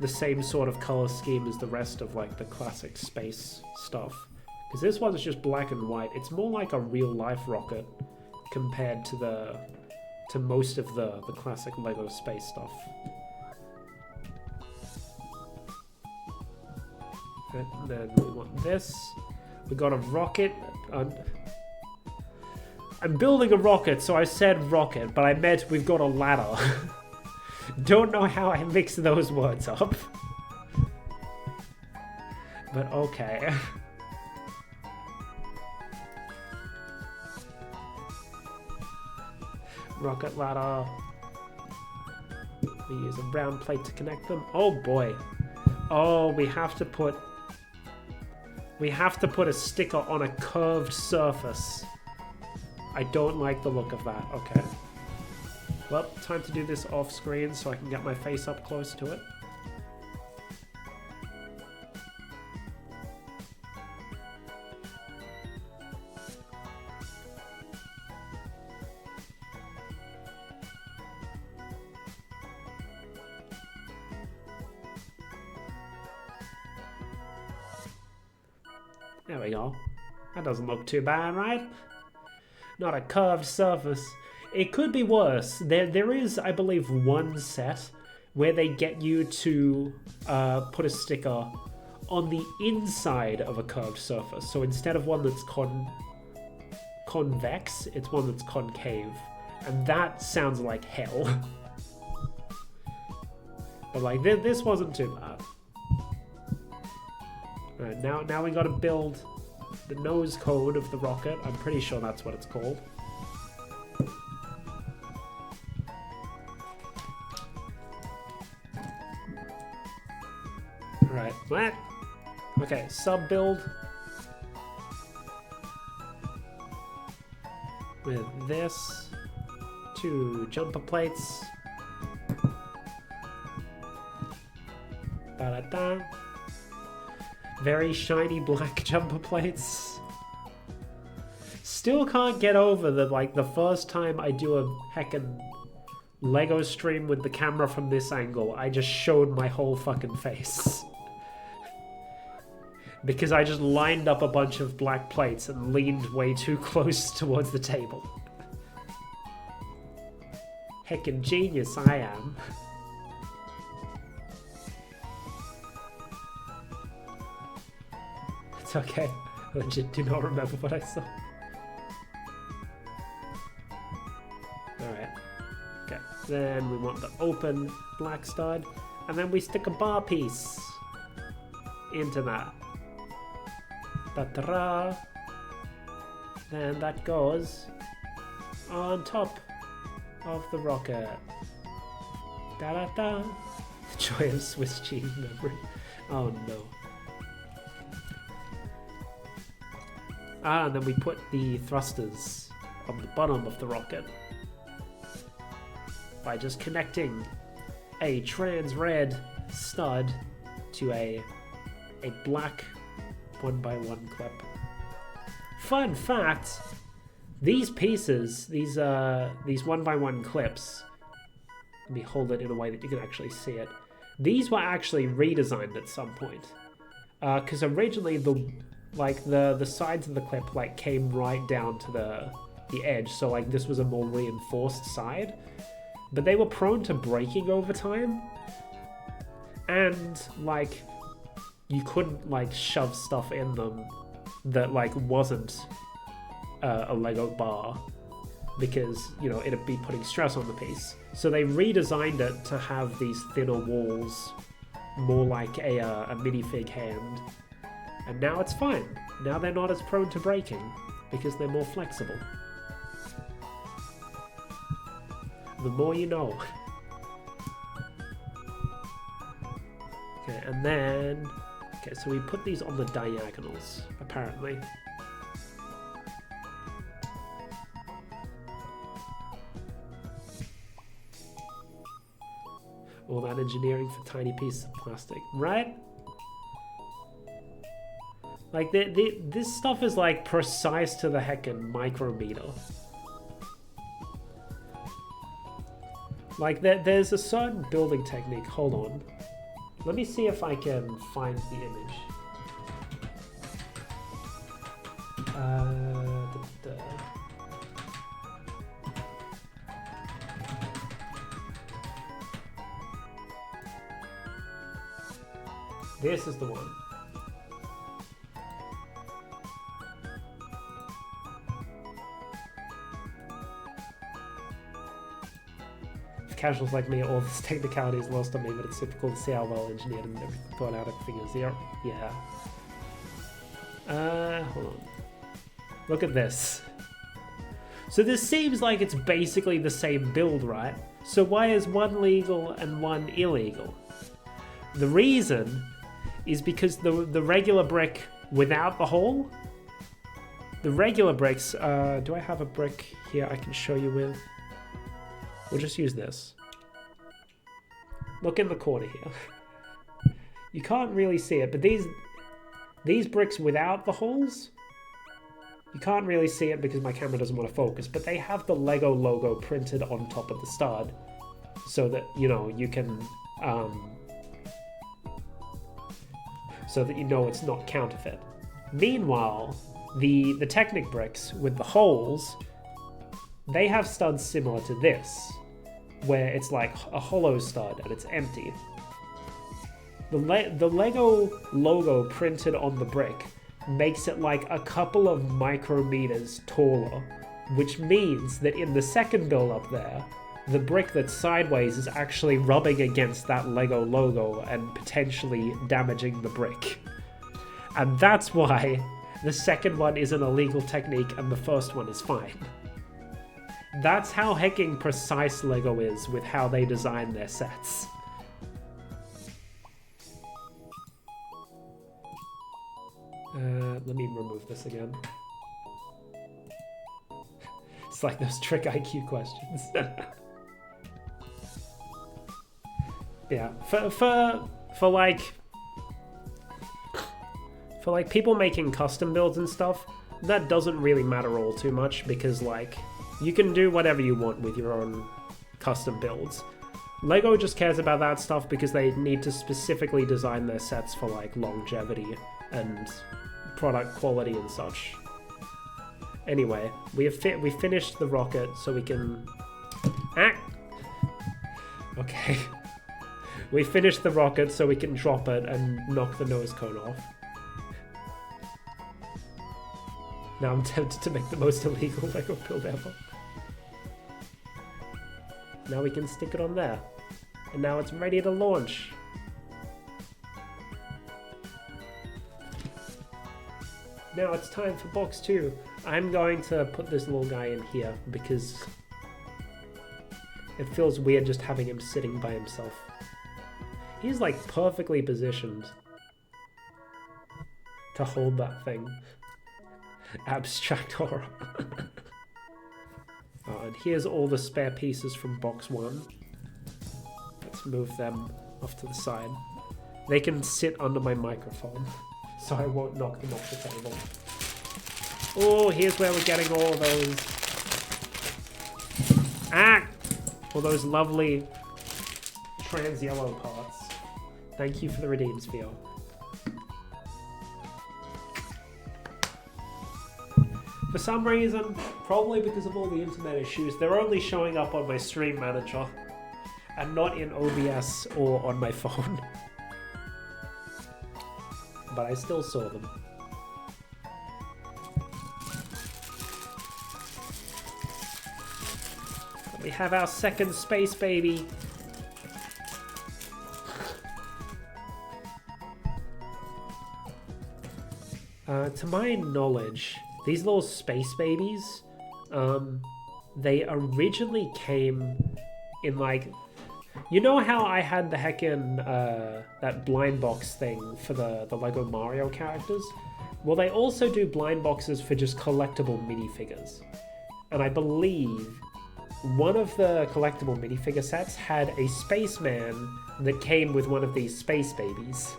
Speaker 1: the same sort of color scheme as the rest of like the classic space stuff. Because this one's just black and white. It's more like a real life rocket compared to most of the classic Lego space stuff. And then we want this. We got a rocket. I'm building a rocket, so I said rocket, but I meant we've got a ladder. Don't know how I mixed those words up. But okay. Rocket ladder. We use a brown plate to connect them. Oh boy. Oh, we have to put a sticker on a curved surface. I don't like the look of that. Okay. Well, time to do this off screen so I can get my face up close to it. There we go. That doesn't look too bad, right? Not a curved surface. It could be worse. There is, I believe, one set where they get you to put a sticker on the inside of a curved surface. So instead of one that's convex, it's one that's concave. And that sounds like hell. But like, this wasn't too bad. Alright, now we gotta build the nose cone of the rocket. I'm pretty sure that's what it's called. Alright, what? Okay, sub-build. With this. 2 jumper plates. Ba-da-da. Very shiny black jumper plates. Still can't get over that, like, the first time I do a heckin' Lego stream with the camera from this angle, I just showed my whole fucking face. Because I just lined up a bunch of black plates and leaned way too close towards the table. Heckin' genius I am. It's okay. I legit do not remember what I saw. Alright. Okay. Then we want the open black stud. And then we stick a bar piece into that. Ta-ta-ra. Then that goes on top of the rocket. Da-da-da. The joy of Swiss cheese memory. Oh no. And then we put the thrusters on the bottom of the rocket by just connecting a trans red stud to a black 1x1 clip. Fun fact, these pieces, these 1x1 clips, let me hold it in a way that you can actually see it. These were actually redesigned at some point. Because originally the sides of the clip like came right down to the edge, so like this was a more reinforced side. But they were prone to breaking over time. And like you couldn't like shove stuff in them that like wasn't a Lego bar, because you know it'd be putting stress on the piece. So they redesigned it to have these thinner walls, more like a minifig hand, and now it's fine. Now they're not as prone to breaking because they're more flexible. The more you know. Okay, and then okay, so we put these on the diagonals apparently. All that engineering for tiny pieces of plastic, right? Like, this stuff is, like, precise to the heckin' micrometer. Like, there's a certain building technique. Hold on. Let me see if I can find the image. This is the one. If casuals like me, all this technicality is lost on me, but it's super cool to see how well engineered and everything thought out everything is here. Yeah. Hold on. Look at this. So this seems like it's basically the same build, right? So why is one legal and one illegal? The reason is because the regular brick without the hole, the regular bricks, do I have a brick here I can show you with? We'll just use this. Look in the corner here. You can't really see it, but these bricks without the holes, you can't really see it because my camera doesn't want to focus, but they have the Lego logo printed on top of the stud so that, you know, you can, so that you know it's not counterfeit. Meanwhile, the Technic bricks with the holes, they have studs similar to this, where it's like a hollow stud and it's empty. The Lego logo printed on the brick makes it like a couple of micrometers taller, which means that in the second build up there, the brick that's sideways is actually rubbing against that Lego logo and potentially damaging the brick. And that's why the second one is an illegal technique and the first one is fine. That's how hecking precise Lego is with how they design their sets. Let me remove this again. It's like those trick IQ questions. Yeah, for like people making custom builds and stuff, that doesn't really matter all too much because like you can do whatever you want with your own custom builds. Lego just cares about that stuff because they need to specifically design their sets for like longevity and product quality and such. Anyway, we finished the rocket so we can okay. We finished the rocket so we can drop it and knock the nose cone off. Now I'm tempted to make the most illegal Lego build ever. Now we can stick it on there. And now it's ready to launch. Now it's time for box 2. I'm going to put this little guy in here because it feels weird just having him sitting by himself. He's like perfectly positioned to hold that thing. Abstract horror. And here's all the spare pieces from box 1. Let's move them off to the side. They can sit under my microphone, so I won't knock them off the table. Oh, here's where we're getting all those... all those lovely trans yellow parts. Thank you for the redeem sphere. For some reason, probably because of all the internet issues, they're only showing up on my stream manager and not in OBS or on my phone. But I still saw them. We have our second space baby. To my knowledge, these little space babies, they originally came in like... You know how I had the heckin' that blind box thing for the Lego Mario characters? Well, they also do blind boxes for just collectible minifigures. And I believe one of the collectible minifigure sets had a spaceman that came with one of these space babies.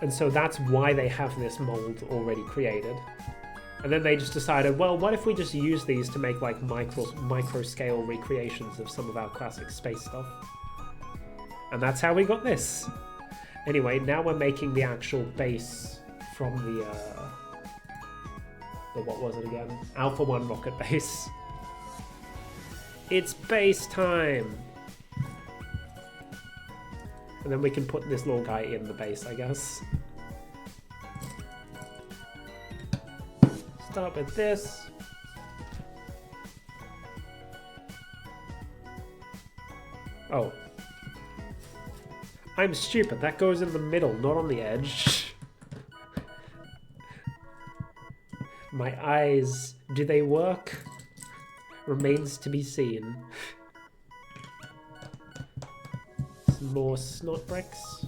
Speaker 1: And so that's why they have this mold already created. And then they just decided, well, what if we just use these to make like micro scale recreations of some of our classic space stuff? And that's how we got this. Anyway, now we're making the actual base from the what was it again? Alpha 1 rocket base. It's base time! And then we can put this little guy in the base, I guess. Start with this. Oh. I'm stupid. That goes in the middle, not on the edge. My eyes, do they work? Remains to be seen. Some more snot bricks.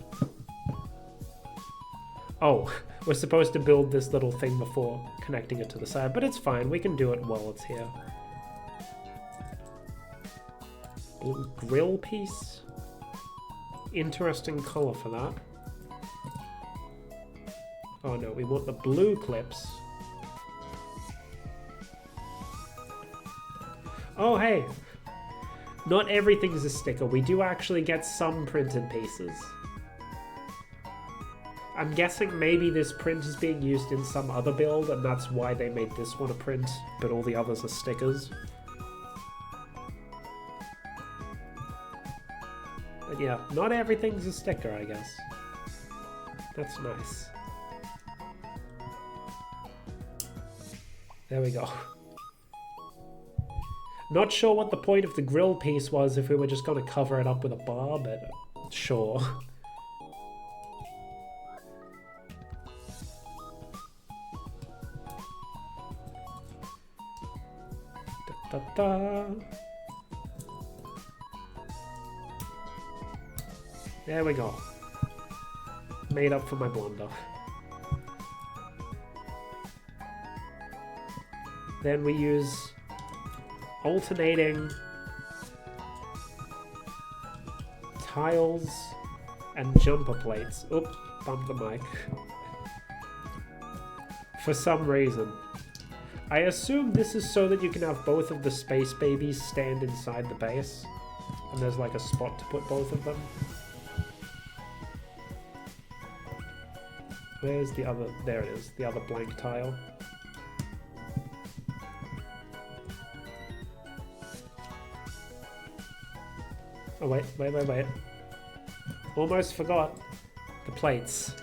Speaker 1: Oh, we're supposed to build this little thing before connecting it to the side, but it's fine. We can do it while it's here. Blue grill piece. Interesting color for that. Oh no, we want the blue clips. Oh hey, not everything's a sticker. We do actually get some printed pieces. I'm guessing maybe this print is being used in some other build and that's why they made this one a print, but all the others are stickers. But yeah, not everything's a sticker, I guess. That's nice. There we go. Not sure what the point of the grill piece was if we were just going to cover it up with a bar, but sure. Da, da, da. There we go. Made up for my blunder. Then we use alternating tiles and jumper plates. Oops, bumped the mic. For some reason. I assume this is so that you can have both of the space babies stand inside the base. And there's like a spot to put both of them. Where's the other? There it is, the other blank tile. Oh wait. Almost forgot the plates.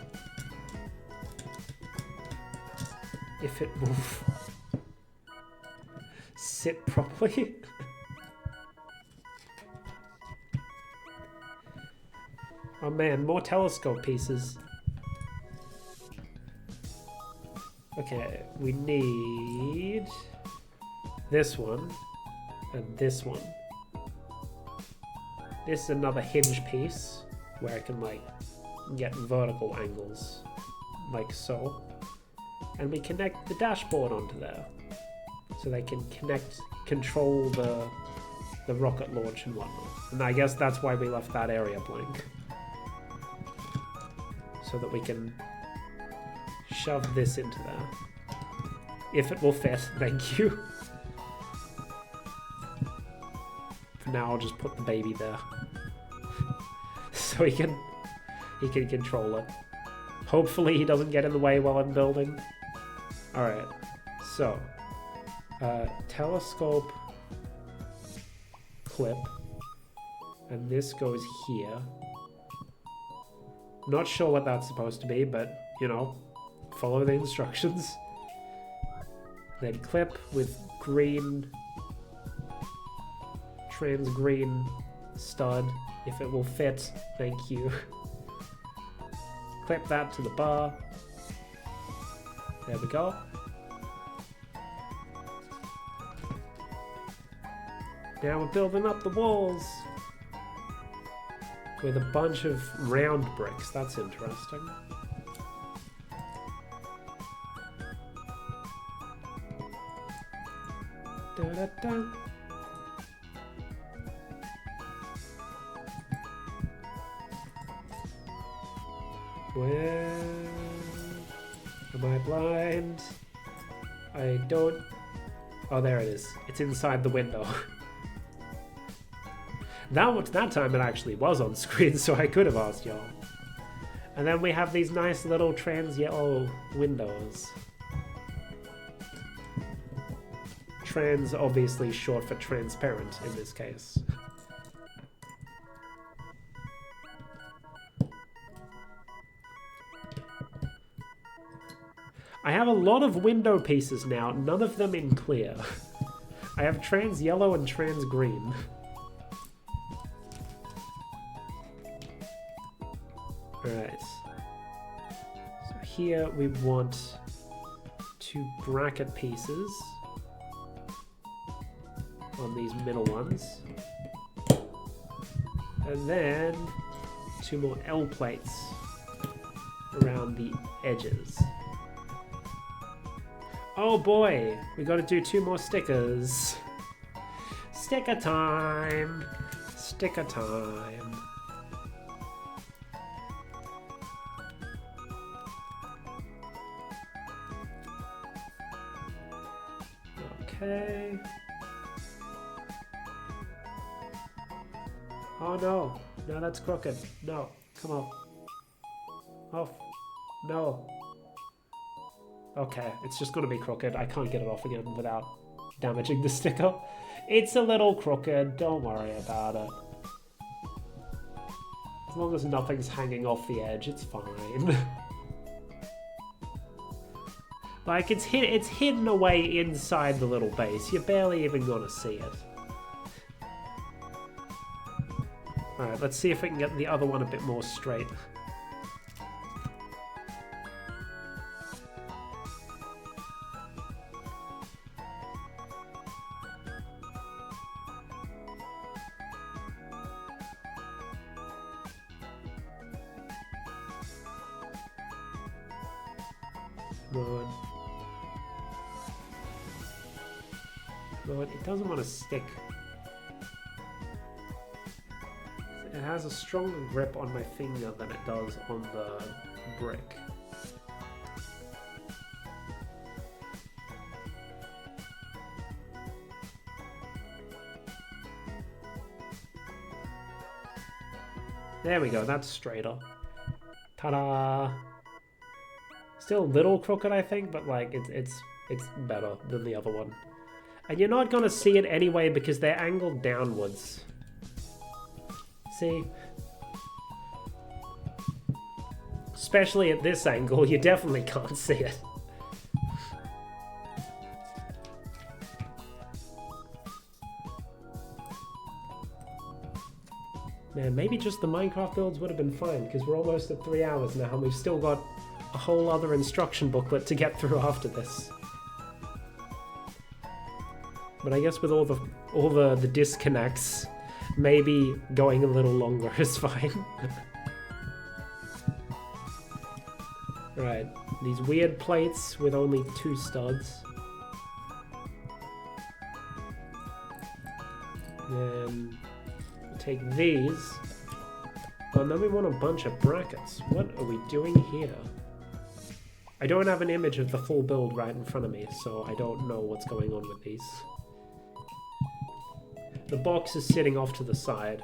Speaker 1: If it move. Sit properly. Oh man, more telescope pieces. Okay, we need this one and this one. This is another hinge piece where I can like get vertical angles, like so. And we connect the dashboard onto there, so they can control the rocket launch and whatnot. And I guess that's why we left that area blank, so that we can shove this into there. If it will fit, thank you. For now, I'll just put the baby there, so he can control it. Hopefully he doesn't get in the way while I'm building. Alright, so telescope clip, and this goes here. Not sure what that's supposed to be, but you know, follow the instructions. Then clip with green, trans green stud, if it will fit, thank you. Clip that to the bar. There we go. Now we're building up the walls with a bunch of round bricks. That's interesting. Da-da-da. Where am I blind? I don't... Oh, there it is. It's inside the window. That time it actually was on screen, so I could have asked y'all. And then we have these nice little trans yellow windows. Trans, obviously short for transparent in this case. I have a lot of window pieces now, none of them in clear. I have trans yellow and trans green. Alright. So here we want 2 bracket pieces on these middle ones. And then 2 more L plates around the edges. Oh boy, we gotta do 2 more stickers. Sticker time! Sticker time. Okay. Oh no, no, that's crooked. No, come on. Oh, no. Okay, it's just gonna be crooked. I can't get it off again without damaging the sticker. It's a little crooked, don't worry about it. As long as nothing's hanging off the edge, it's fine. Like, it's hidden away inside the little base. You're barely even gonna see it. Alright, let's see if we can get the other one a bit more straight. Good. Good. It doesn't want to stick. It has a stronger grip on my finger than it does on the brick. There we go, that's straighter. Ta-da! Still a little crooked, I think, but like it's better than the other one. And you're not gonna see it anyway because they're angled downwards. See? Especially at this angle, you definitely can't see it. Man, maybe just the Minecraft builds would have been fine, because we're almost at 3 hours now, and we've still got a whole other instruction booklet to get through after this. But I guess with all the disconnects, maybe going a little longer is fine. Right, these weird plates with only 2 studs. Then take these. Oh, and then we want a bunch of brackets. What are we doing here? I don't have an image of the full build right in front of me, so I don't know what's going on with these. The box is sitting off to the side,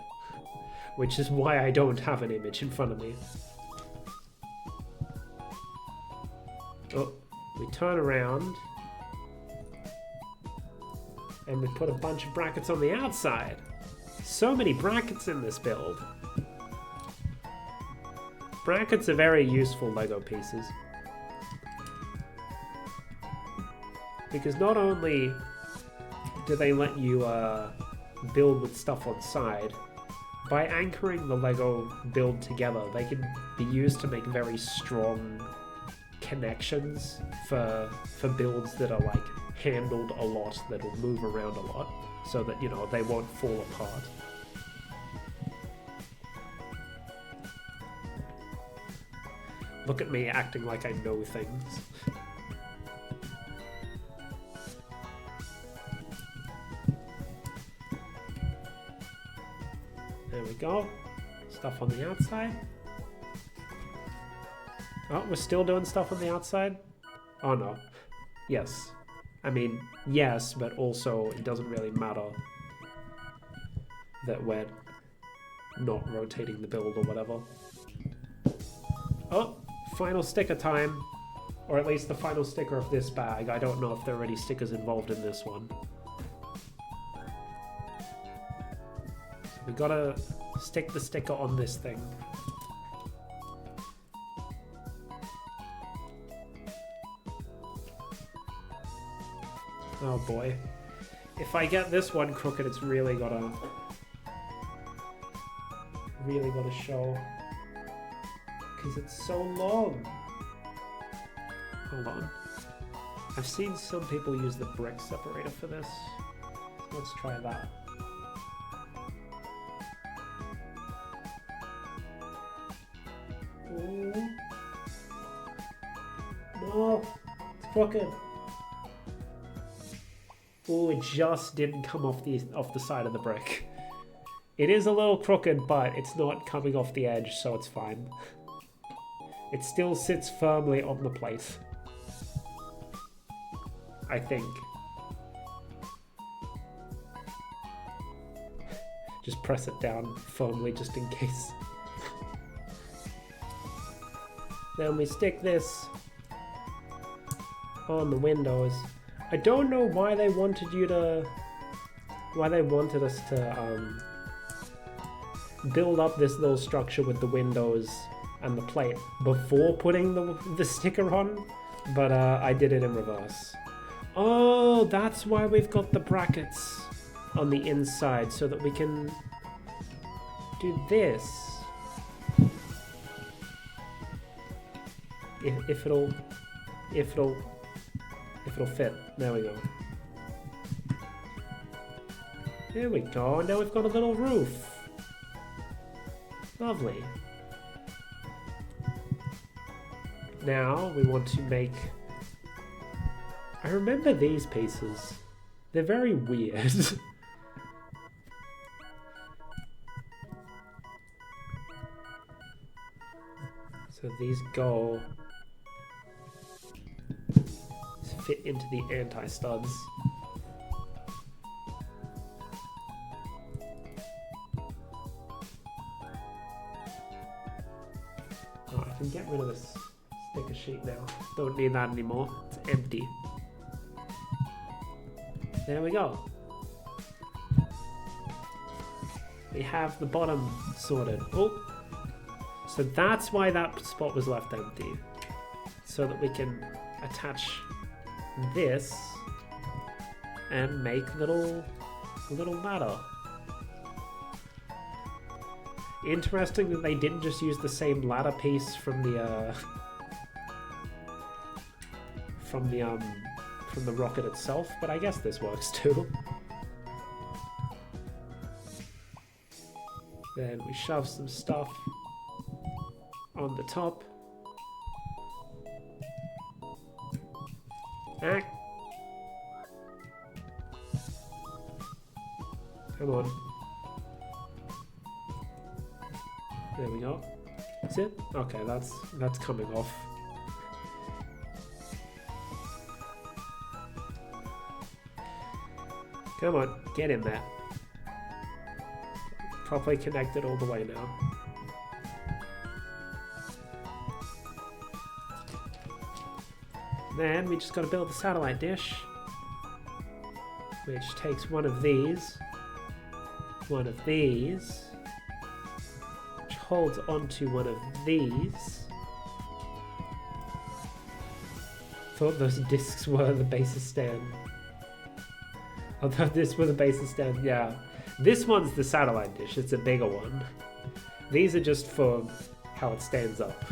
Speaker 1: which is why I don't have an image in front of me. Oh, we turn around and we put a bunch of brackets on the outside. So many brackets in this build. Brackets are very useful Lego pieces, because not only do they let you build with stuff on side, by anchoring the Lego build together, they can be used to make very strong connections for builds that are like handled a lot, that will move around a lot, so that, you know, they won't fall apart. Look at me acting like I know things. There we go. Stuff on the outside. Oh, we're still doing stuff on the outside? Oh no. Yes. I mean, yes, but also it doesn't really matter that we're not rotating the build or whatever. Oh, final sticker time. Or at least the final sticker of this bag. I don't know if there are any stickers involved in this one. So we gotta stick the sticker on this thing. Oh boy. If I get this one crooked, it's really gotta show. Because it's so long. Hold on. I've seen some people use the brick separator for this. Let's try that. Ooh. No, it's crooked. Oh, it just didn't come off the side of the brick. It is a little crooked, but it's not coming off the edge, so it's fine. It still sits firmly on the plate, I think. Just press it down firmly just in case. Then we stick this on the windows. I don't know why they wanted us to build up this little structure with the windows and the plate before putting the sticker on, but I did it in reverse. Oh, that's why we've got the brackets on the inside, so that we can do this. If it'll fit. There we go. There we go. Now we've got a little roof. Lovely. Now we want to make... I remember these pieces. They're very weird. So these go... fit into the anti-studs. Oh, I can get rid of this sticker sheet now. Don't need that anymore. It's empty. There we go. We have the bottom sorted. Oh! So that's why that spot was left empty. So that we can attach this and make little ladder. Interesting that they didn't just use the same ladder piece from the from the rocket itself, but I guess this works too. Then we shove some stuff on the top. Ah. Come on. There we go. That's it? Okay, that's coming off. Come on, get in there. Properly connected all the way now. Then we just gotta build the satellite dish, which takes one of these, which holds onto one of these. Thought those discs were the basis stand. Although this were the basis stand, yeah. This one's the satellite dish, it's a bigger one. These are just for how it stands up.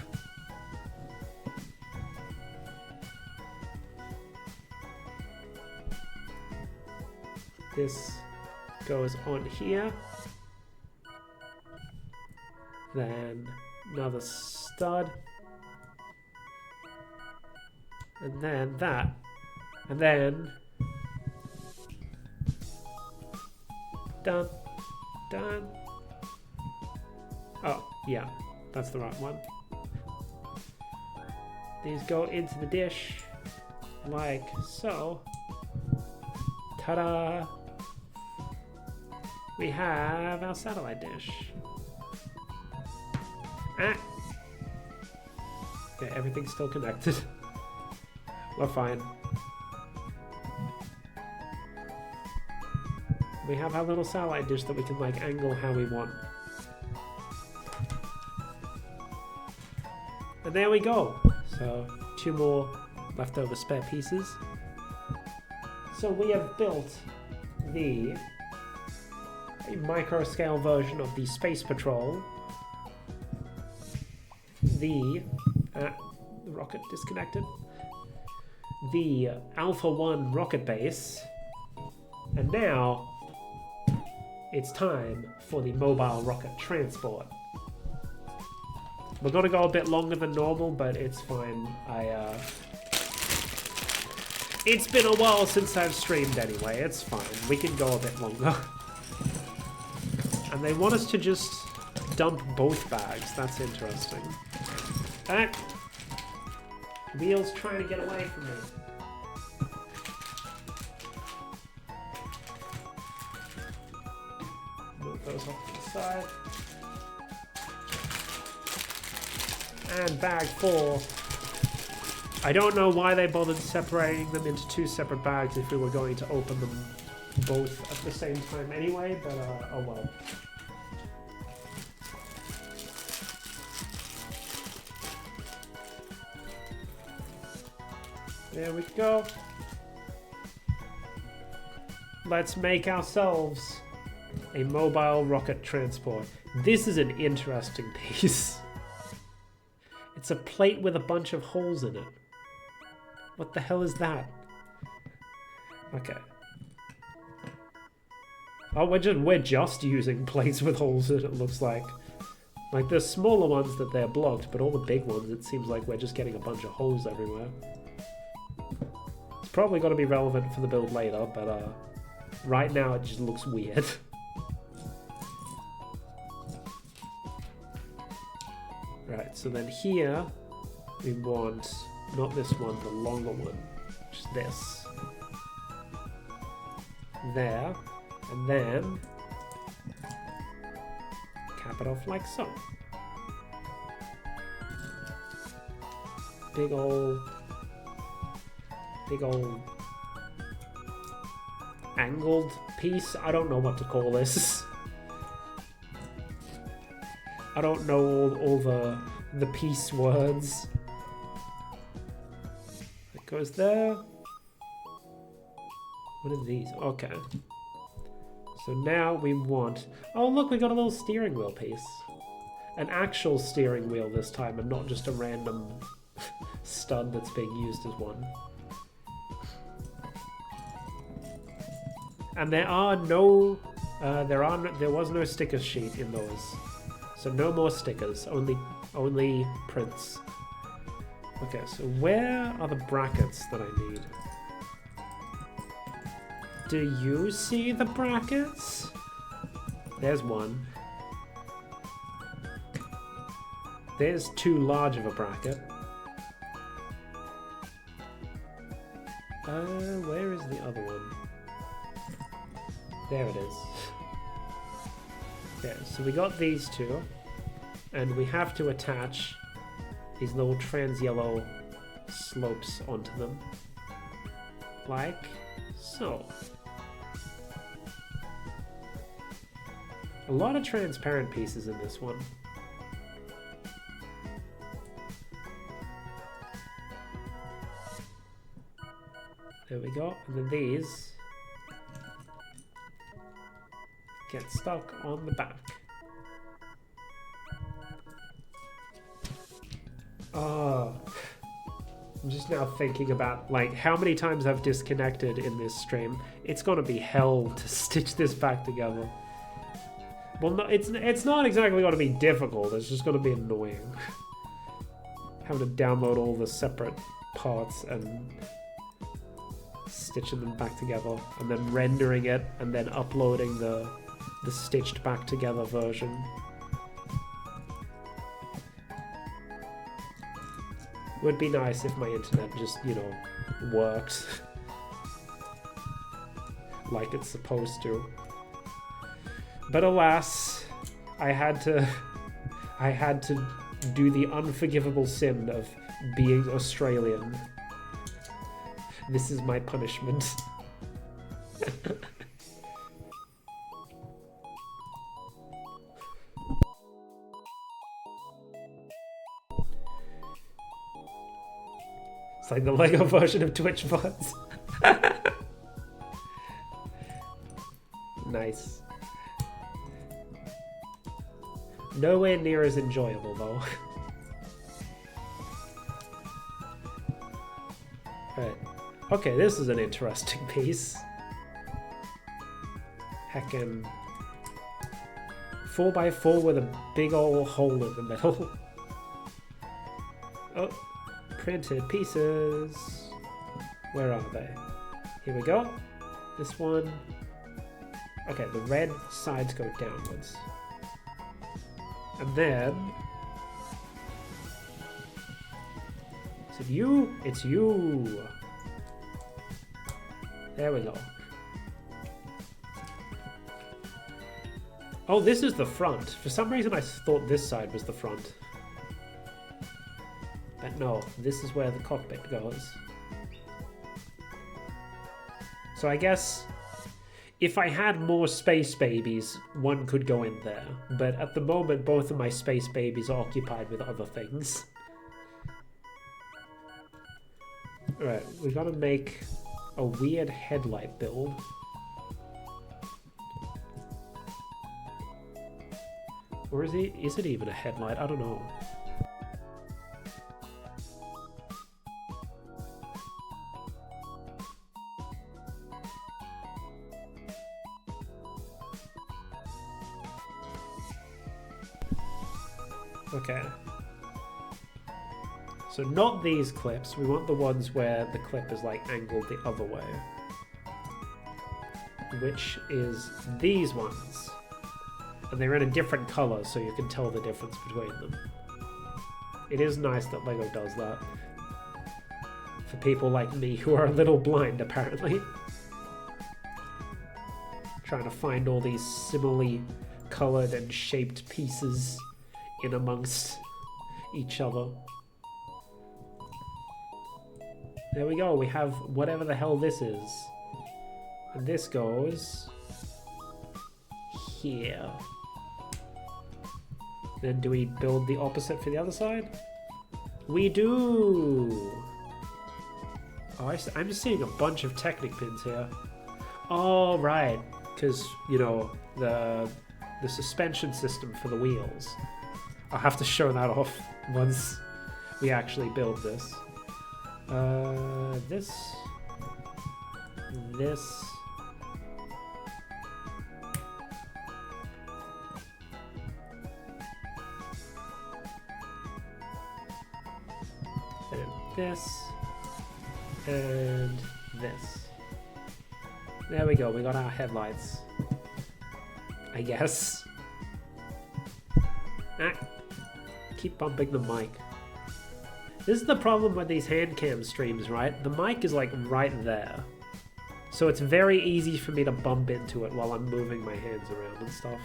Speaker 1: This goes on here. Then another stud. And then that. And then done. Done. Oh, yeah, that's the right one. These go into the dish like so. Ta-da! We have our satellite dish. Ah! Okay, everything's still connected. We're fine. We have our little satellite dish that we can like angle how we want. And there we go. So 2 more leftover spare pieces. So we have built the micro scale version of the Space Patrol. The rocket disconnected. The Alpha 1 rocket base. And now it's time for the mobile rocket transport. We're gonna go a bit longer than normal, but it's fine. It's been a while since I've streamed anyway, it's fine. We can go a bit longer. And they want us to just dump both bags, that's interesting. Ah! Wheel's trying to get away from me. Move those off to the side. And bag 4. I don't know why they bothered separating them into 2 separate bags if we were going to open them both at the same time anyway, but oh well. There we go. Let's make ourselves a mobile rocket transport. This is an interesting piece. It's a plate with a bunch of holes in it. What the hell is that? Okay. Oh, we're just using plates with holes in it, looks like. Like, there's smaller ones that they're blocked, but all the big ones, it seems like we're just getting a bunch of holes everywhere. It's probably got to be relevant for the build later, but right now it just looks weird. Right, so then here we want, not this one, the longer one, just this. There, and then cap it off like so. Big old angled piece. I don't know what to call this. I don't know all the piece words. It goes there. What are these? Okay. So now we want... Oh, look, we got a little steering wheel piece. an actual steering wheel this time and not just a random stud that's being used as one. And there was no sticker sheet in those, so no more stickers, only prints. Okay, so where are the brackets that I need? Do you see the brackets? There's one. There's too large of a bracket. Where is the other one? There it is. Okay, so we got these two, and we have to attach these little trans yellow slopes onto them. Like so. A lot of transparent pieces in this one. There we go, and then these get stuck on the back. Oh, I'm just now thinking about like how many times I've disconnected in this stream. It's gonna be hell to stitch this back together. Well, no, it's not exactly gonna be difficult. It's just gonna be annoying having to download all the separate parts and stitching them back together, and then rendering it, and then uploading the stitched back together version. Would be nice if my internet just, you know, worked like it's supposed to. But alas, I had to do the unforgivable sin of being Australian. This is my punishment. It's like the Lego version of Twitch bots. Nice. Nowhere near as enjoyable though. Right. Okay, this is an interesting piece. Heckin' 4x4 with a big old hole in the middle. Oh, printed pieces. Where are they? Here we go. This one. Okay, the red sides go downwards. And then... Is it you? It's you! There we go. Oh, this is the front. For some reason I thought this side was the front. But no, this is where the cockpit goes. So I guess if I had more space babies, one could go in there. But at the moment, both of my space babies are occupied with other things. Alright, we gotta make a weird headlight build. Or is it even a headlight? I don't know. Okay. So not these clips, we want the ones where the clip is like angled the other way. Which is these ones. And they're in a different color so you can tell the difference between them. It is nice that LEGO does that. For people like me who are a little blind apparently. Trying to find all these similarly colored and shaped pieces in amongst each other. There we go, we have whatever the hell this is. And this goes here. Then do we build the opposite for the other side? We do! Oh, I'm just seeing a bunch of Technic pins here. Oh, right. Because, you know, the suspension system for the wheels. I'll have to show that off once we actually build this. This. And this. And this. There we go, we got our headlights. I guess. Ah, keep bumping the mic. This is the problem with these hand cam streams, right? The mic is like right there. So it's very easy for me to bump into it while I'm moving my hands around and stuff.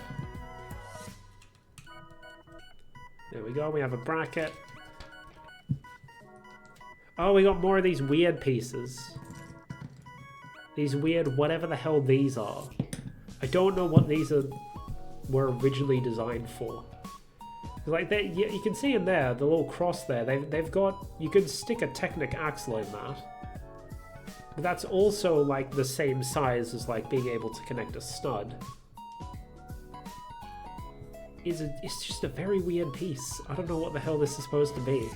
Speaker 1: There we go, we have a bracket. Oh, we got more of these weird pieces. These weird, whatever the hell these are. I don't know what these were originally designed for. Like you can see in there, the little cross there. They've got, you could stick a Technic axle in that. But that's also like the same size as like being able to connect a stud. It's just a very weird piece. I don't know what the hell this is supposed to be.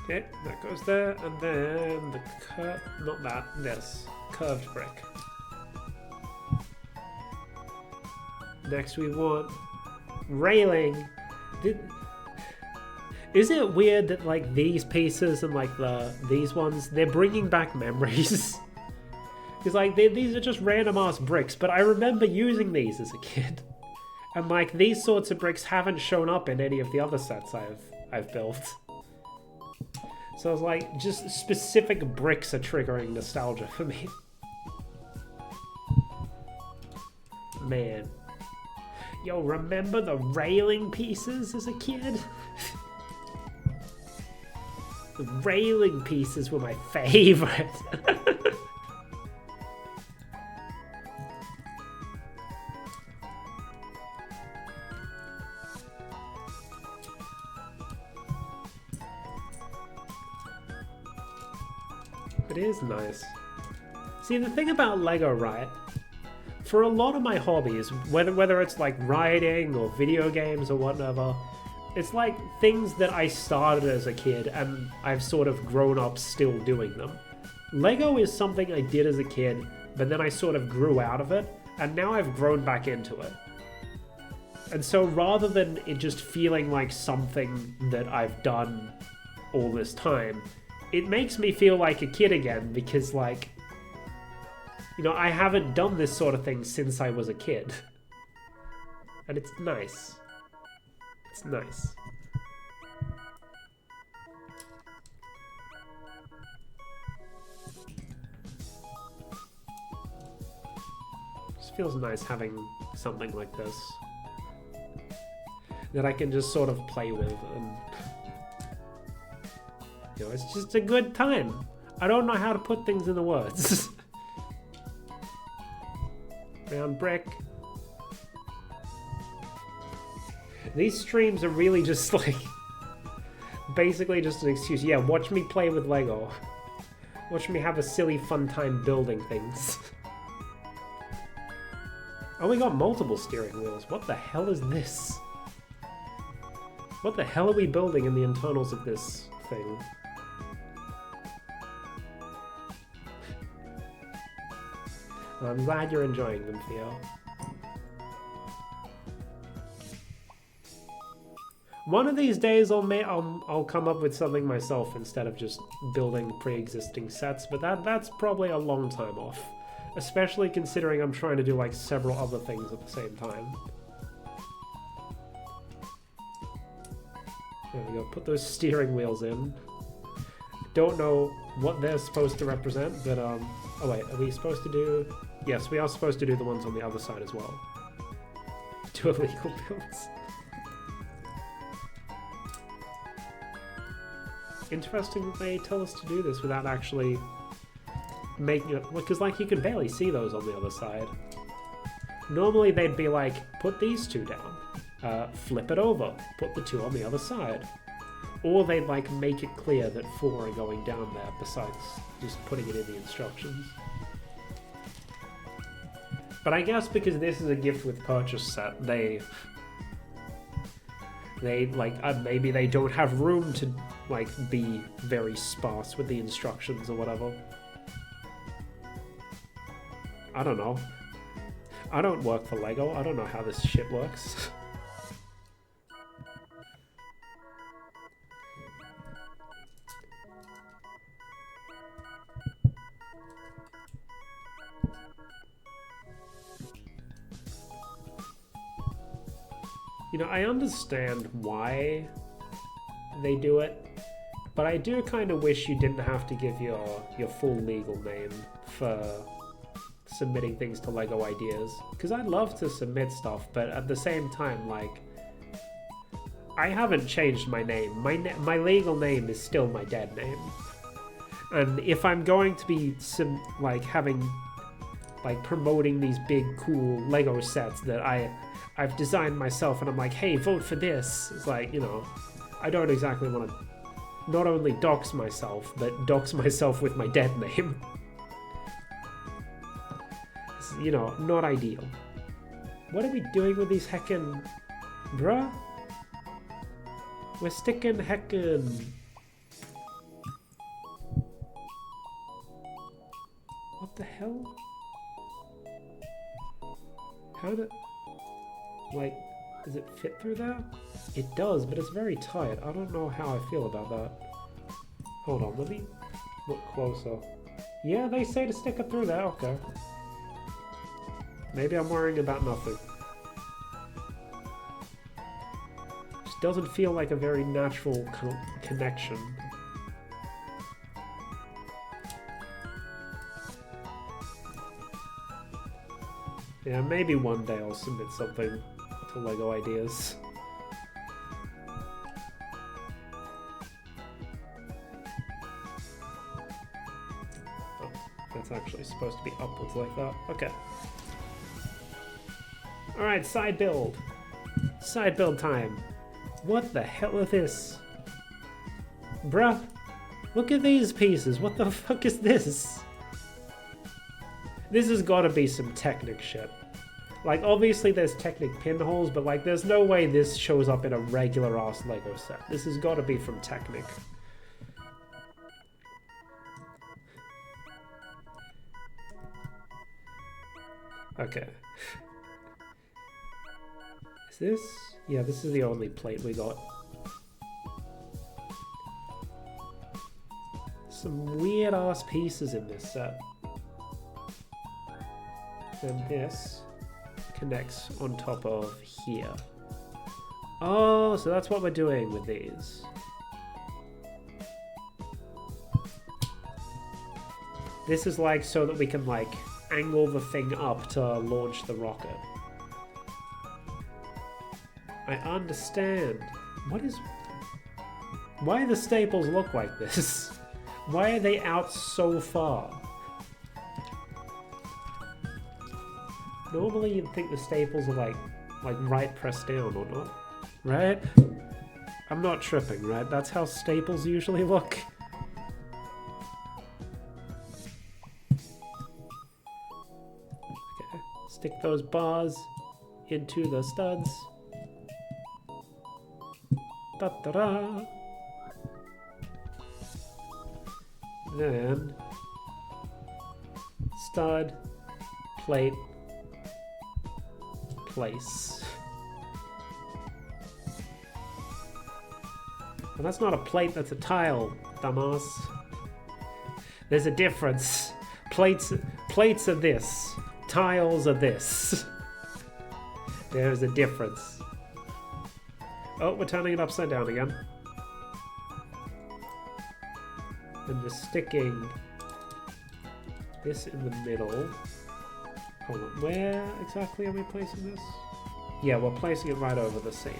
Speaker 1: Okay, that goes there, and then the this curved brick. Next we want railing. Is it weird that like these pieces and like these ones, they're bringing back memories? Because like these are just random ass bricks, but I remember using these as a kid, and like these sorts of bricks haven't shown up in any of the other sets I've built. So I was like, just specific bricks are triggering nostalgia for me. Man. Yo, remember the railing pieces as a kid? The railing pieces were my favorite. It is nice. See, the thing about Lego, right? For a lot of my hobbies, whether it's like writing or video games or whatever, it's like things that I started as a kid and I've sort of grown up still doing them. Lego is something I did as a kid, but then I sort of grew out of it, and now I've grown back into it. And so rather than it just feeling like something that I've done all this time, it makes me feel like a kid again, because like, you know, I haven't done this sort of thing since I was a kid. And it's nice. It's nice. Just feels nice having something like this that I can just sort of play with, and you know, it's just a good time. I don't know how to put things into words. Round brick. These streams are really just like, basically just an excuse. Yeah, watch me play with Lego. Watch me have a silly fun time building things. Oh, we got multiple steering wheels. What the hell is this? What the hell are we building in the internals of this thing? I'm glad you're enjoying them, Theo. One of these days I'll come up with something myself instead of just building pre-existing sets, but that's probably a long time off. Especially considering I'm trying to do like several other things at the same time. There we go, put those steering wheels in. Don't know what they're supposed to represent, but oh wait, are we supposed to do... Yes, we are supposed to do the ones on the other side as well. Two illegal builds. Interesting that they tell us to do this without actually making it... Because, like, you can barely see those on the other side. Normally they'd be like, put these two down. Flip it over. Put the two on the other side. Or they'd, like, make it clear that 4 are going down there, besides just putting it in the instructions. But I guess because this is a gift with purchase set, they like maybe they don't have room to like be very sparse with the instructions or whatever. I don't know. I don't work for Lego. I don't know how this shit works. You know, I understand why they do it, but I do kind of wish you didn't have to give your full legal name for submitting things to Lego Ideas. Because I'd love to submit stuff, but at the same time, like, I haven't changed my name. My legal name is still my dead name. And if I'm going to be promoting these big cool Lego sets that I've designed myself, and I'm like, hey, vote for this. It's like, you know, I don't exactly want to not only dox myself, but dox myself with my dead name. It's, you know, not ideal. What are we doing with these heckin'... Bruh? We're sticking heckin'... What the hell? How did... Like, does it fit through there? It does, but it's very tight. I don't know how I feel about that. Hold on, let me look closer. Yeah, they say to stick it through there, okay. Maybe I'm worrying about nothing. Just doesn't feel like a very natural connection. Yeah, maybe one day I'll submit something to Lego Ideas. Oh, that's actually supposed to be upwards like that. Okay. Alright, side build. Side build time. What the hell is this? Bruh, look at these pieces. What the fuck is this? This has got to be some Technic shit. Like, obviously there's Technic pinholes, but like, there's no way this shows up in a regular ass Lego set. This has got to be from Technic. Okay. Is this? Yeah, this is the only plate we got. Some weird ass pieces in this set. And this connects on top of here. Oh, so that's what we're doing with these. This is like so that we can like angle the thing up to launch the rocket. I understand. Why do the staples look like this? Why are they out so far? Normally you'd think the staples are like right pressed down or not, right? I'm not tripping, right? That's how staples usually look. Okay, stick those bars into the studs. Ta-da-da! Then stud, plate, place. Well, that's not a plate, that's a tile, dumbass. There's a difference. Plates are this. Tiles are this. There's a difference. Oh, we're turning it upside down again. And we're sticking this in the middle. Hold on, where exactly are we placing this? Yeah, we're placing it right over the seam.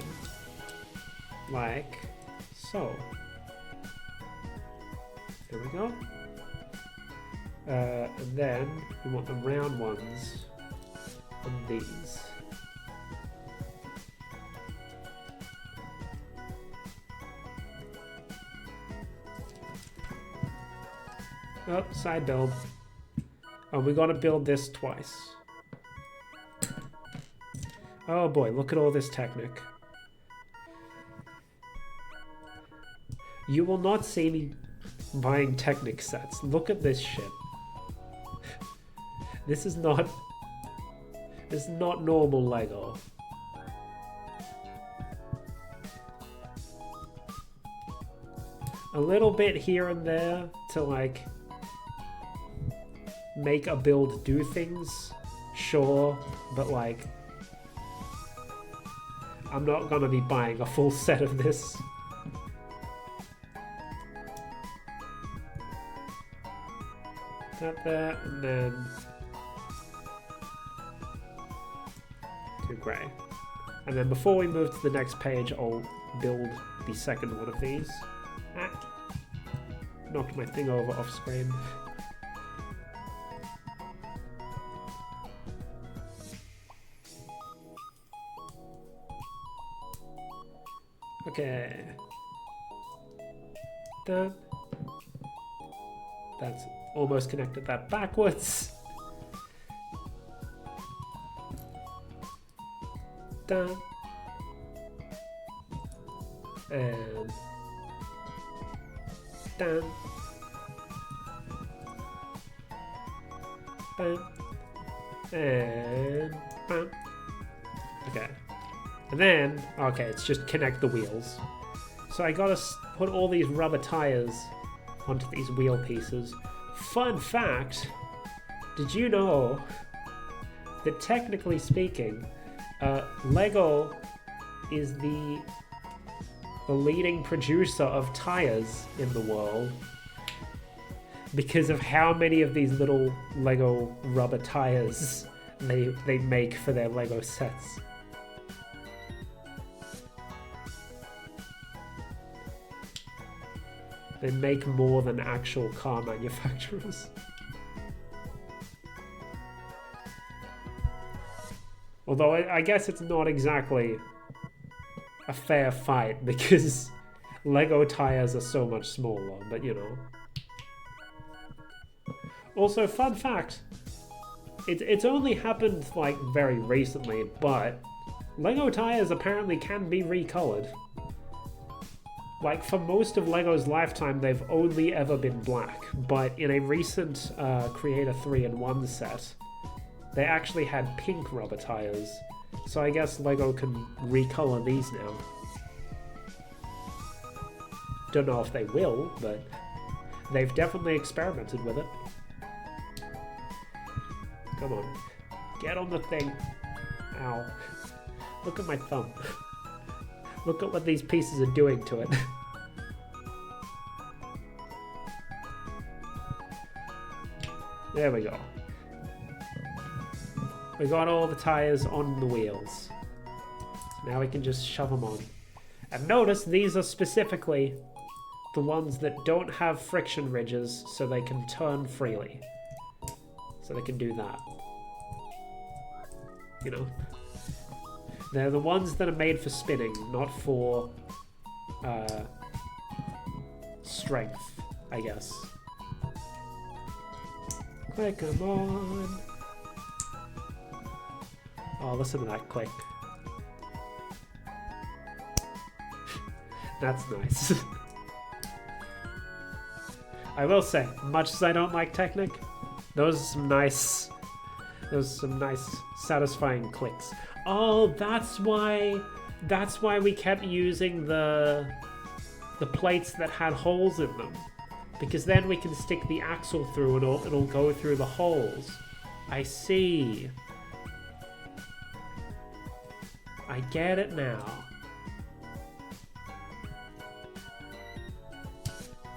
Speaker 1: Like so. There we go. And then we want the round ones on these. Oh, side build. Oh, we gotta build this twice. Oh boy, look at all this Technic. You will not see me buying Technic sets. Look at this shit. This is not normal Lego. A little bit here and there to like make a build do things, sure, but like I'm not gonna be buying a full set of this. That there, and then 2 grey. And then before we move to the next page, I'll build the second one of these. Ah, knocked my thing over off screen. Okay. That's almost connected that backwards. Done. And done. Bam. And bam. Okay. And then, okay, it's just connect the wheels. So I gotta put all these rubber tires onto these wheel pieces. Fun fact, did you know that technically speaking, Lego is the leading producer of tires in the world because of how many of these little Lego rubber tires they make for their Lego sets. They make more than actual car manufacturers. Although I guess it's not exactly a fair fight because Lego tires are so much smaller, but you know. Also, fun fact, it's only happened like very recently, but Lego tires apparently can be recolored. Like, for most of LEGO's lifetime, they've only ever been black, but in a recent Creator 3-in-1 set, they actually had pink rubber tires, so I guess LEGO can recolor these now. Don't know if they will, but they've definitely experimented with it. Come on, get on the thing. Ow. Look at my thumb. Look at what these pieces are doing to it. There we go. We got all the tires on the wheels. Now we can just shove them on. And notice these are specifically the ones that don't have friction ridges so they can turn freely. So they can do that. You know? They're the ones that are made for spinning, not for strength, I guess. Click them on. Oh, listen to that click. That's nice. I will say, much as I don't like Technic, those are some nice, satisfying clicks. Oh, that's why we kept using the plates that had holes in them, because then we can stick the axle through and it'll go through the holes. I see. I get it now.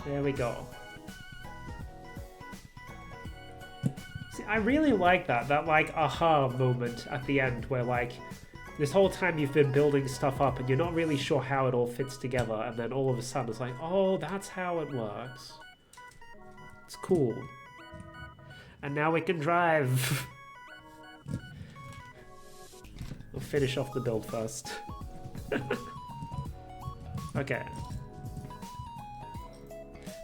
Speaker 1: There we go. See, I really like that like aha moment at the end where like this whole time you've been building stuff up and you're not really sure how it all fits together, and then all of a sudden it's like, oh, that's how it works. It's cool. And now we can drive. We'll finish off the build first. Okay.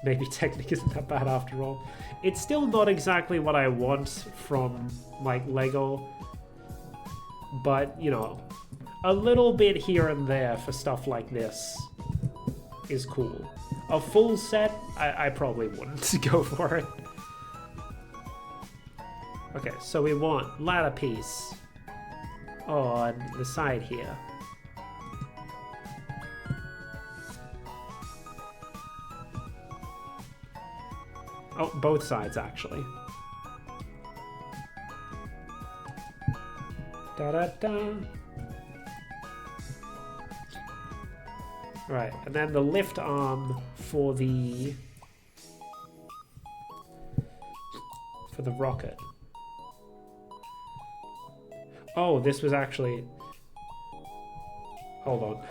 Speaker 1: Maybe Technic isn't that bad after all. It's still not exactly what I want from, like, Lego. but, you know, a little bit here and there for stuff like this is cool. A full set, I probably wouldn't go for it. Okay, so we want ladder piece on the side here. Oh, both sides actually. Da-da-da. Right, and then the lift arm for the rocket. Oh, this was actually... Hold on.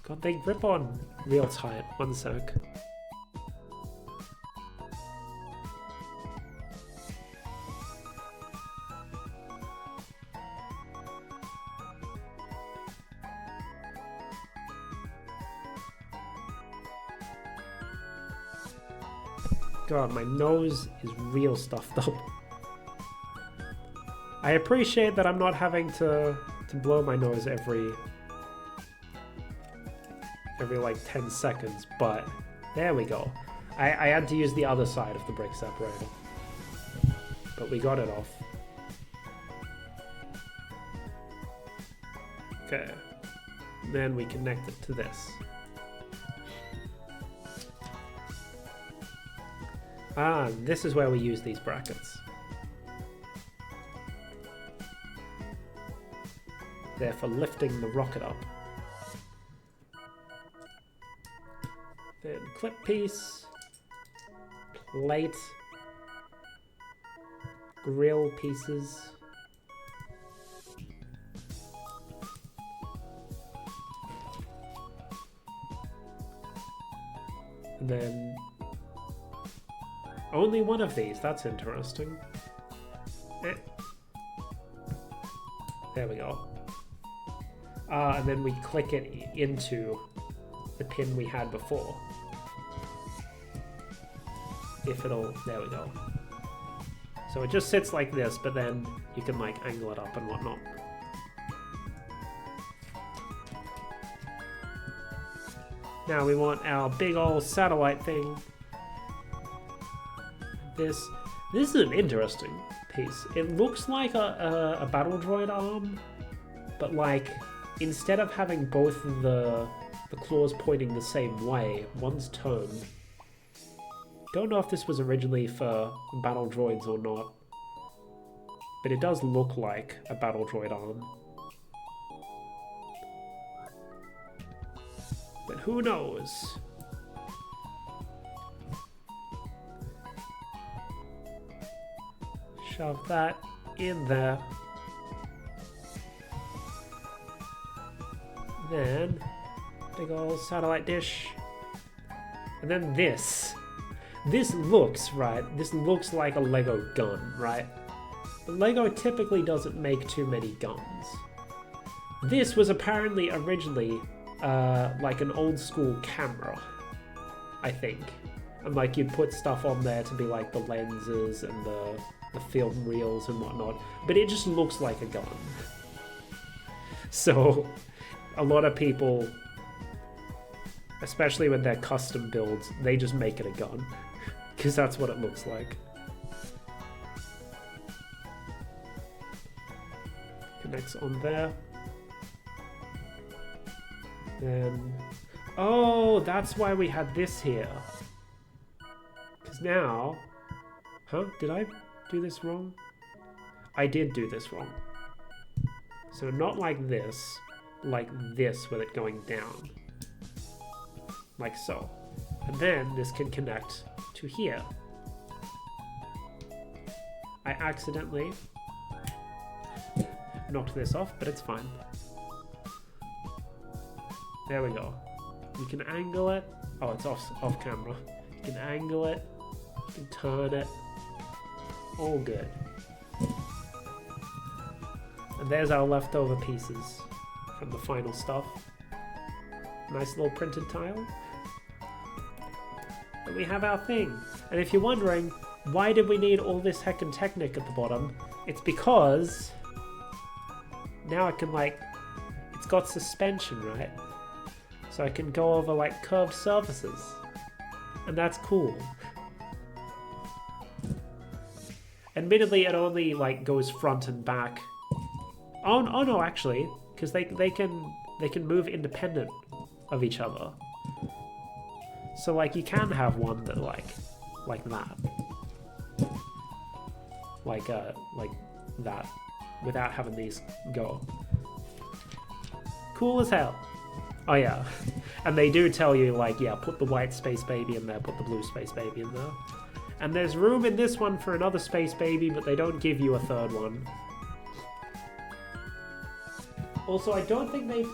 Speaker 1: God, they grip on real tight. One sec. God, my nose is real stuffed up. I appreciate that I'm not having to blow my nose every like 10 seconds, but there we go. I had to use the other side of the brake separator, but we got it off. Okay, then we connect it to this. Ah, this is where we use these brackets. They're for lifting the rocket up. Then clip piece, plate, grill pieces. And then only one of these, that's interesting. There we go. And then we click it into the pin we had before. If it'll, there we go. So it just sits like this, but then you can like angle it up and whatnot. Now we want our big old satellite thing. This is an interesting piece. It looks like a battle droid arm, but like instead of having both of the claws pointing the same way, one's turned. Don't know if this was originally for battle droids or not, but it does look like a battle droid arm. But who knows? Shove that in there. Then, big old satellite dish. And then this. This looks, right, this looks like a Lego gun, right? But Lego typically doesn't make too many guns. This was apparently originally like an old school camera, I think. And like you'd put stuff on there to be like the lenses and the film reels and whatnot, but it just looks like a gun. So a lot of people, especially when they're custom builds, they just make it a gun because that's what it looks like. Connects on there. Then, oh, that's why we had this here. Because now, huh? Did I do this wrong? I did do this wrong. So not like this with it going down. Like so. And then this can connect to here. I accidentally knocked this off, but it's fine. There we go. You can angle it. Oh, it's off camera. You can angle it. You can turn it. All good. And there's our leftover pieces from the final stuff. Nice little printed tile. And we have our thing. And if you're wondering, why did we need all this heckin' Technic at the bottom? It's because now I can like, it's got suspension, right? So I can go over like curved surfaces. And that's cool. Admittedly, it only like goes front and back. Oh no, actually, because they can move independent of each other. So like you can have one that like that, like that, without having these go. Cool as hell. Oh yeah, and they do tell you like, yeah, put the white Space Baby in there, put the blue Space Baby in there. And there's room in this one for another Space Baby, but they don't give you a third one. Also, I don't think do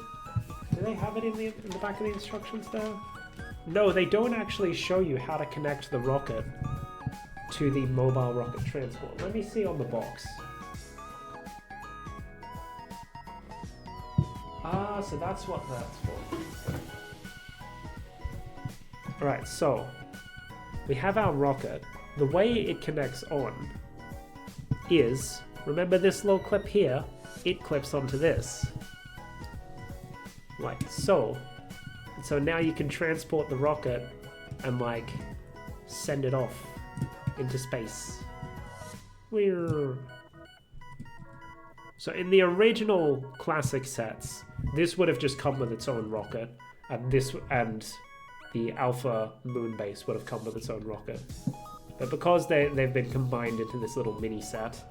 Speaker 1: they have it in the back of the instructions there? No, they don't actually show you how to connect the rocket to the mobile rocket transport. Let me see on the box. Ah, so that's what that's for. Alright, so we have our rocket. The way it connects on is, remember this little clip here? It clips onto this. Like so. So now you can transport the rocket and like send it off into space. So in the original classic sets, this would have just come with its own rocket, and the Alpha moon base would have come with its own rocket. But because they've been combined into this little mini set,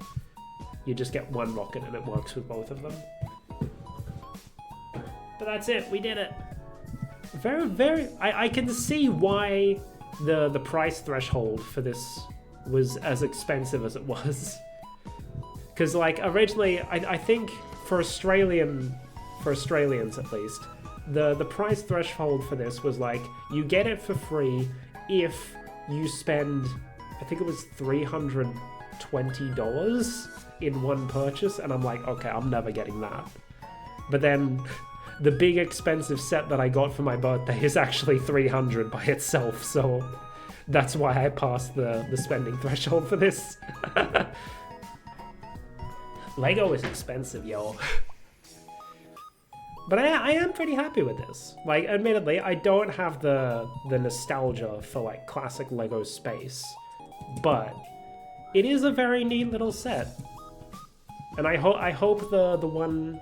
Speaker 1: you just get one rocket and it works with both of them. But that's it, we did it. I can see why the price threshold for this was as expensive as it was. Because like originally, I think for Australians at least, the price threshold for this was like, you get it for free if you spend, I think it was $320 in one purchase, and I'm like, okay, I'm never getting that. But then the big expensive set that I got for my birthday is actually $300 by itself, so that's why I passed the spending threshold for this. Lego is expensive, yo. But I am pretty happy with this. Like, admittedly, I don't have the nostalgia for like classic Lego space, but it is a very neat little set. And I hope the one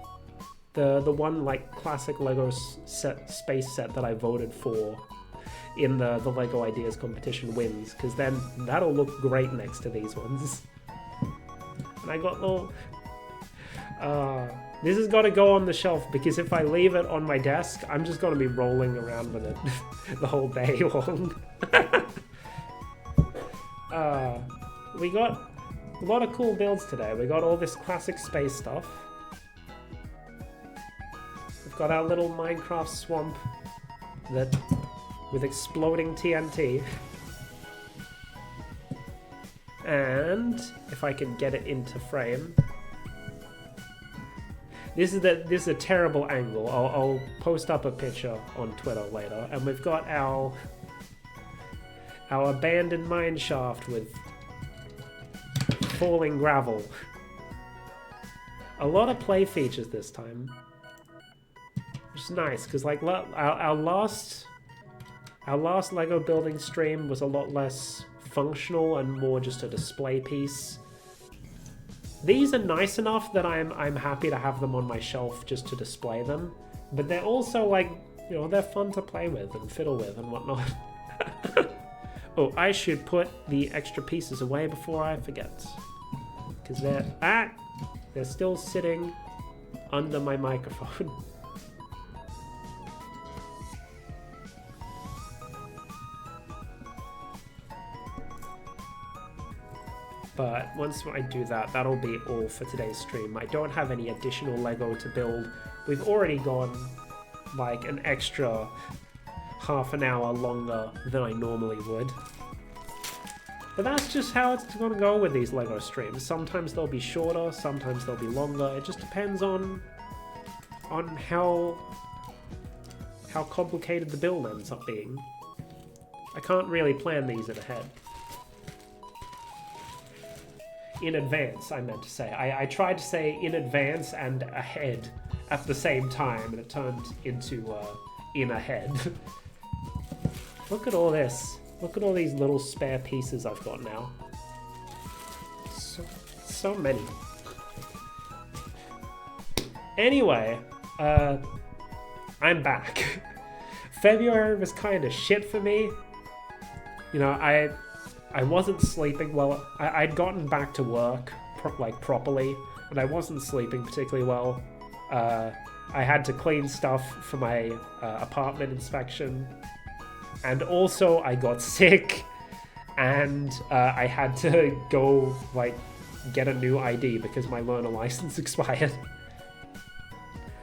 Speaker 1: like classic Lego space set that I voted for in the Lego Ideas competition wins, because then that'll look great next to these ones. And I got little... this has got to go on the shelf, because if I leave it on my desk, I'm just going to be rolling around with it the whole day long. We got a lot of cool builds today. We got all this classic space stuff. We've got our little Minecraft swamp with exploding TNT. And if I can get it into frame. This is a terrible angle. I'll post up a picture on Twitter later. And we've got our abandoned mine shaft with falling gravel. A lot of play features this time, which is nice, because like our last Lego building stream was a lot less functional and more just a display piece. These are nice enough that I'm happy to have them on my shelf just to display them, but they're also like, you know, they're fun to play with and fiddle with and whatnot. Oh, I should put the extra pieces away before I forget, because they're still sitting under my microphone. But once I do that, that'll be all for today's stream. I don't have any additional Lego to build. We've already gone like an extra half an hour longer than I normally would. But that's just how it's going to go with these Lego streams. Sometimes they'll be shorter, sometimes they'll be longer. It just depends on how complicated the build ends up being. I can't really plan these in ahead. in advance, I meant to say. I tried to say in advance and ahead at the same time, and it turned into in ahead. Look at all this. Look at all these little spare pieces I've got now. So many. Anyway, I'm back. February was kind of shit for me. You know, I wasn't sleeping well. I'd gotten back to work properly, and I wasn't sleeping particularly well. I had to clean stuff for my apartment inspection, and also I got sick, and I had to go get a new ID because my learner license expired.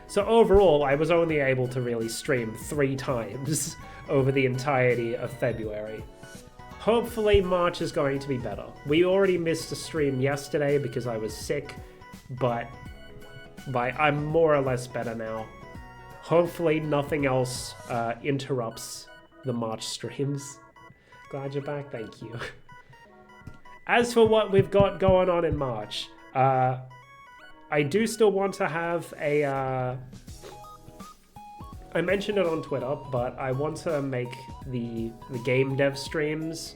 Speaker 1: So overall, I was only able to really stream 3 times over the entirety of February. Hopefully March is going to be better. We already missed a stream yesterday because I was sick, but I'm more or less better now. Hopefully nothing else interrupts the March streams. Glad you're back, thank you. As for what we've got going on in March, I do still want to have a... I mentioned it on Twitter, but I want to make the game dev streams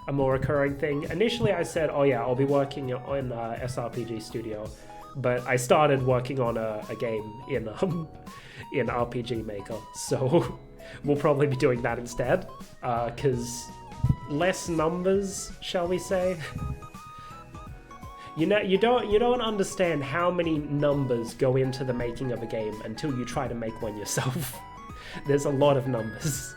Speaker 1: a more recurring thing. Initially I said, oh yeah, I'll be working on SRPG Studio, but I started working on a game in RPG Maker, so we'll probably be doing that instead, because less numbers, shall we say? You know, you don't understand how many numbers go into the making of a game until you try to make one yourself. There's a lot of numbers.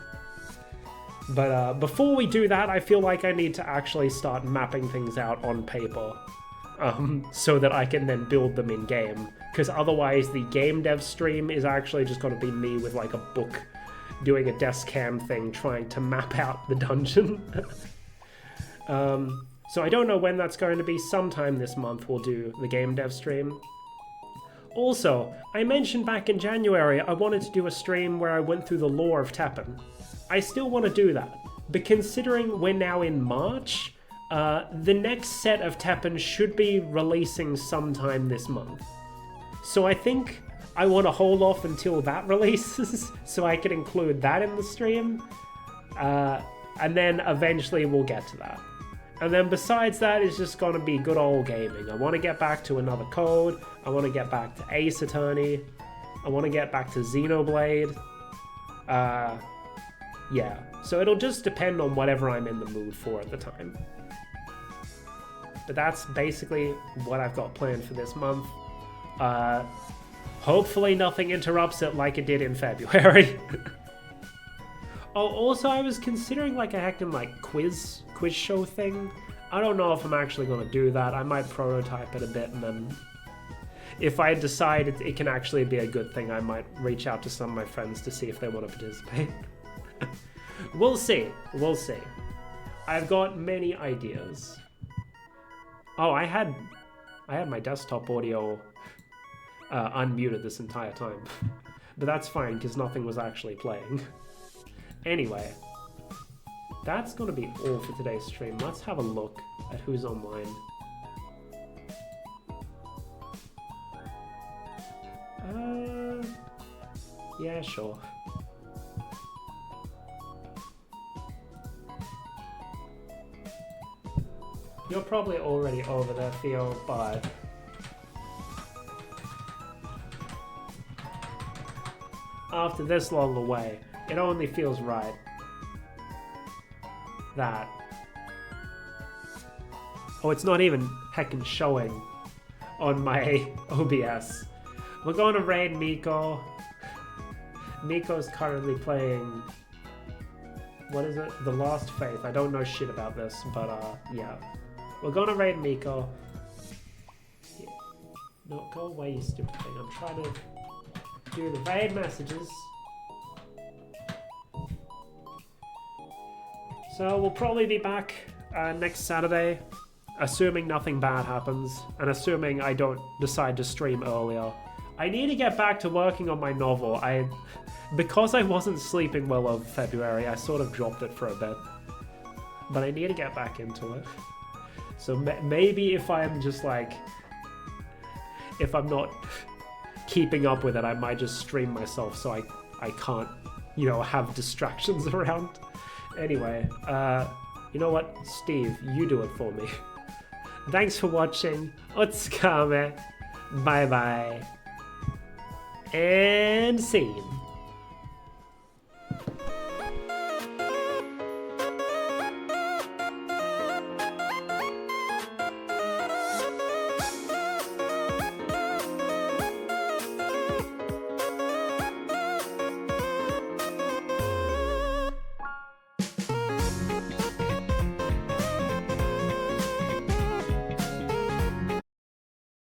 Speaker 1: But before we do that, I feel like I need to actually start mapping things out on paper, so that I can then build them in game. Because otherwise, the game dev stream is actually just going to be me with like a book, doing a desk cam thing, trying to map out the dungeon. So I don't know when that's going to be. Sometime this month we'll do the game dev stream. Also, I mentioned back in January I wanted to do a stream where I went through the lore of Teppen. I still want to do that, but considering we're now in March, the next set of Teppen should be releasing sometime this month. So I think I want to hold off until that releases so I can include that in the stream, and then eventually we'll get to that. And then besides that, it's just going to be good old gaming. I want to get back to another Code. I want to get back to Ace Attorney. I want to get back to Xenoblade. Yeah, so it'll just depend on whatever I'm in the mood for at the time. But that's basically what I've got planned for this month. Hopefully nothing interrupts it like it did in February. Oh, also I was considering like a heckin' quiz show thing. I don't know if I'm actually going to do that. I might prototype it a bit, and then if I decide it can actually be a good thing, I might reach out to some of my friends to see if they want to participate. We'll see. We'll see. I've got many ideas. Oh, I had my desktop audio unmuted this entire time. But that's fine, because nothing was actually playing. Anyway, that's going to be all for today's stream. Let's have a look at who's online. Yeah, sure. You're probably already over there, Theo, but... after this long away, it only feels right that... oh, it's not even heckin' showing on my OBS. We're going to raid Miko. Miko's currently playing... what is it? The Lost Faith. I don't know shit about this, but yeah. We're going to raid Miko. Yeah. No, go away, you stupid thing. I'm trying to do the raid messages. So we'll probably be back next Saturday, assuming nothing bad happens, and assuming I don't decide to stream earlier. I need to get back to working on my novel. Because I wasn't sleeping well over February, I sort of dropped it for a bit. But I need to get back into it. So maybe if I'm just like, if I'm not keeping up with it, I might just stream myself so I can't, you know, have distractions around. Anyway, you know what? Steve, you do it for me. Thanks for watching. Otsukame. Bye bye. And scene.